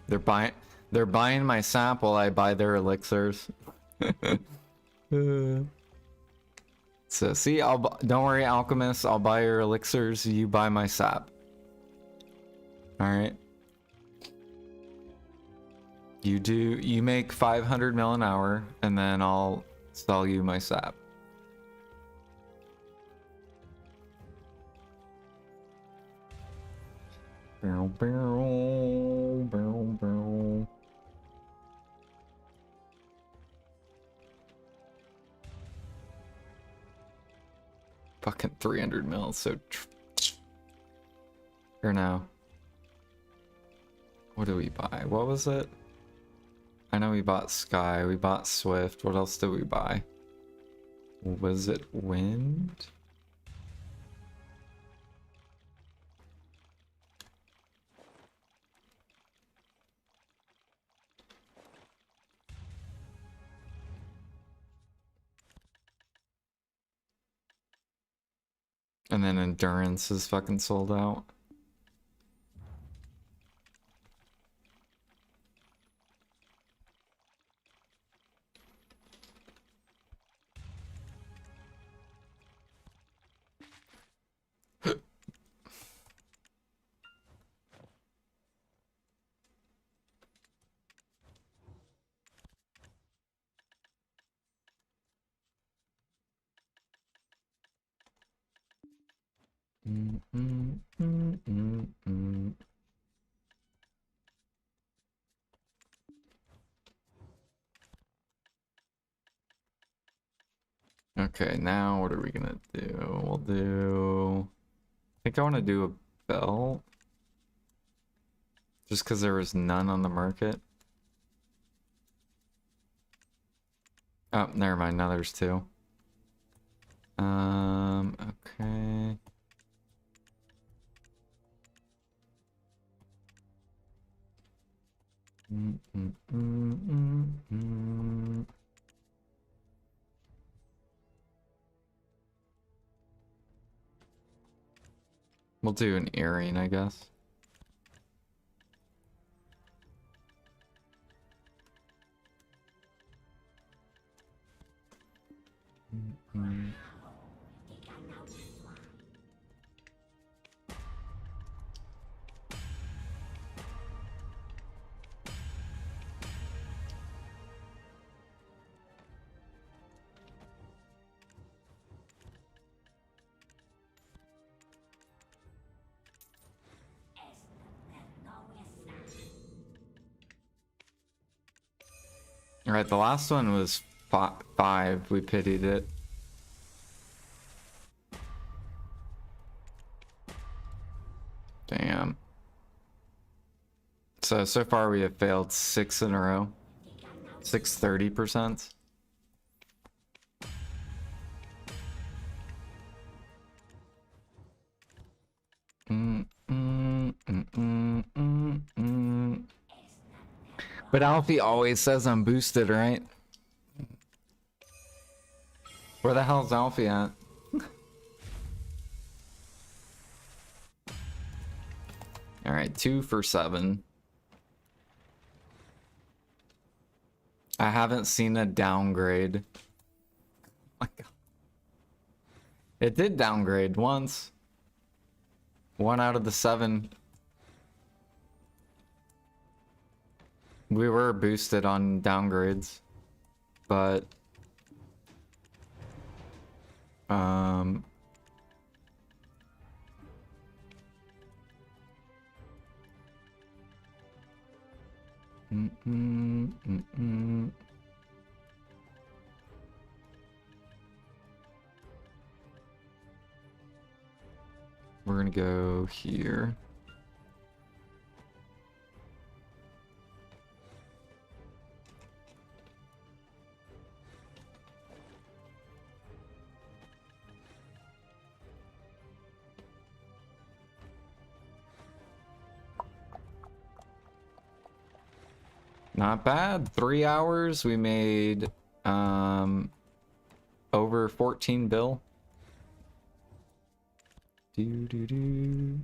They're buying my sap while I buy their elixirs. So see, don't worry, alchemist. I'll buy your elixirs. You buy my sap. All right. You make 500 mil an hour, and then I'll sell you my sap. Barrel, barrel, barrel, barrel. Fucking 300 mil, so... Here now. What do we buy? What was it? I know we bought Sky, we bought Swift. What else did we buy? Was it Wind? And then Endurance is fucking sold out. Okay, now what are we gonna do? We'll do... I think I want to do a belt. Just because there was none on the market. Oh, never mind. Now there's two. Okay. We'll do an earring, I guess. Alright, the last one was 5. We pitied it. Damn. So far we have failed 6 in a row. 30%. But Alfie always says I'm boosted, right? Where the hell's Alfie at? Alright, 2 for 7. I haven't seen a downgrade. Oh my God. It did downgrade once. 1 out of the 7. We were boosted on downgrades, but we're gonna go here. Not bad. 3 hours. We made over 14 bill. Do do do.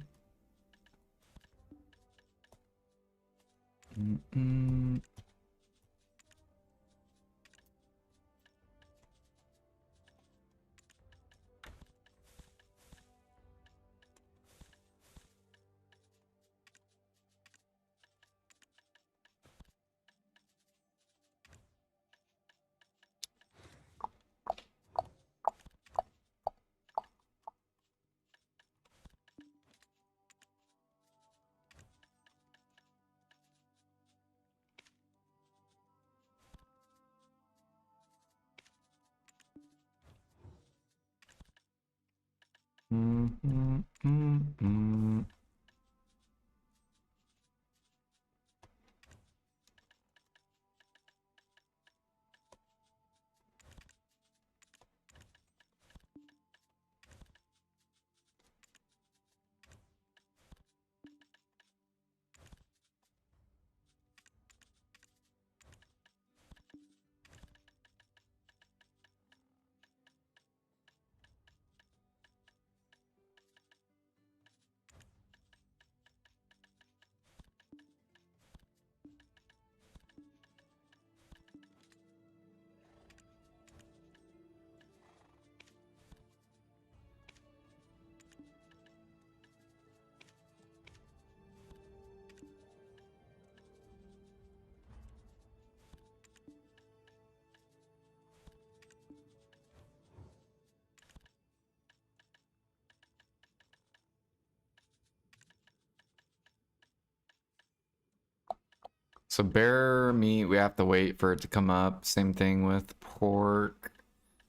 So bear meat, we have to wait for it to come up. Same thing with pork,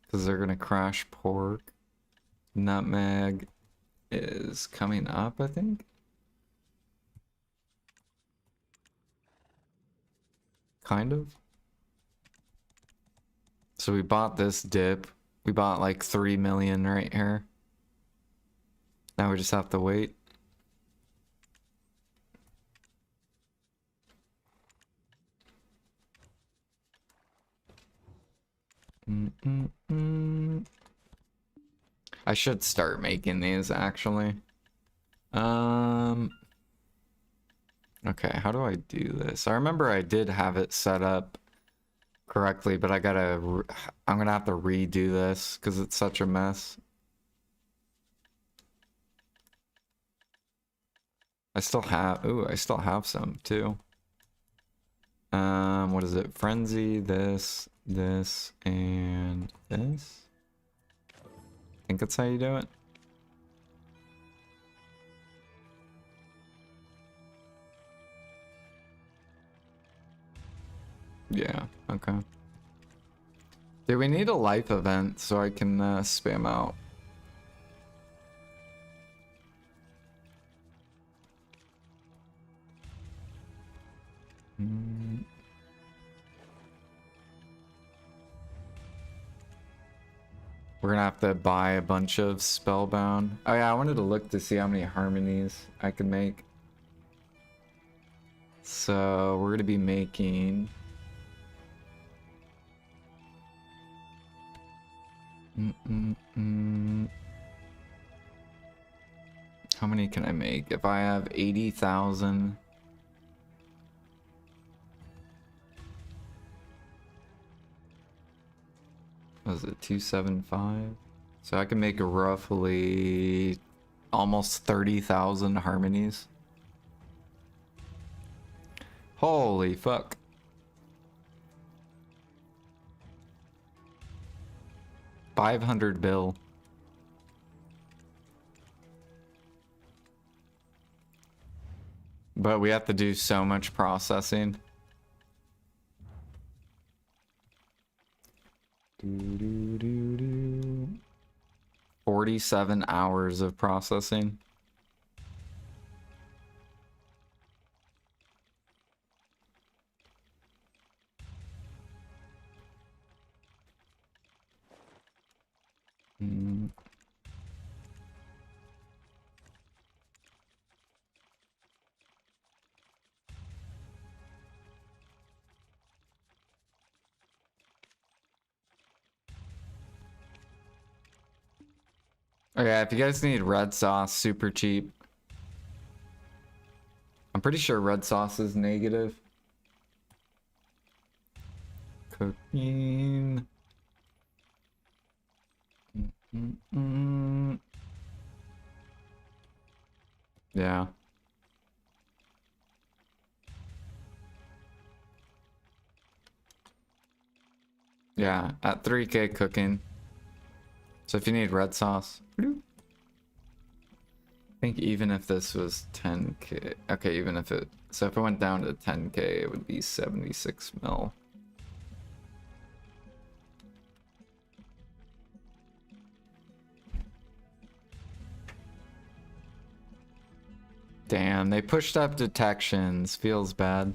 because they're gonna crash pork. Nutmeg is coming up, I think. Kind of. So we bought this dip. We bought like 3 million right here. Now we just have to wait. I should start making these actually. Okay, how do I do this? I remember I did have it set up correctly, but I'm gonna have to redo this because it's such a mess. I still have some too. What is it? Frenzy, this, and this. I think that's how you do it. Yeah, okay. Do we need a life event so I can spam out? We're gonna have to buy a bunch of spellbound. Oh yeah, I wanted to look to see how many harmonies I could make. So we're gonna be making... How many can I make? If I have 80,000... Was it 275? So I can make roughly almost 30,000 harmonies. Holy fuck. $500 bill. But we have to do so much processing. 47 hours of processing. Oh yeah, if you guys need red sauce, super cheap. I'm pretty sure red sauce is negative. Cooking. Yeah. Yeah, at 3K cooking. So if you need red sauce, I think even if this was 10K, okay, even if it, so if it went down to 10K, it would be 76 mil. Damn, they pushed up detections. Feels bad.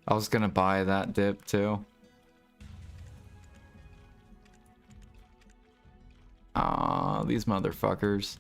I was gonna buy that dip too. Aw, these motherfuckers.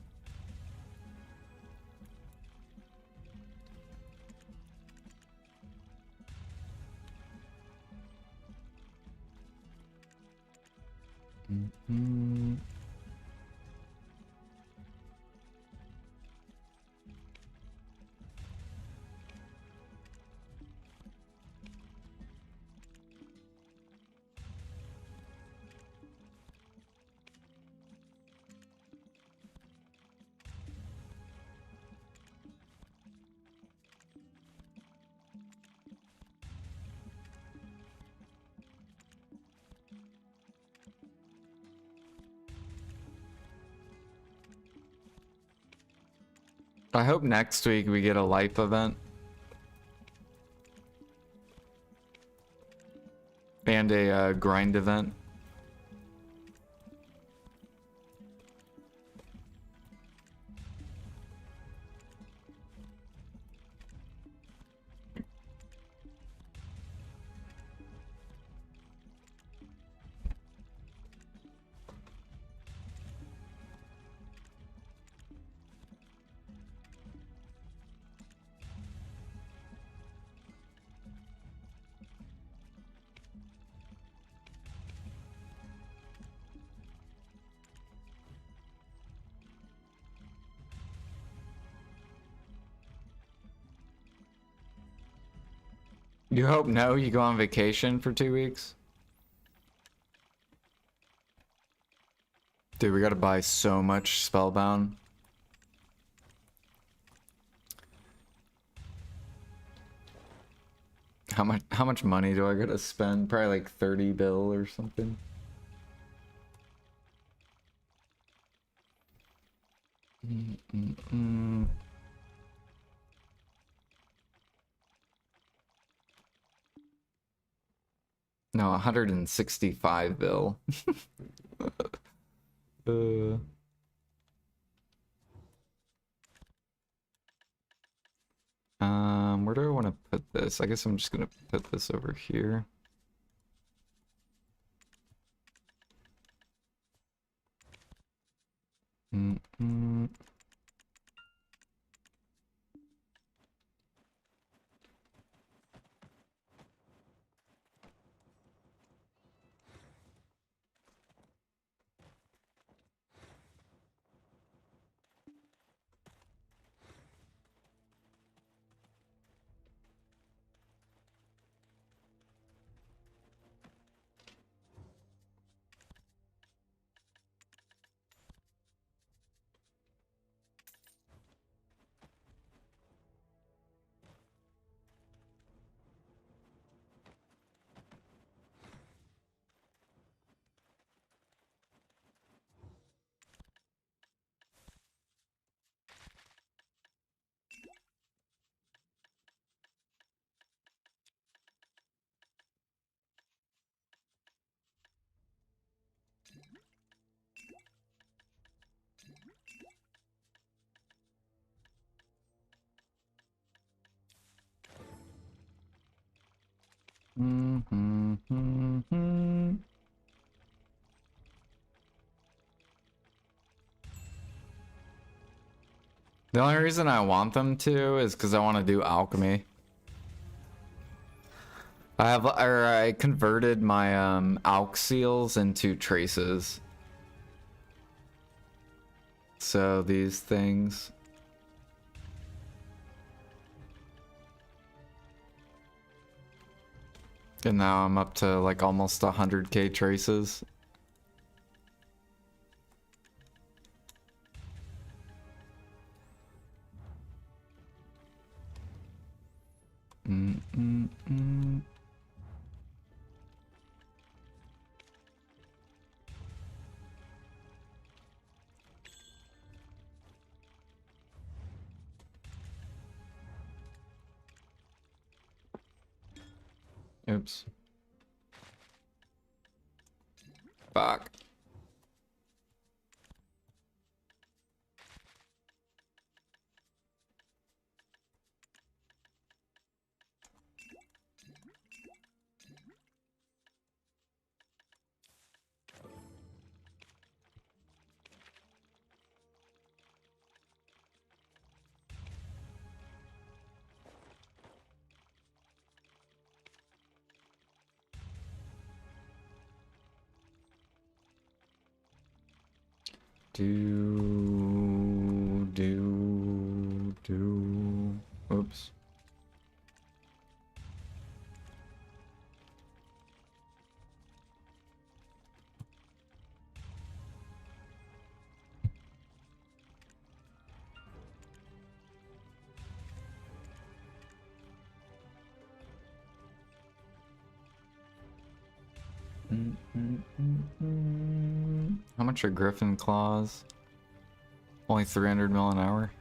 I hope next week we get a life event. find a grind event. You hope no, you go on vacation for 2 weeks? Dude, we gotta buy so much Spellbound. How much money do I gotta spend? Probably like 30 bill or something. No, 165 bill. Where do I want to put this? I guess I'm just gonna put this over here. The only reason I want them to is because I want to do alchemy. I converted my alch seals into traces. So these things. And now I'm up to like almost 100k traces. Oops. Fuck. Oops. How much are Griffin claws? Only 300 mil an hour.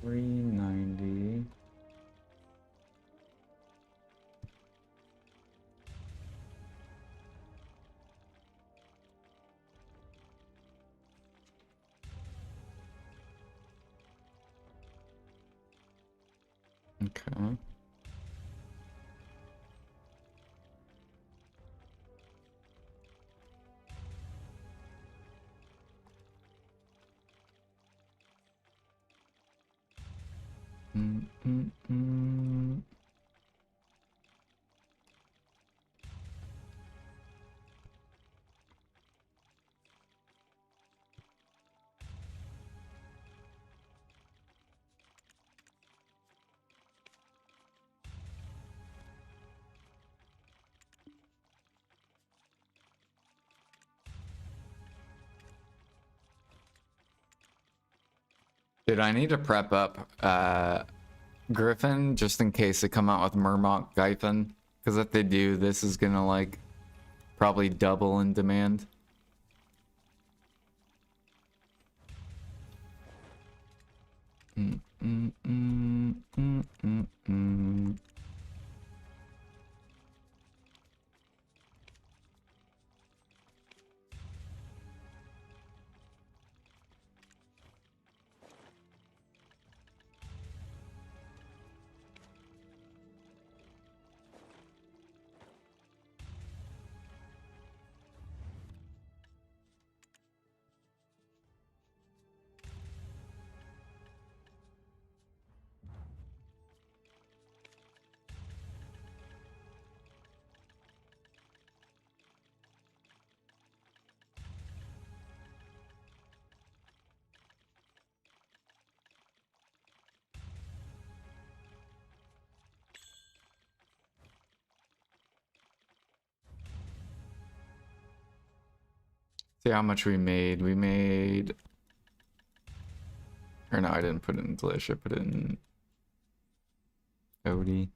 390. Okay. Mm. Dude, I need to prep up Griffin just in case they come out with Murmok Gyphon. Because if they do, this is gonna like probably double in demand. Mm. See how much we made. We made... Or no, I didn't put it in Glitch. I put it in Odie.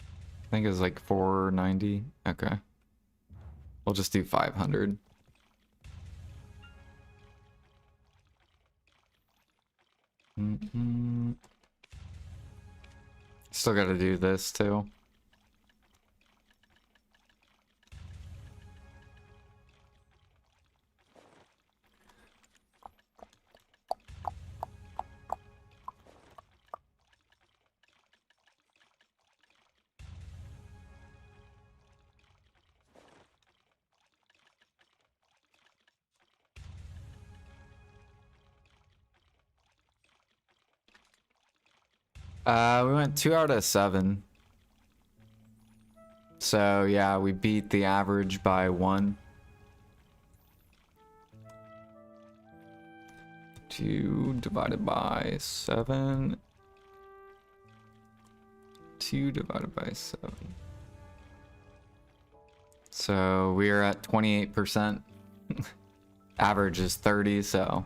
I think it was like 490. Okay. We'll just do 500. Still gotta do this too. We went 2 out of 7. So yeah, we beat the average by 1. 2 divided by 7. 2 divided by 7. So we are at 28%. Average is 30, so...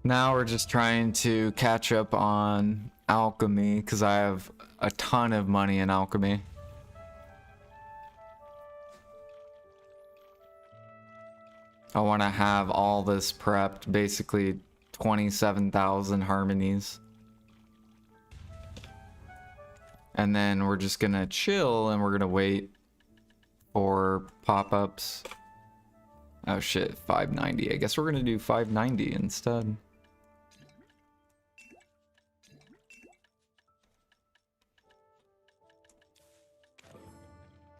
Now we're just trying to catch up on alchemy because I have a ton of money in alchemy. I want to have all this prepped, basically 27,000 harmonies. And then we're just gonna chill and we're gonna wait for pop-ups. Oh shit, 590. I guess we're gonna do 590 instead.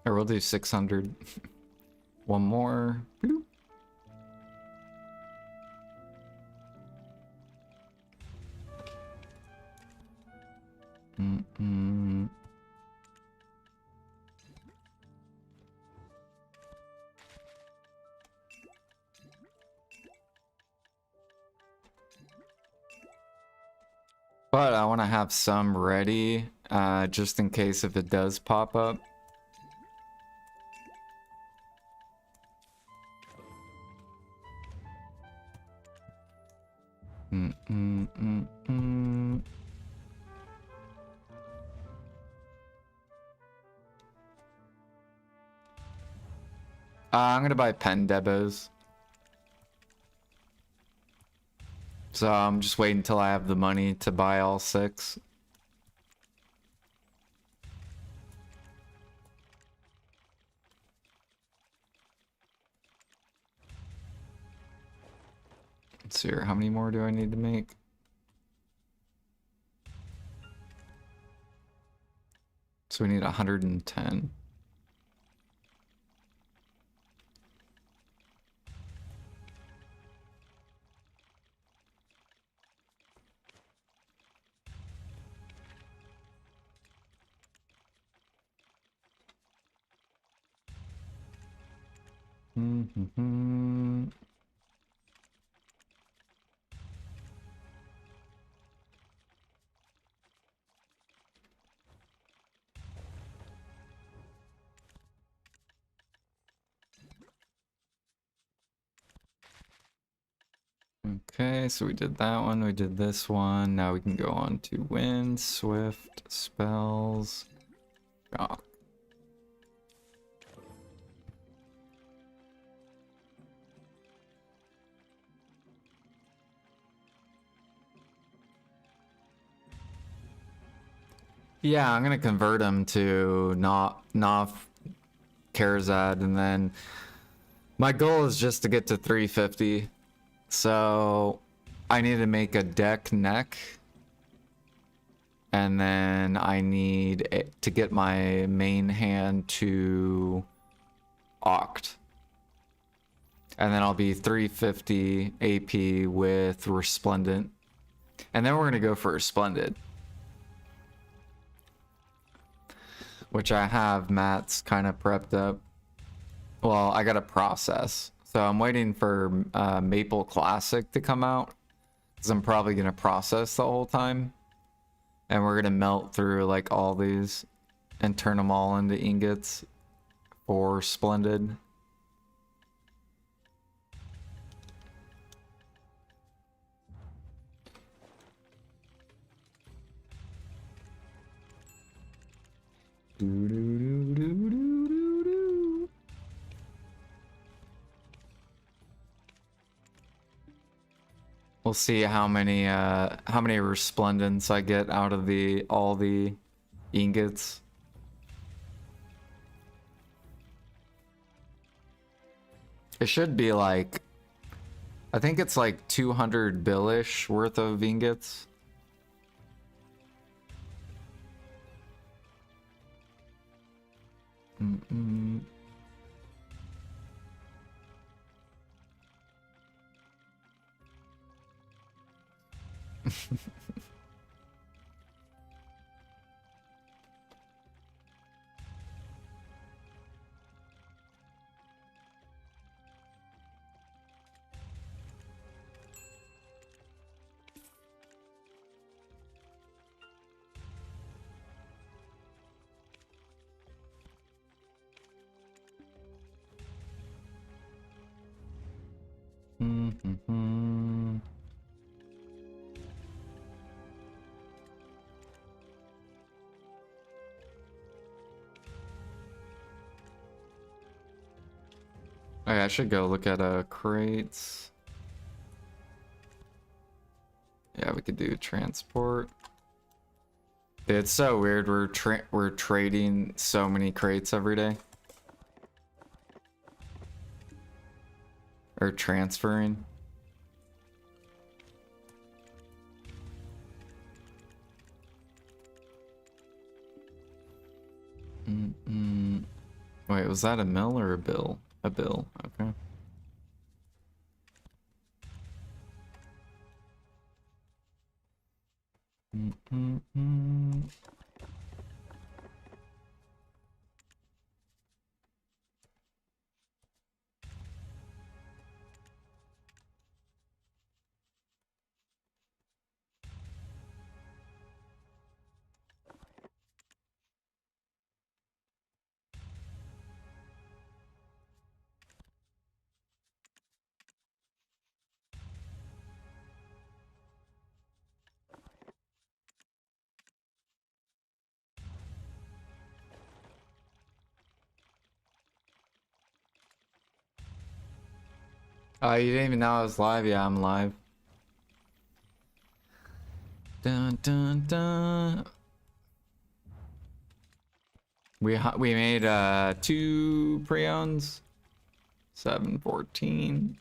Or we'll do 600. One more. Bloop. But I want to have some ready, just in case if it does pop up. I'm gonna buy pen debos. So I'm just waiting until I have the money to buy all 6. Let's see here. How many more do I need to make? So we need 110. Mm-hmm. Okay, so we did that one, we did this one. Now we can go on to wind, swift, spells. Shock. Yeah, I'm gonna convert him to Nov Karazad, and then my goal is just to get to 350. So I need to make a deck neck, and then I need to get my main hand to Oct. And then I'll be 350 AP with Resplendent. And then we're gonna go for Resplendent, which I have Matt's kind of prepped up. Well, I gotta process. So I'm waiting for Maple Classic to come out, because I'm probably gonna process the whole time. And we're gonna melt through like all these and turn them all into ingots for Splendid. We'll see how many resplendents I get out of all the ingots. It should be like, I think it's like 200 billish worth of ingots. Mm-mm. Mm-hmm. Okay, I should go look at crates. Yeah, we could do transport. Dude, it's so weird. We're trading so many crates every day. Or transferring. Wait, was that a mill or a bill? A bill, okay. You didn't even know I was live? Yeah, I'm live. Dun dun dun. We made 2 preones. 714.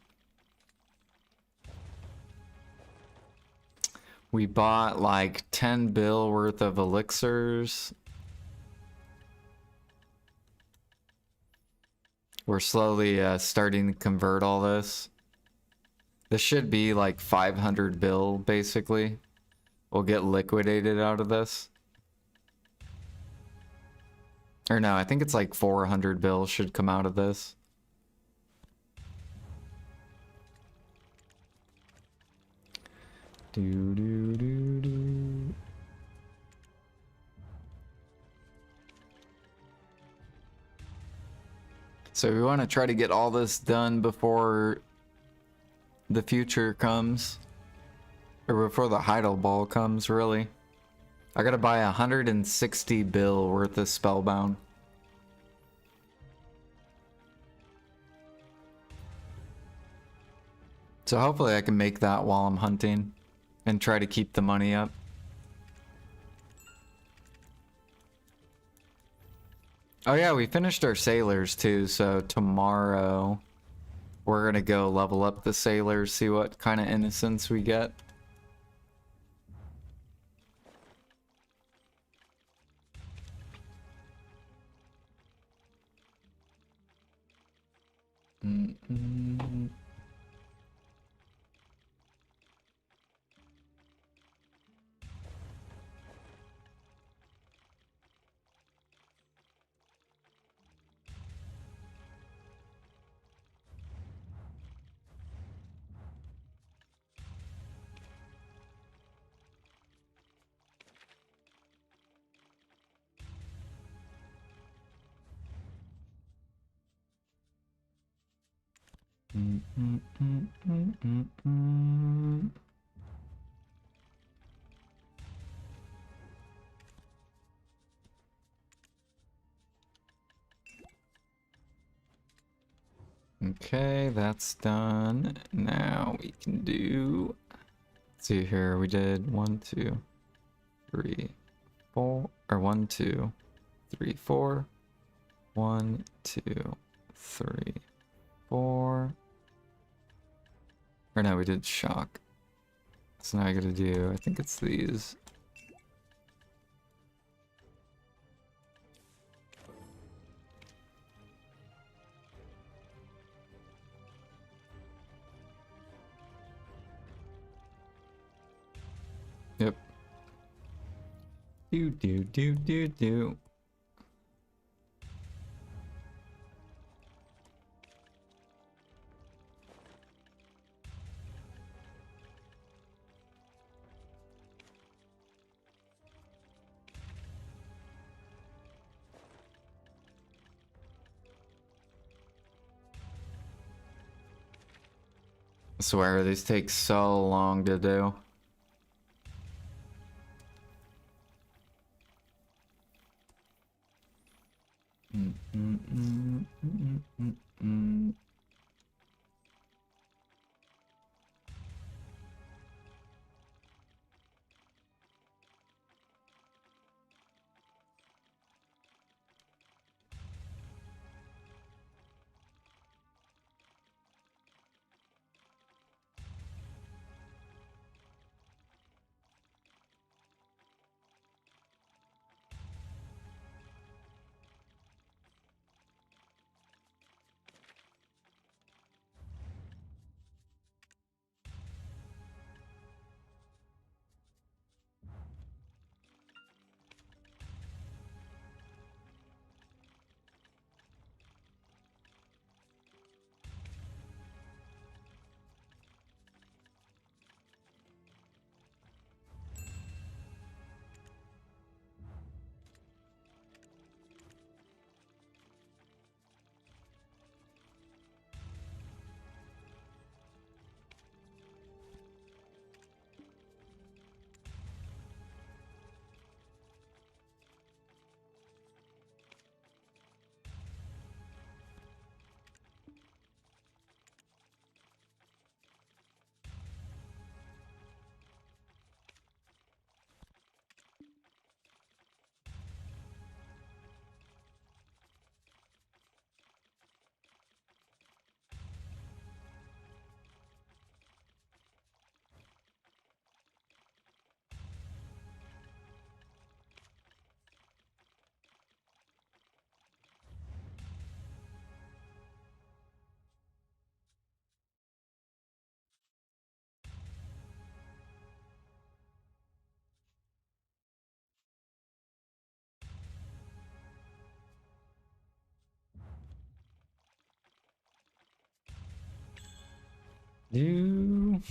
We bought like 10 bill worth of elixirs. We're slowly starting to convert all this. This should be like 500 bill basically. We'll get liquidated out of this. Or no, I think it's like 400 bill should come out of this. Do do do do. So we want to try to get all this done before the future comes. Or before the Heidel Ball comes, really. I gotta buy 160 bill worth of Spellbound. So hopefully I can make that while I'm hunting. And try to keep the money up. Oh yeah, we finished our sailors too, so tomorrow we're gonna go level up the sailors, see what kind of innocence we get. Mm-mm. Mm-mm-mm-mm-mm-mm. Okay, that's done. Now we can do. Let's see here. We did 1, 2, 3, 4, or 1, 2, 3, 4. 1, 2, 3, 4. Or no, we did shock. So now I gotta do. I think it's these. Yep. Do do do do do. I swear these take so long to do. Mm, mm, mm, mm, mm, mm. You.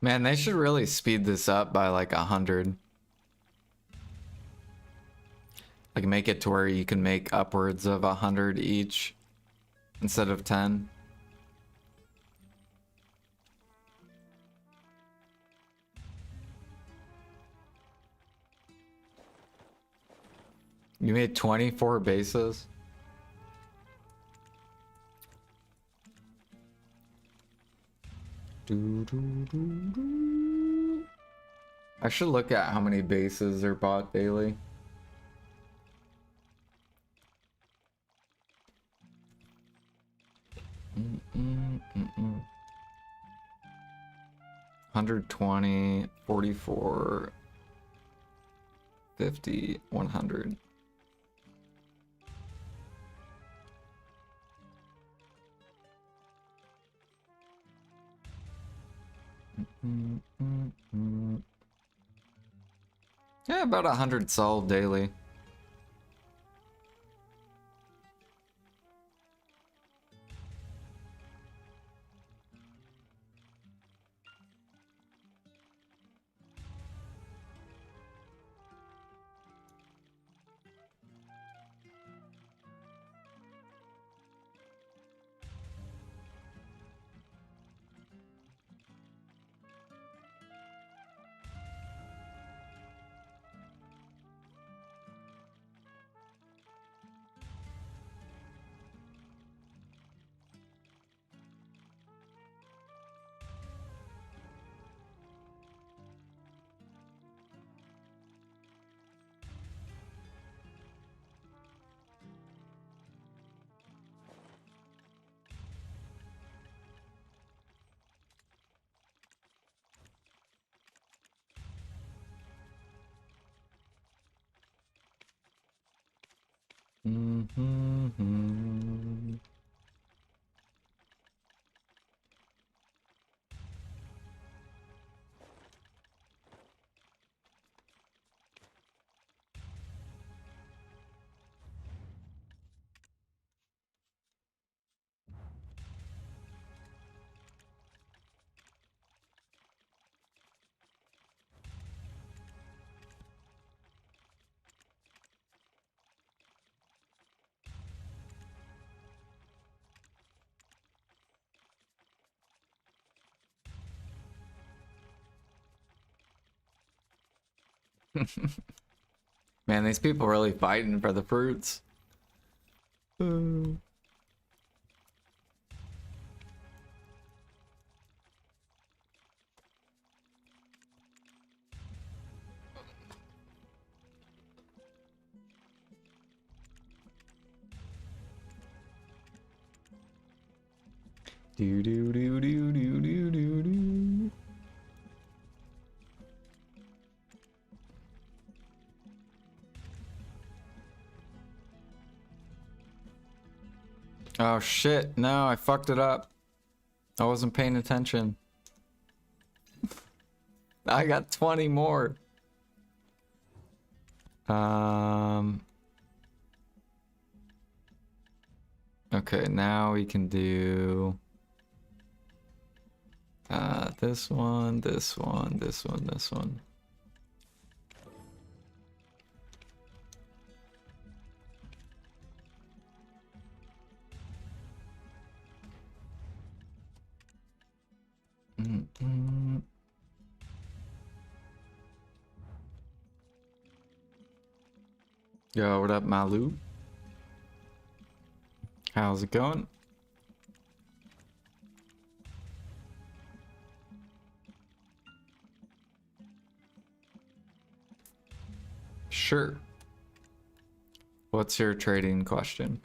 Man, they should really speed this up by like 100. Like make it to where you can make upwards of 100 each instead of 10. You made 24 bases? I should look at how many bases are bought daily. Mm -mm, mm -mm. 120, 44, 50, 100. Yeah, about 100 sold daily. Mm-hmm. Man, these people really fighting for the fruits. Do do do do do do do do. Oh shit, no, I fucked it up. I wasn't paying attention. I got 20 more. Okay, now we can do this one, this one, this one, this one. Yo, what up, Malu? How's it going? Sure. What's your trading question?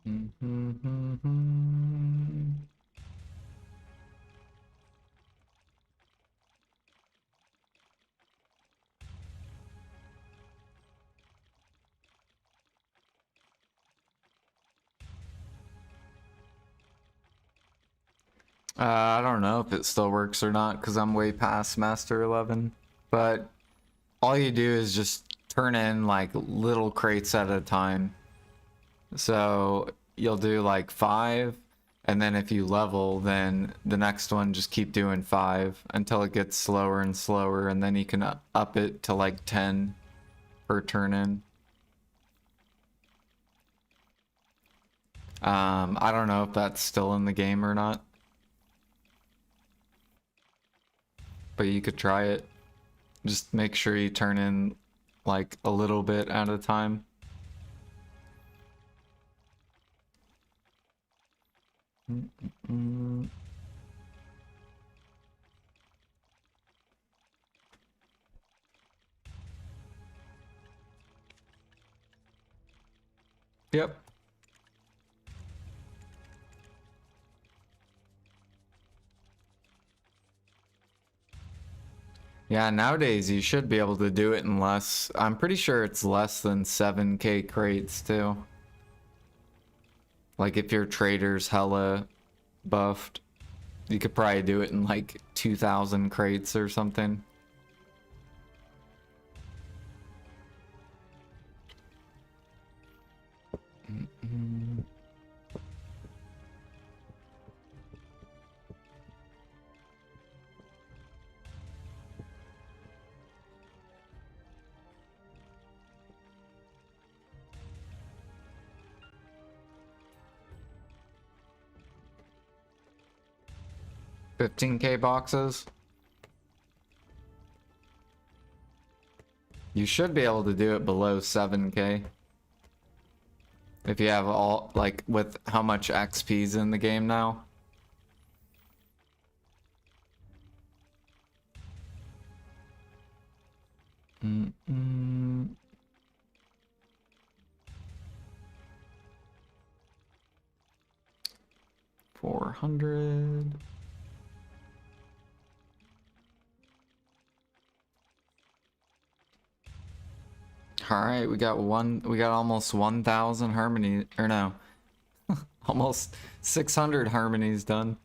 I don't know if it still works or not because I'm way past Master 11. But all you do is just turn in like little crates at a time. So you'll do like 5, and then if you level, then the next one just keep doing 5 until it gets slower and slower, and then you can up it to like 10 per turn in. I don't know if that's still in the game or not, but you could try it. Just make sure you turn in like a little bit at a time. Yep. Yeah, nowadays you should be able to do it in less. I'm pretty sure it's less than 7k crates too. Like if your trader's hella buffed, you could probably do it in like 2,000 crates or something. $15k boxes. You should be able to do it below 7k. If you have all, like, with how much XP's in the game now. Mm-mm. 400. All right, we got almost 1,000 harmony, or no, almost 600 harmonies done.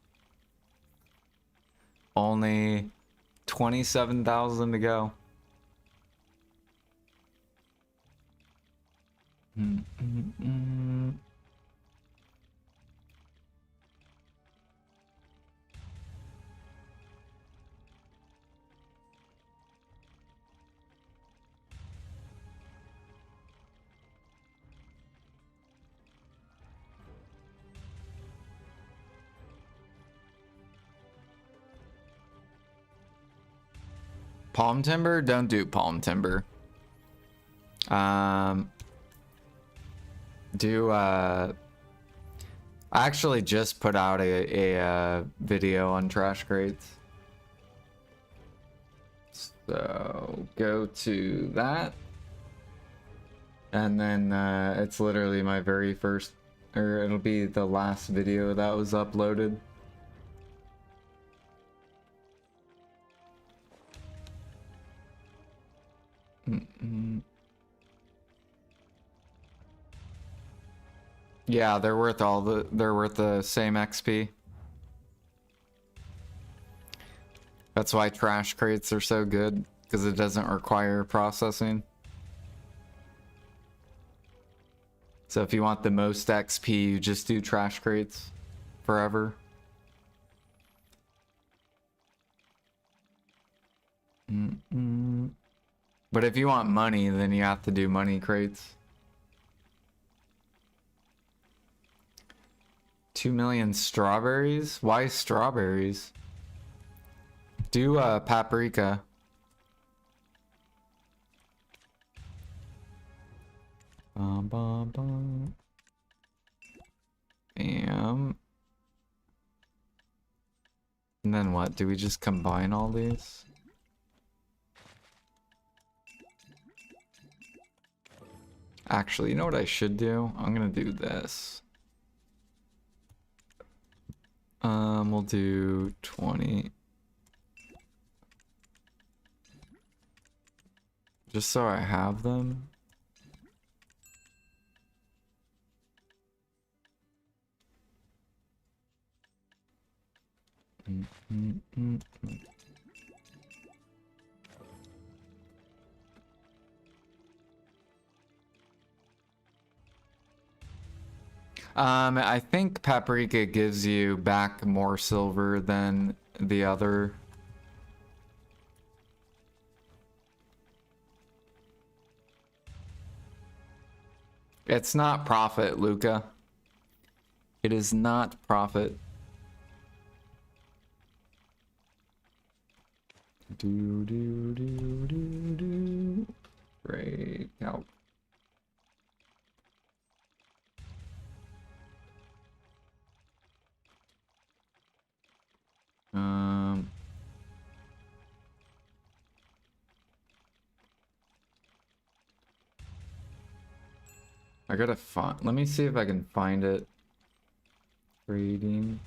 Only 27,000 to go. Palm timber? Don't do palm timber. I actually just put out a video on trash crates. So go to that. And then it's literally my very first, or it'll be the last video that was uploaded. Yeah, they're worth the same XP. That's why trash crates are so good, because it doesn't require processing. So if you want the most XP, you just do trash crates forever. But if you want money, then you have to do money crates. 2 million strawberries? Why strawberries? Do paprika. Bam. And then what? Do we just combine all these? Actually, you know what I should do? I'm gonna do this. We'll do 20. Just so I have them. I think paprika gives you back more silver than the other. It's not profit, Luca. It is not profit. Do. Break out. I gotta find. Let me see if I can find it. Trading.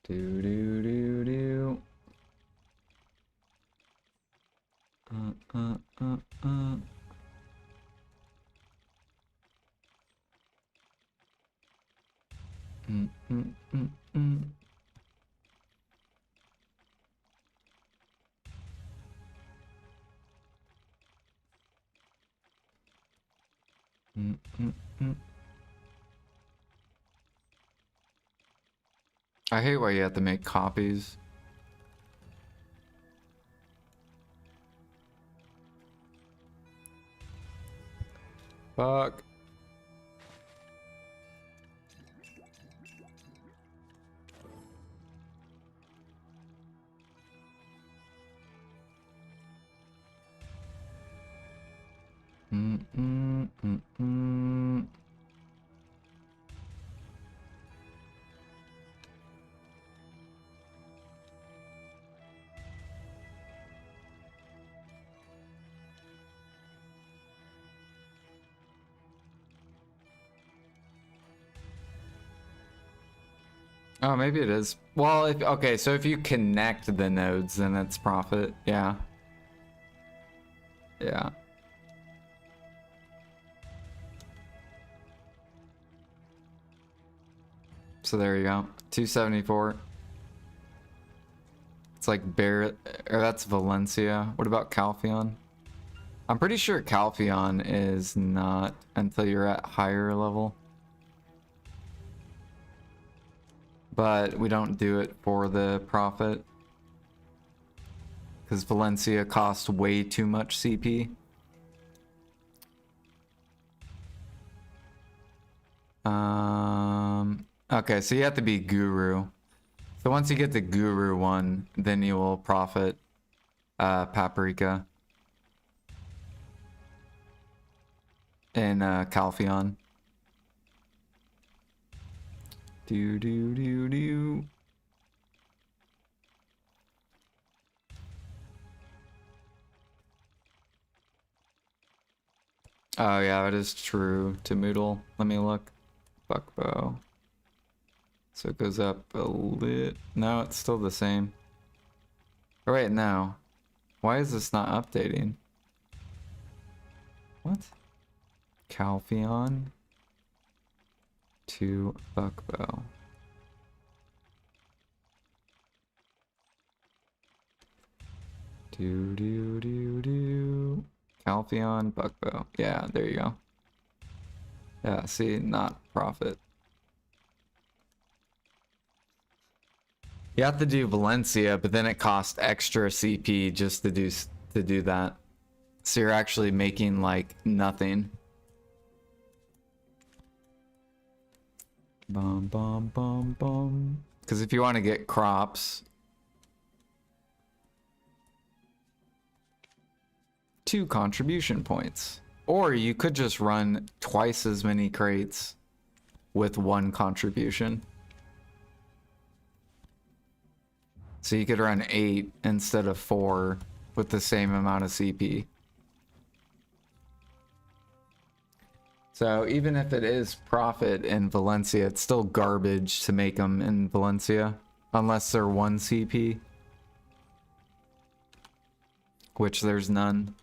Do. Mm, mm, mm, mm. Mm, mm, mm. I hate why you have to make copies. Fuck. Mm, mm, mm, mm. Oh, maybe it is. Well, if okay, so if you connect the nodes, then it's profit. Yeah. Yeah. So there you go. 274. It's like Barrett, or that's Valencia. What about Calpheon? I'm pretty sure Calpheon is not until you're at higher level. But we don't do it for the profit. Because Valencia costs way too much CP. Okay, so you have to be Guru. So once you get the Guru one, then you will profit Paprika. In Calpheon. Do. Oh yeah, it is true to Moodle. Let me look. Buckbow. So it goes up a lit. No, it's still the same. Oh wait, no. Why is this not updating? What? Calpheon to Buckbow. Do. Calpheon, Buckbow. Yeah, there you go. Yeah, see, not profit. You have to do Valencia, but then it costs extra CP just to do that. So you're actually making like nothing. Bum. Because if you want to get crops, 2 contribution points. Or you could just run twice as many crates with 1 contribution. So you could run 8 instead of 4 with the same amount of CP. So even if it is profit in Valencia, it's still garbage to make them in Valencia. Unless they're 1 CP. Which there's none.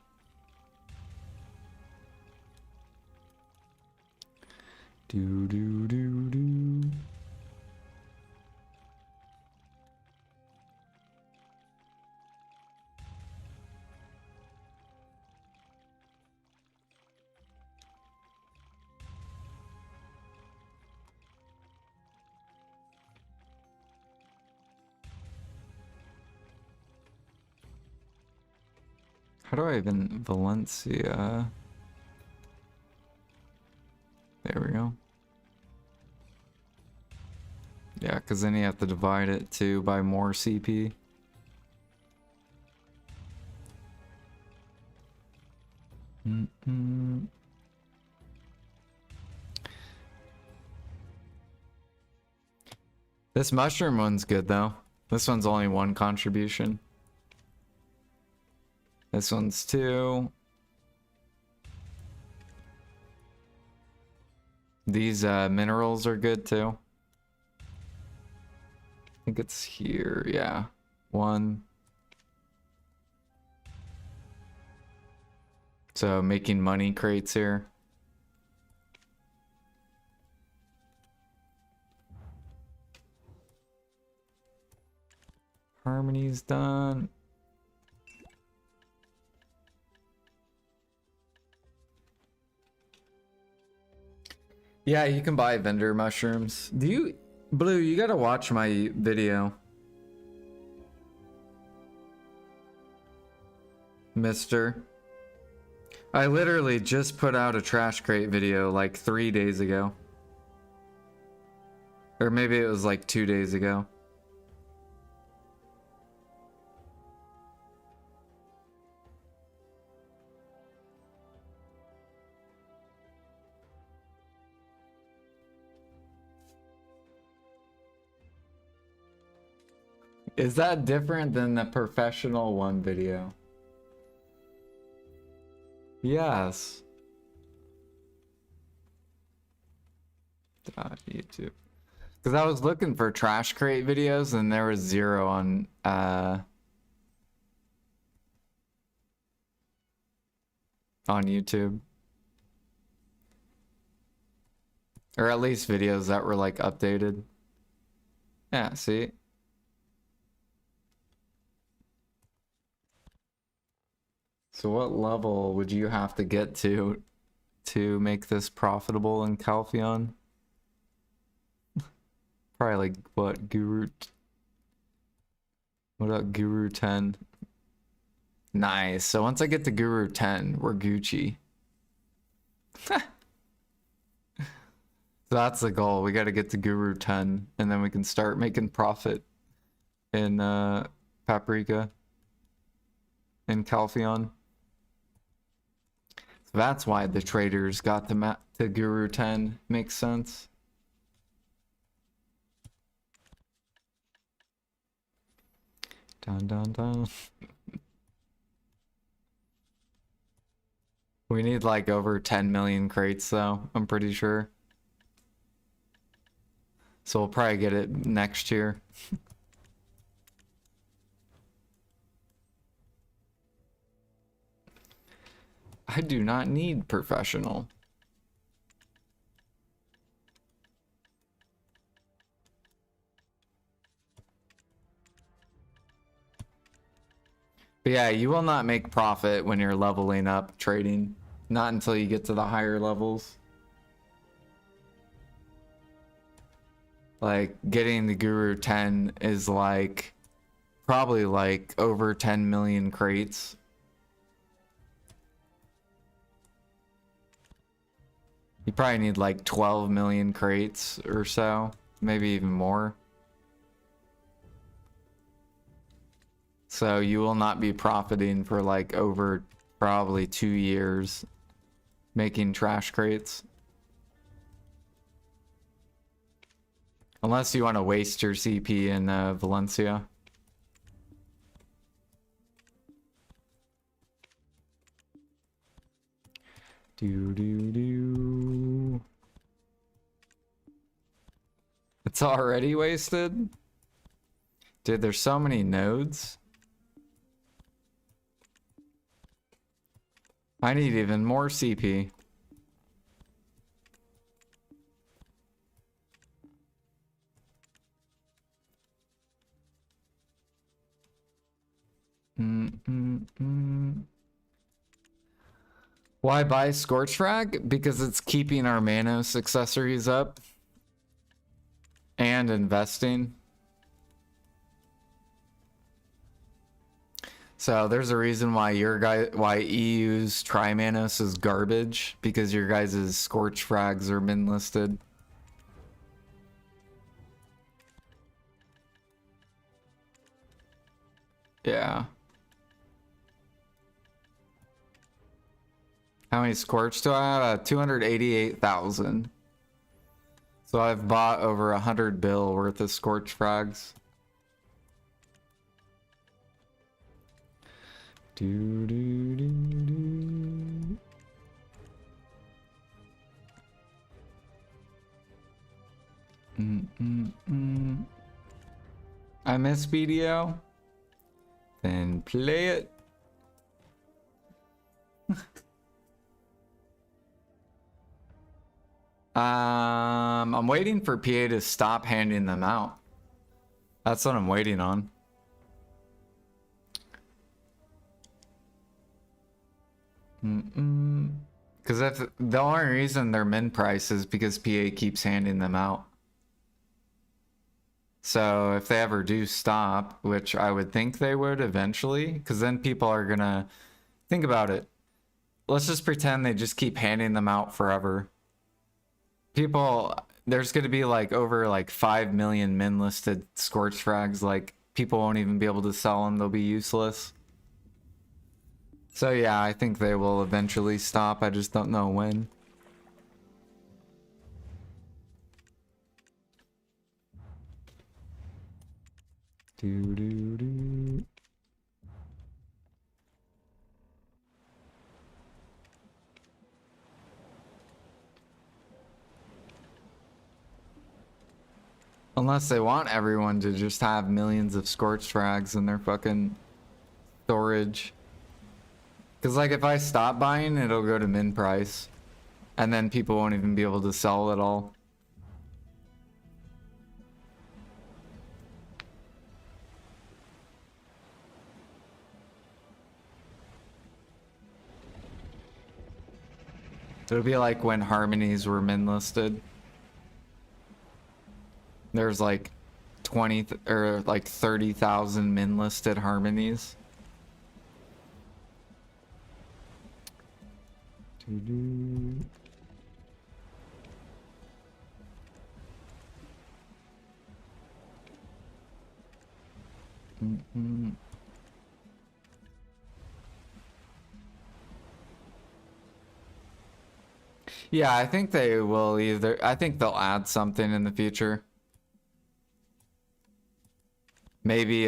Do do do do. How do I even Valencia? There we go. Yeah, because then you have to divide it too by more CP. This mushroom one's good though. This one's only 1 contribution. This one's 2. These minerals are good too. I think it's here, yeah. 1. So making money crates here. Harmony's done. Yeah, you can buy vendor mushrooms. Do you, Blue, you gotta watch my video. Mister. I literally just put out a trash crate video like 3 days ago. Or maybe it was like 2 days ago. Is that different than the professional one video? Yes. YouTube. Because I was looking for trash crate videos and there was 0 on YouTube. Or at least videos that were like updated. Yeah, see? So what level would you have to get to make this profitable in Calpheon? Probably like what, Guru? What about Guru 10? Nice. So once I get to Guru 10, we're Gucci. So that's the goal. We got to get to Guru 10 and then we can start making profit in Paprika in Calpheon. So that's why the traders got the map to Guru 10. Makes sense. Dun dun dun. We need like over 10 million crates though, I'm pretty sure. So we'll probably get it next year. I do not need professional. But yeah, you will not make profit when you're leveling up trading. Not until you get to the higher levels. Like, getting the Guru 10 is like, probably like over 10 million crates. You probably need like 12 million crates or so, maybe even more. So you will not be profiting for like over probably 2 years making trash crates. Unless you want to waste your CP in Valencia. Do do do. already wasted? Dude, there's so many nodes. I need even more CP. Why buy Scorch Frag? Because it's keeping our Manos accessories up and investing. So there's a reason why why EU's Trimanos is garbage, because your guys' Scorch Frags are min listed. Yeah. How many Scorch do I have? 288,000. So I've bought over 100 bill worth of Scorch Frags. Do, do, do, do. I miss BDO. Then play it. I'm waiting for PA to stop handing them out. That's what I'm waiting on. Because if the only reason they're min price is because PA keeps handing them out. So if they ever do stop, which I would think they would eventually, because then people are gonna think about it. Let's just pretend they just keep handing them out forever. People, there's gonna be like over like 5 million min listed Scorch Frags. Like people won't even be able to sell them. They'll be useless. So yeah, I think they will eventually stop. I just don't know when. Do, do, do. Unless they want everyone to just have millions of Scorched Frags in their fucking storage. Because, like, if I stop buying, it'll go to min price. And then people won't even be able to sell at all. It'll be like when Harmonies were min listed. There's like 20 or like 30,000 min listed Harmonies. Yeah, I think they will either. I think they'll add something in the future. Maybe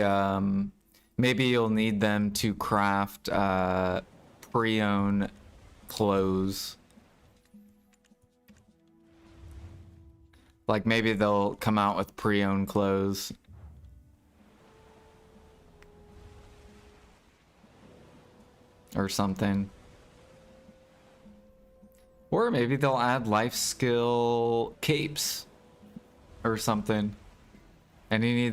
maybe you'll need them to craft preone clothes. Like maybe they'll come out with pre-owned clothes. Or something. Or maybe they'll add life skill capes or something. And you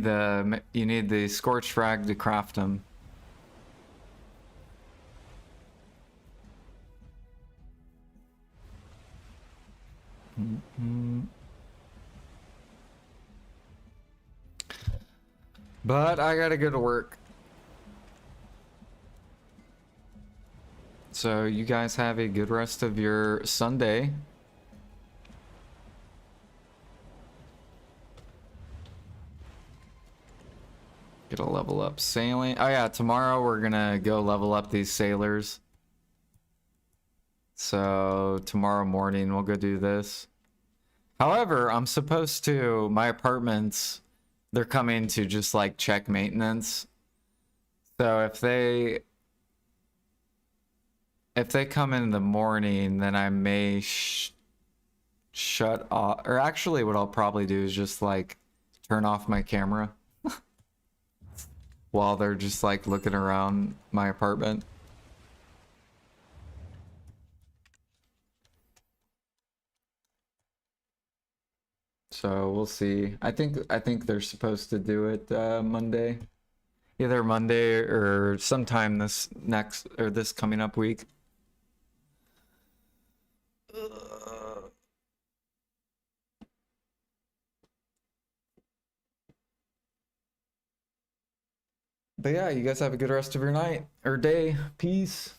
need the scorch frag to craft them. But I gotta go to work. So you guys have a good rest of your Sunday. Get a level up sailing. Oh yeah, tomorrow we're gonna go level up these sailors. So tomorrow morning we'll go do this. However, I'm supposed to, my apartments, they're coming to just like check maintenance. So if they come in the morning, then I may shut off, or actually what I'll probably do is just like turn off my camera while they're just like looking around my apartment. So we'll see. I think they're supposed to do it Monday. Either Monday or sometime this coming up week. But yeah, you guys have a good rest of your night or day. Peace.